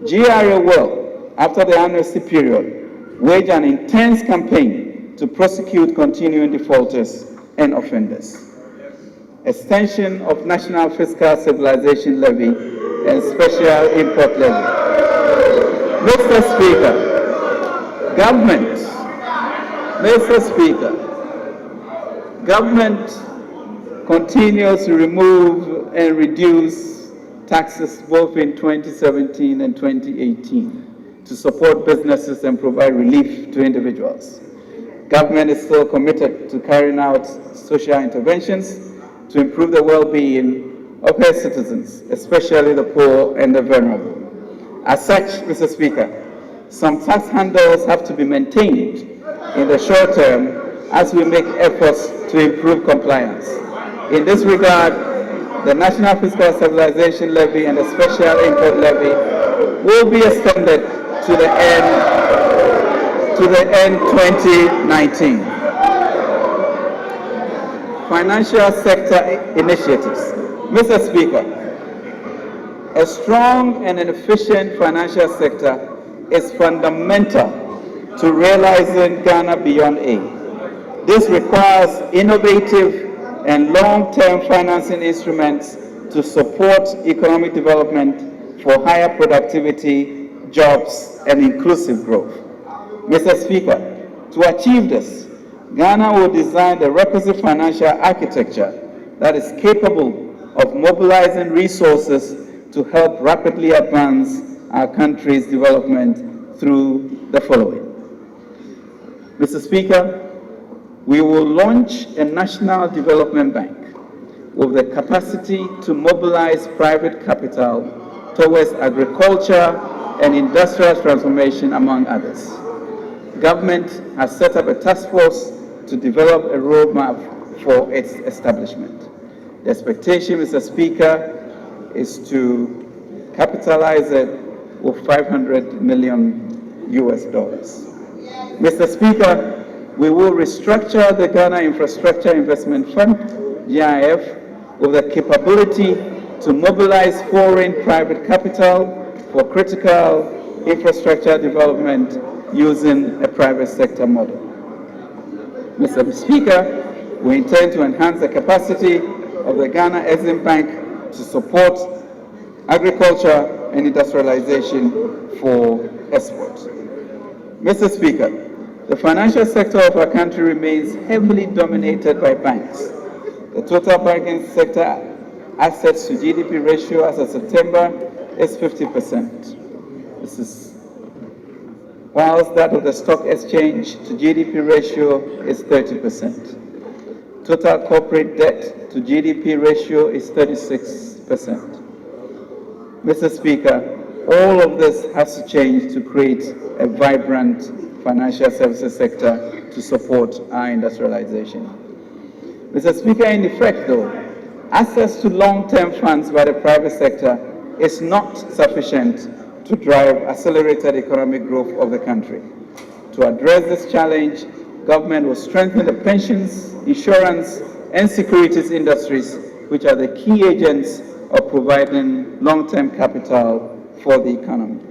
S1: GRA will, after the amnesty period, wage an intense campaign to prosecute continuing defaulters and offenders. Extension of National Fiscal Stabilization Levy and Special Import Levy. Mr. Speaker, government continues to remove and reduce taxes both in 2017 and 2018 to support businesses and provide relief to individuals. Government is still committed to carrying out social interventions to improve the well-being of her citizens, especially the poor and the vulnerable. As such, Mr. Speaker, some tax handles have to be maintained in the short term as we make efforts to improve compliance. In this regard, the National Fiscal Stabilization Levy and the Special Import Levy will be extended to the end 2019. Financial sector initiatives. Mr. Speaker, a strong and an efficient financial sector is fundamental to realizing Ghana beyond aid. This requires innovative and long-term financing instruments to support economic development for higher productivity, jobs, and inclusive growth. Mr. Speaker, to achieve this, Ghana will design the requisite financial architecture that is capable of mobilizing resources to help rapidly advance our country's development through the following. Mr. Speaker, we will launch a national development bank with the capacity to mobilize private capital towards agriculture and industrial transformation, among others. Government has set up a task force to develop a roadmap for its establishment. The expectation, Mr. Speaker, is to capitalize it with $500 million. Mr. Speaker, we will restructure the Ghana Infrastructure Investment Fund, GIF, with the capability to mobilize foreign private capital for critical infrastructure development using a private sector model. Mr. Speaker, we intend to enhance the capacity of the Ghana Exim Bank to support agriculture and industrialization for export. Mr. Speaker, the financial sector of our country remains heavily dominated by banks. The total banking sector assets to GDP ratio as of September is 50%. This is whilst that of the stock exchange to GDP ratio is 30%. Total corporate debt to GDP ratio is 36%. Mr. Speaker, all of this has to change to create a vibrant financial services sector to support our industrialization. Mr. Speaker, in effect though, access to long-term funds by the private sector is not sufficient to drive accelerated economic growth of the country. To address this challenge, government will strengthen the pensions, insurance, and securities industries, which are the key agents of providing long-term capital for the economy.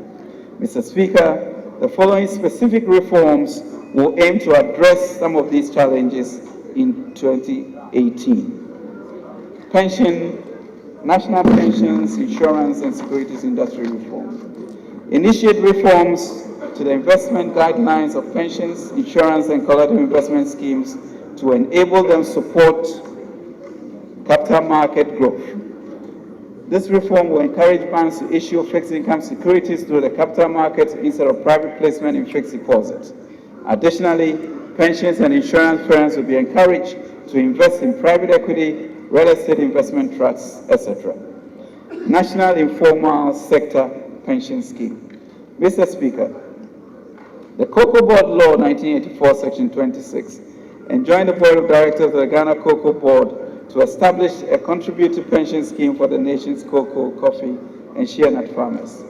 S1: Mr. Speaker, the following specific reforms will aim to address some of these challenges in 2018. National pensions, insurance, and securities industry reform. Initiate reforms to the investment guidelines of pensions, insurance, and collective investment schemes to enable them support capital market growth. This reform will encourage banks to issue fixed income securities through the capital market instead of private placement in fixed deposits. Additionally, pensions and insurance firms will be encouraged to invest in private equity, real estate investment trusts, etc. National Informal Sector Pension Scheme. Mr. Speaker, the Cocoa Board Law 1984, Section 26, enjoined the Board of Directors of the Ghana Cocoa Board to establish a contributory pension scheme for the nation's cocoa, coffee, and shea nut farmers.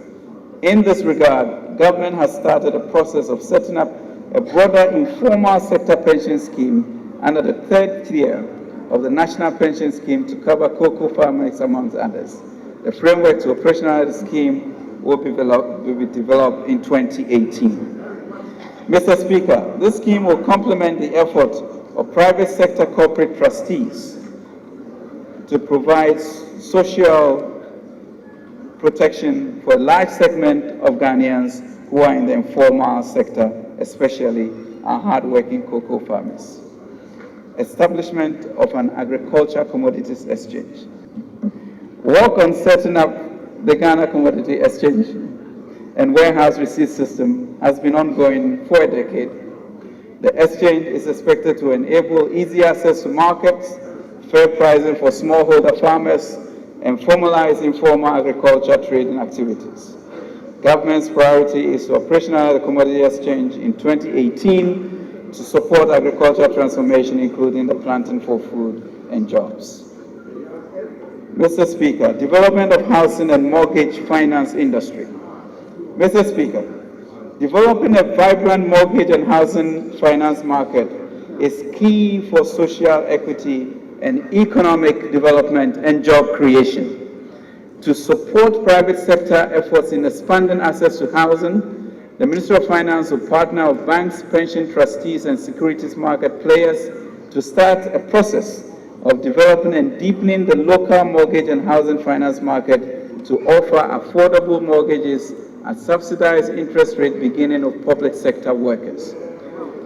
S1: In this regard, government has started a process of setting up a broader informal sector pension scheme under the third tier of the National Pension Scheme to cover cocoa farmers, amongst others. The framework to operationalize the scheme will be developed in 2018. Mr. Speaker, this scheme will complement the effort of private sector corporate trustees to provide social protection for a large segment of Ghanaians who are in the informal sector, especially our hard-working cocoa farmers. Establishment of an agriculture commodities exchange. Work on setting up the Ghana Commodity Exchange and warehouse receipt system has been ongoing for a decade. The exchange is expected to enable easy access to markets, fair pricing for smallholder farmers, and formalize informal agriculture trading activities. Government's priority is to operationalize the commodity exchange in 2018 to support agricultural transformation, including the planting for food and jobs. Mr. Speaker, development of housing and mortgage finance industry. Mr. Speaker, developing a vibrant mortgage and housing finance market is key for social equity and economic development and job creation. To support private sector efforts in expanding access to housing, the Ministry of Finance will partner with banks, pension trustees, and securities market players to start a process of developing and deepening the local mortgage and housing finance market to offer affordable mortgages at subsidized interest rate beginning of public sector workers.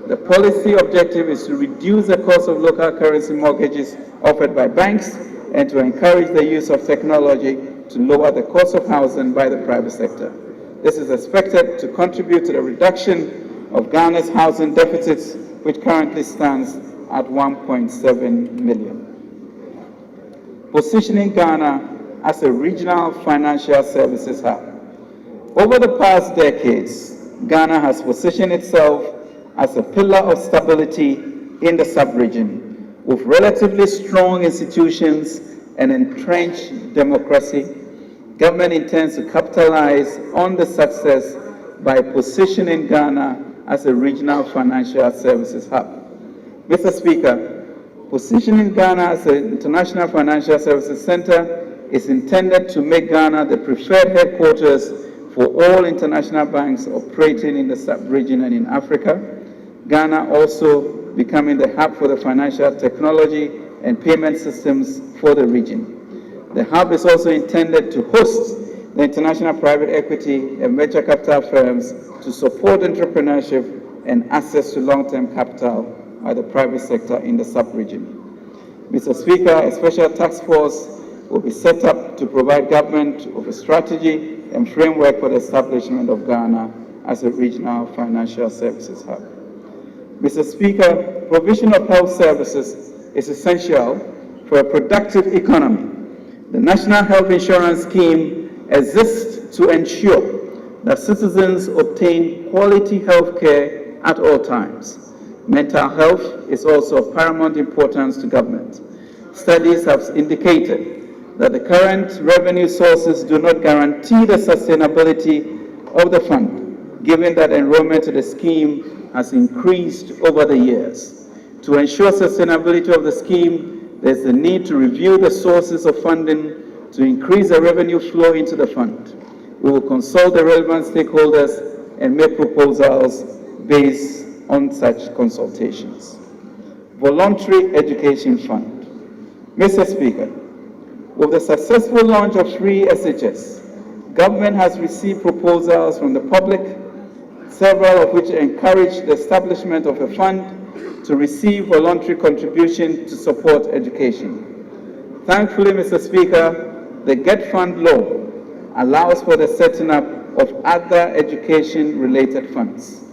S1: The policy objective is to reduce the cost of local currency mortgages offered by banks and to encourage the use of technology to lower the cost of housing by the private sector. This is expected to contribute to the reduction of Ghana's housing deficits, which currently stands at 1.7 million. Positioning Ghana as a regional financial services hub. Over the past decades, Ghana has positioned itself as a pillar of stability in the sub-region, with relatively strong institutions and entrenched democracy. Government intends to capitalize on the success by positioning Ghana as a regional financial services hub. Mr. Speaker, positioning Ghana as an international financial services center is intended to make Ghana the preferred headquarters for all international banks operating in the sub-region and in Africa. Ghana also becoming the hub for the financial technology and payment systems for the region. The hub is also intended to host the international private equity and venture capital firms to support entrepreneurship and access to long-term capital by the private sector in the sub-region. Mr. Speaker, a special task force will be set up to provide government with a strategy and framework for the establishment of Ghana as a regional financial services hub. Mr. Speaker, provision of health services is essential for a productive economy. The National Health Insurance Scheme exists to ensure that citizens obtain quality health care at all times. Mental health is also of paramount importance to government. Studies have indicated that the current revenue sources do not guarantee the sustainability of the fund, given that enrollment to the scheme has increased over the years. To ensure sustainability of the scheme, there's a need to review the sources of funding to increase the revenue flow into the fund. We will consult the relevant stakeholders and make proposals based on such consultations. Voluntary Education Fund. Mr. Speaker, with the successful launch of free SHS, government has received proposals from the public, several of which encourage the establishment of a fund to receive voluntary contribution to support education. Thankfully, Mr. Speaker, the GET Fund law allows for the setting up of other education-related funds.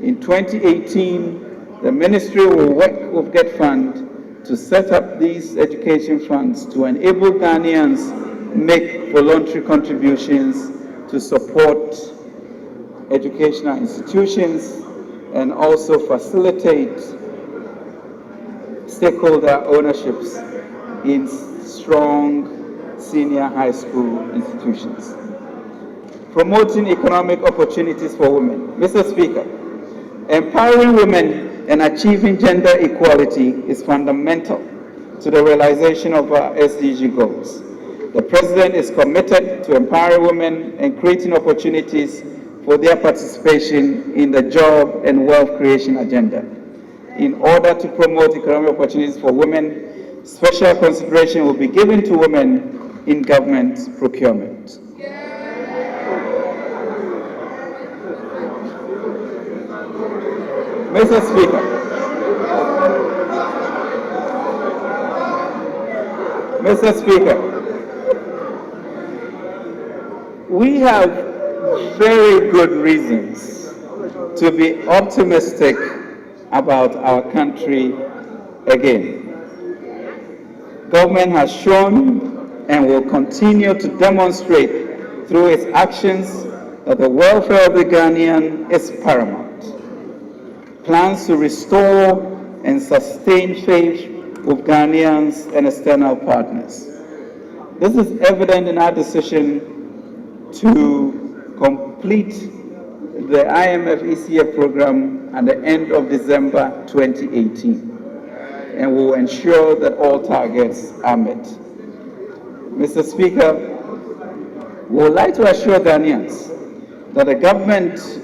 S1: In 2018, the Ministry will work with GET Fund to set up these education funds to enable Ghanaians make voluntary contributions to support educational institutions and also facilitate stakeholder ownerships in strong senior high school institutions. Promoting economic opportunities for women. Mr. Speaker, empowering women and achieving gender equality is fundamental to the realization of our SDG goals. The President is committed to empowering women and creating opportunities for their participation in the job and wealth creation agenda. In order to promote economic opportunities for women, special consideration will be given to women in government procurement. Mr. Speaker, we have very good reasons to be optimistic about our country again. Government has shown and will continue to demonstrate through its actions that the welfare of the Ghanaian is paramount. Plans to restore and sustain faith with Ghanaians and external partners. This is evident in our decision to complete the IMF ECF program at the end of December 2018, and will ensure that all targets are met. Mr. Speaker, we would like to assure Ghanaians that the government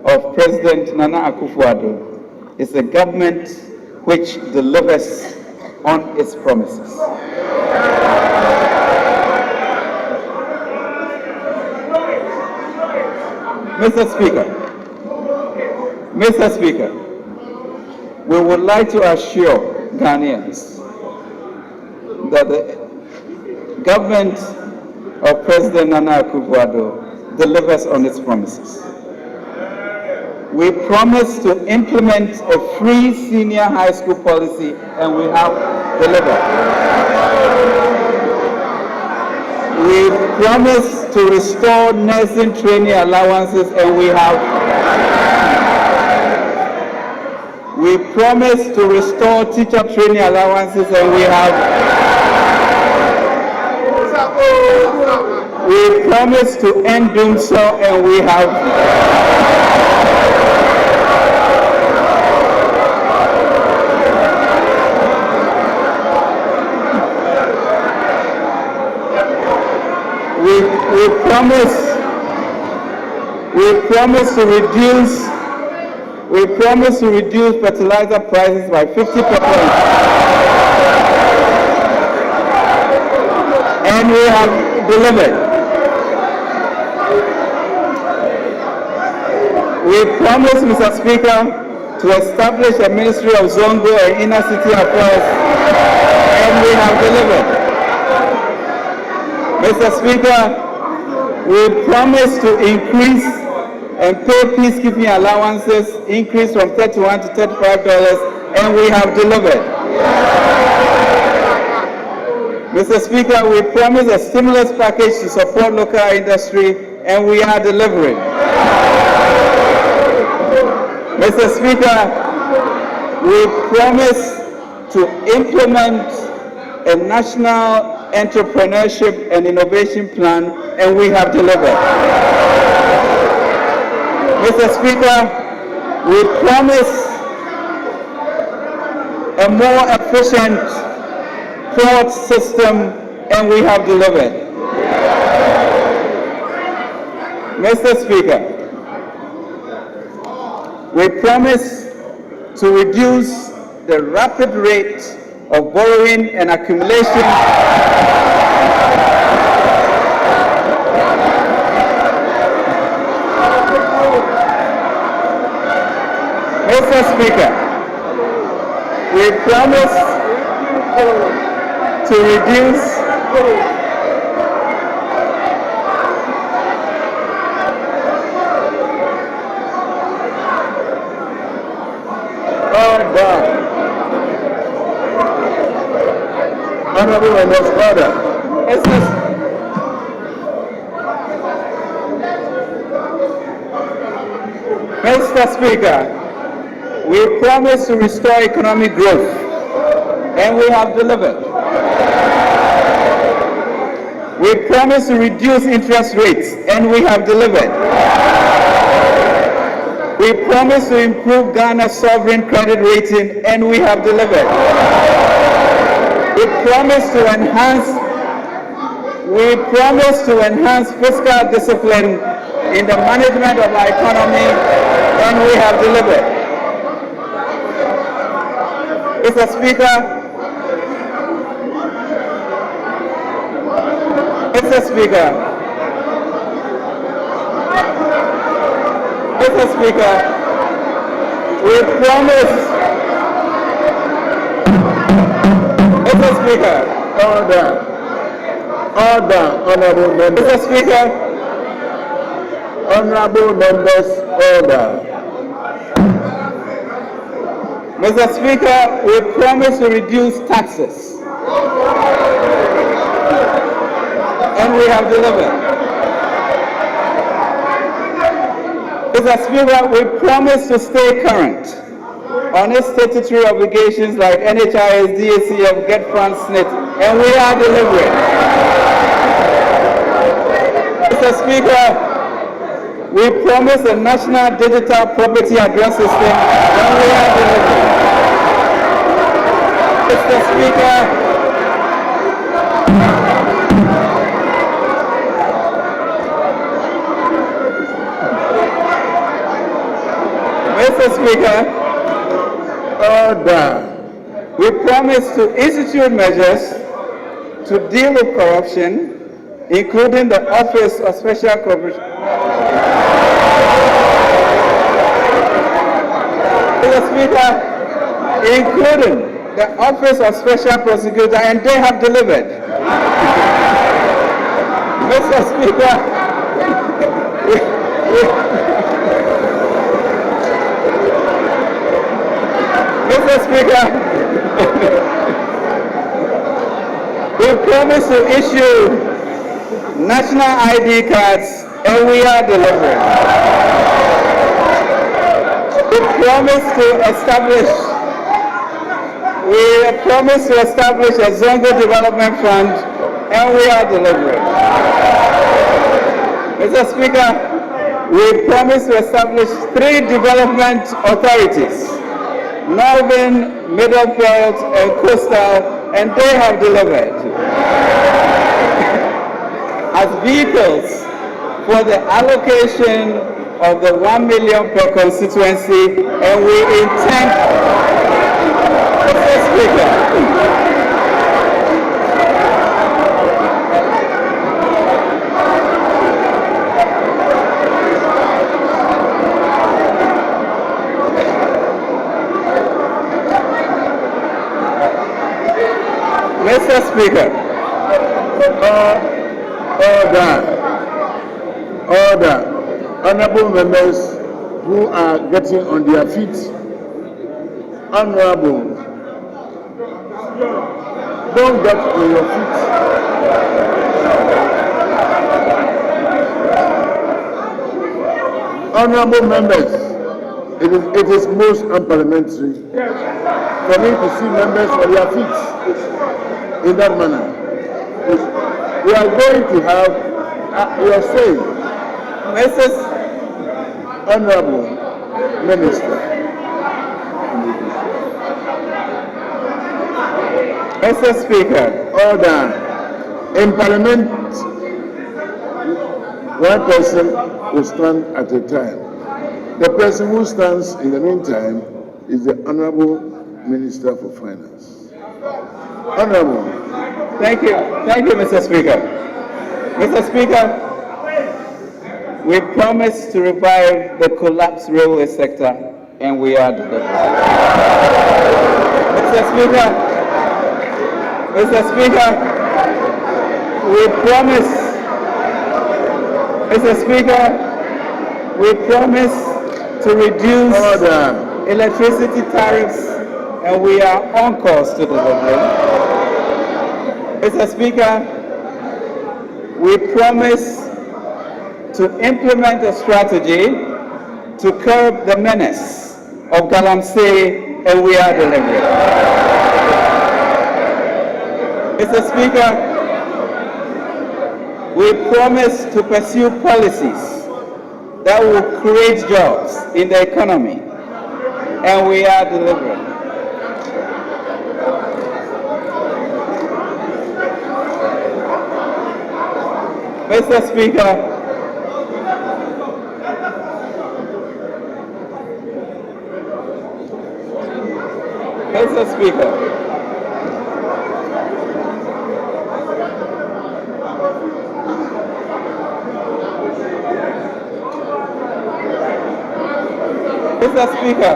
S1: of President Nana Akufo-Addo is a government which delivers on its promises. Mr. Speaker, we would like to assure Ghanaians that the government of President Nana Akufo-Addo delivers on its promises. We promised to implement a free senior high school policy, and we have delivered. We promised to restore nursing training allowances, and we have. We promised to restore teacher training allowances, and we have. We promised to end doom so, and we have. We promise to reduce fertilizer prices by 50%. And we have delivered. We promise, Mr. Speaker, to establish a Ministry of Zongo and Inner City Affairs, and we have delivered. Mr. Speaker, we promise to increase and pay peacekeeping allowances, increase from $31 to $35, and we have delivered. Mr. Speaker, we promise a stimulus package to support local industry, and we are delivering. Mr. Speaker, we promise to implement a national entrepreneurship and innovation plan, and we have delivered. Mr. Speaker, we promise a more efficient port system, and we have delivered. Mr. Speaker, we promise to reduce the rapid rate of borrowing and accumulation. Mr. Speaker, we promise to reduce
S2: Honorable Members, order.
S1: Mr. Speaker, we promise to restore economic growth, and we have delivered. We promise to reduce interest rates, and we have delivered. We promised to improve Ghana's sovereign credit rating, and we have delivered. We promised to enhance fiscal discipline in the management of our economy, and we have delivered. Mr. Speaker, we promised. Mr. Speaker,
S2: Order, honorable members.
S1: Mr. Speaker,
S2: Honorable members, order.
S1: Mr. Speaker, we promise to reduce taxes, and we have delivered. Mr. Speaker, we promise to stay current on its statutory obligations like NHIS, DACF, Get Funds, SNIT, and we are delivering. Mr. Speaker, we promise a national digital property address system, and we are delivering. Mr. Speaker,
S2: Order.
S1: we promise to institute measures to deal with corruption, including the Office of Special Corporation. Mr. Speaker, including the Office of Special Prosecutor, and they have delivered. Mr. Speaker, we promise to issue national ID cards, and we are delivering. We promise to establish a Zongo Development Fund, and we are delivering. Mr. Speaker, we promise to establish 3 development authorities: Northern, Middle Belt, and Coastal, and they have delivered. As vehicles for the allocation of the 1 million per constituency, and we intend. Mr. Speaker, Mr. Speaker,
S2: Order. Honorable members who are getting on their feet. Honorable, don't get on your feet. Honorable members, it is most unparliamentary for me to see members on their feet in that manner. We are going to have your say.
S1: Mrs.
S2: Honorable Minister.
S1: Mr. Speaker,
S2: Order. In Parliament, one person will stand at a time. The person who stands in the meantime is the Honorable Minister for Finance. Honorable.
S1: thank you, Mr. Speaker. Mr. Speaker, we promise to revive the collapsed railway sector, and we are delivering. Mr. Speaker, we promise to reduce electricity tariffs, and we are on course to deliver. Mr. Speaker, we promise to implement a strategy to curb the menace of Galamsey, and we are delivering. Mr. Speaker, we promise to pursue policies that will create jobs in the economy, and we are delivering. Mr. Speaker, Mr. Speaker, Mr. Speaker,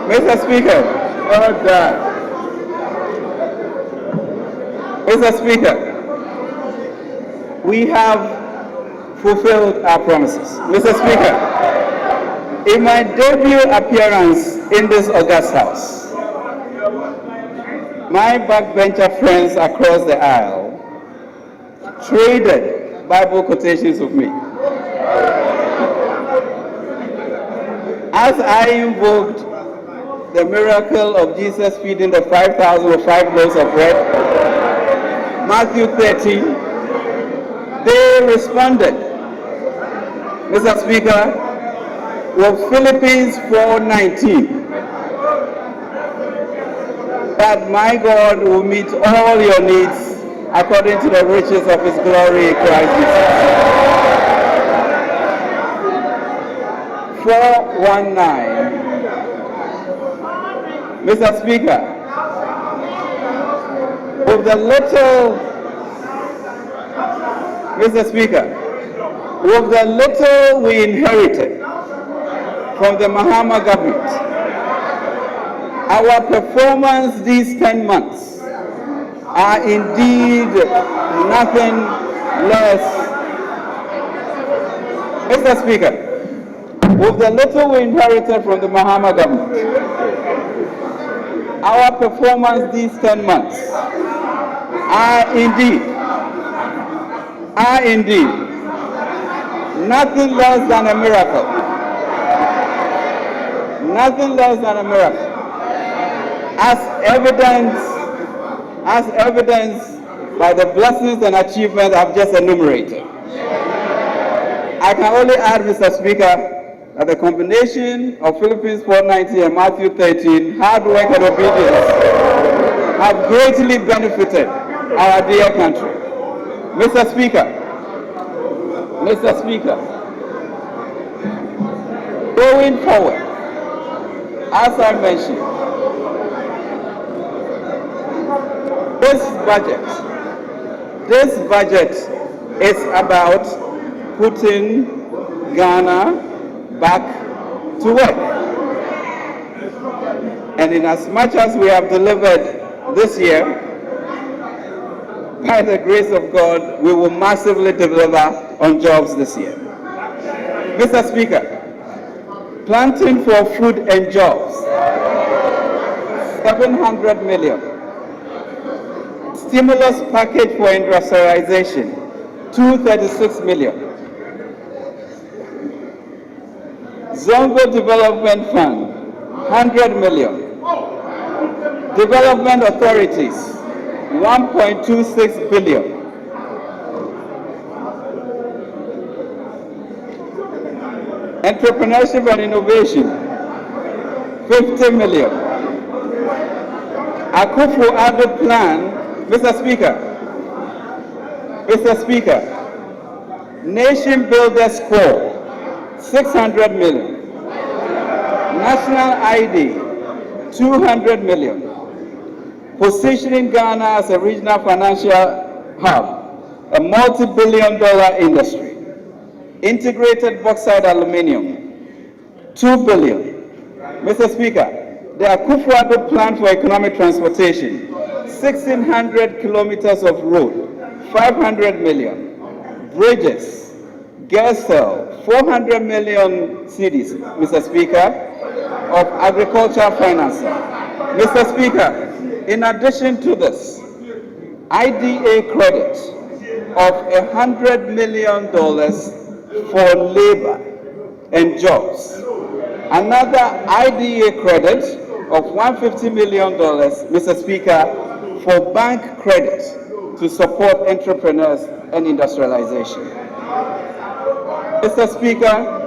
S1: Mr. Speaker,
S2: Order.
S1: Mr. Speaker, we have fulfilled our promises. Mr. Speaker, in my debut appearance in this august house, my backbencher friends across the aisle traded Bible quotations with me. As I invoked the miracle of Jesus feeding the 5,000 with 5 loaves of bread, Matthew 13, they responded, Mr. Speaker, with Philippians 4:19, that my God will meet all your needs according to the riches of his glory in Christ Jesus. 4:19. Mr. Speaker, with the little, Mr. Speaker, with the little we inherited from the Mahama government, our performance these 10 months are indeed nothing less. Mr. Speaker, with the little we inherited from the Mahama government, our performance these 10 months are indeed nothing less than a miracle. Nothing less than a miracle. As evidenced by the blessings and achievements I've just enumerated. I can only add, Mr. Speaker, that the combination of Philippians 4:19 and Matthew 13, hard work and obedience, have greatly benefited our dear country. Mr. Speaker, going forward, as I mentioned, this budget is about putting Ghana back to work. And in as much as we have delivered this year, by the grace of God, we will massively deliver on jobs this year. Mr. Speaker, planting for food and jobs, 700 million. Stimulus package for industrialization, 236 million. Zongo Development Fund, 100 million. Development authorities, 1.26 billion. Entrepreneurship and innovation, 50 million. Ofori-Atta plan, Mr. Speaker, Nation Builders Corps, 600 million. National ID, 200 million. Positioning Ghana as a regional financial hub, a multi-billion-dollar industry. Integrated bauxite aluminium, 2 billion. Mr. Speaker, the Ofori-Atta plan for economic transportation, 1,600 kilometers of road, 500 million. Bridges, Gersel, 400 million cedis, Mr. Speaker, of agricultural financing. Mr. Speaker, in addition to this, IDA credit of $100 million for labor and jobs. Another IDA credit of $150 million, Mr. Speaker, for bank credit to support entrepreneurs and industrialization. Mr. Speaker,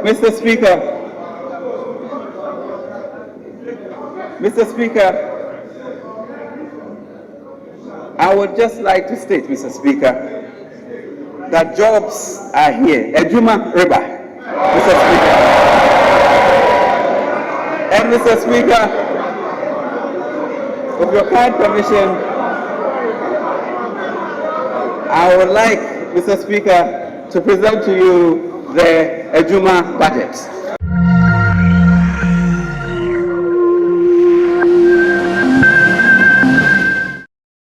S1: Mr. Speaker, Mr. Speaker, I would just like to state, Mr. Speaker, that jobs are here. Ejuma Riba, Mr. Speaker. And Mr. Speaker, with your kind permission, I would like, Mr. Speaker, to present to you the Ejuma budget.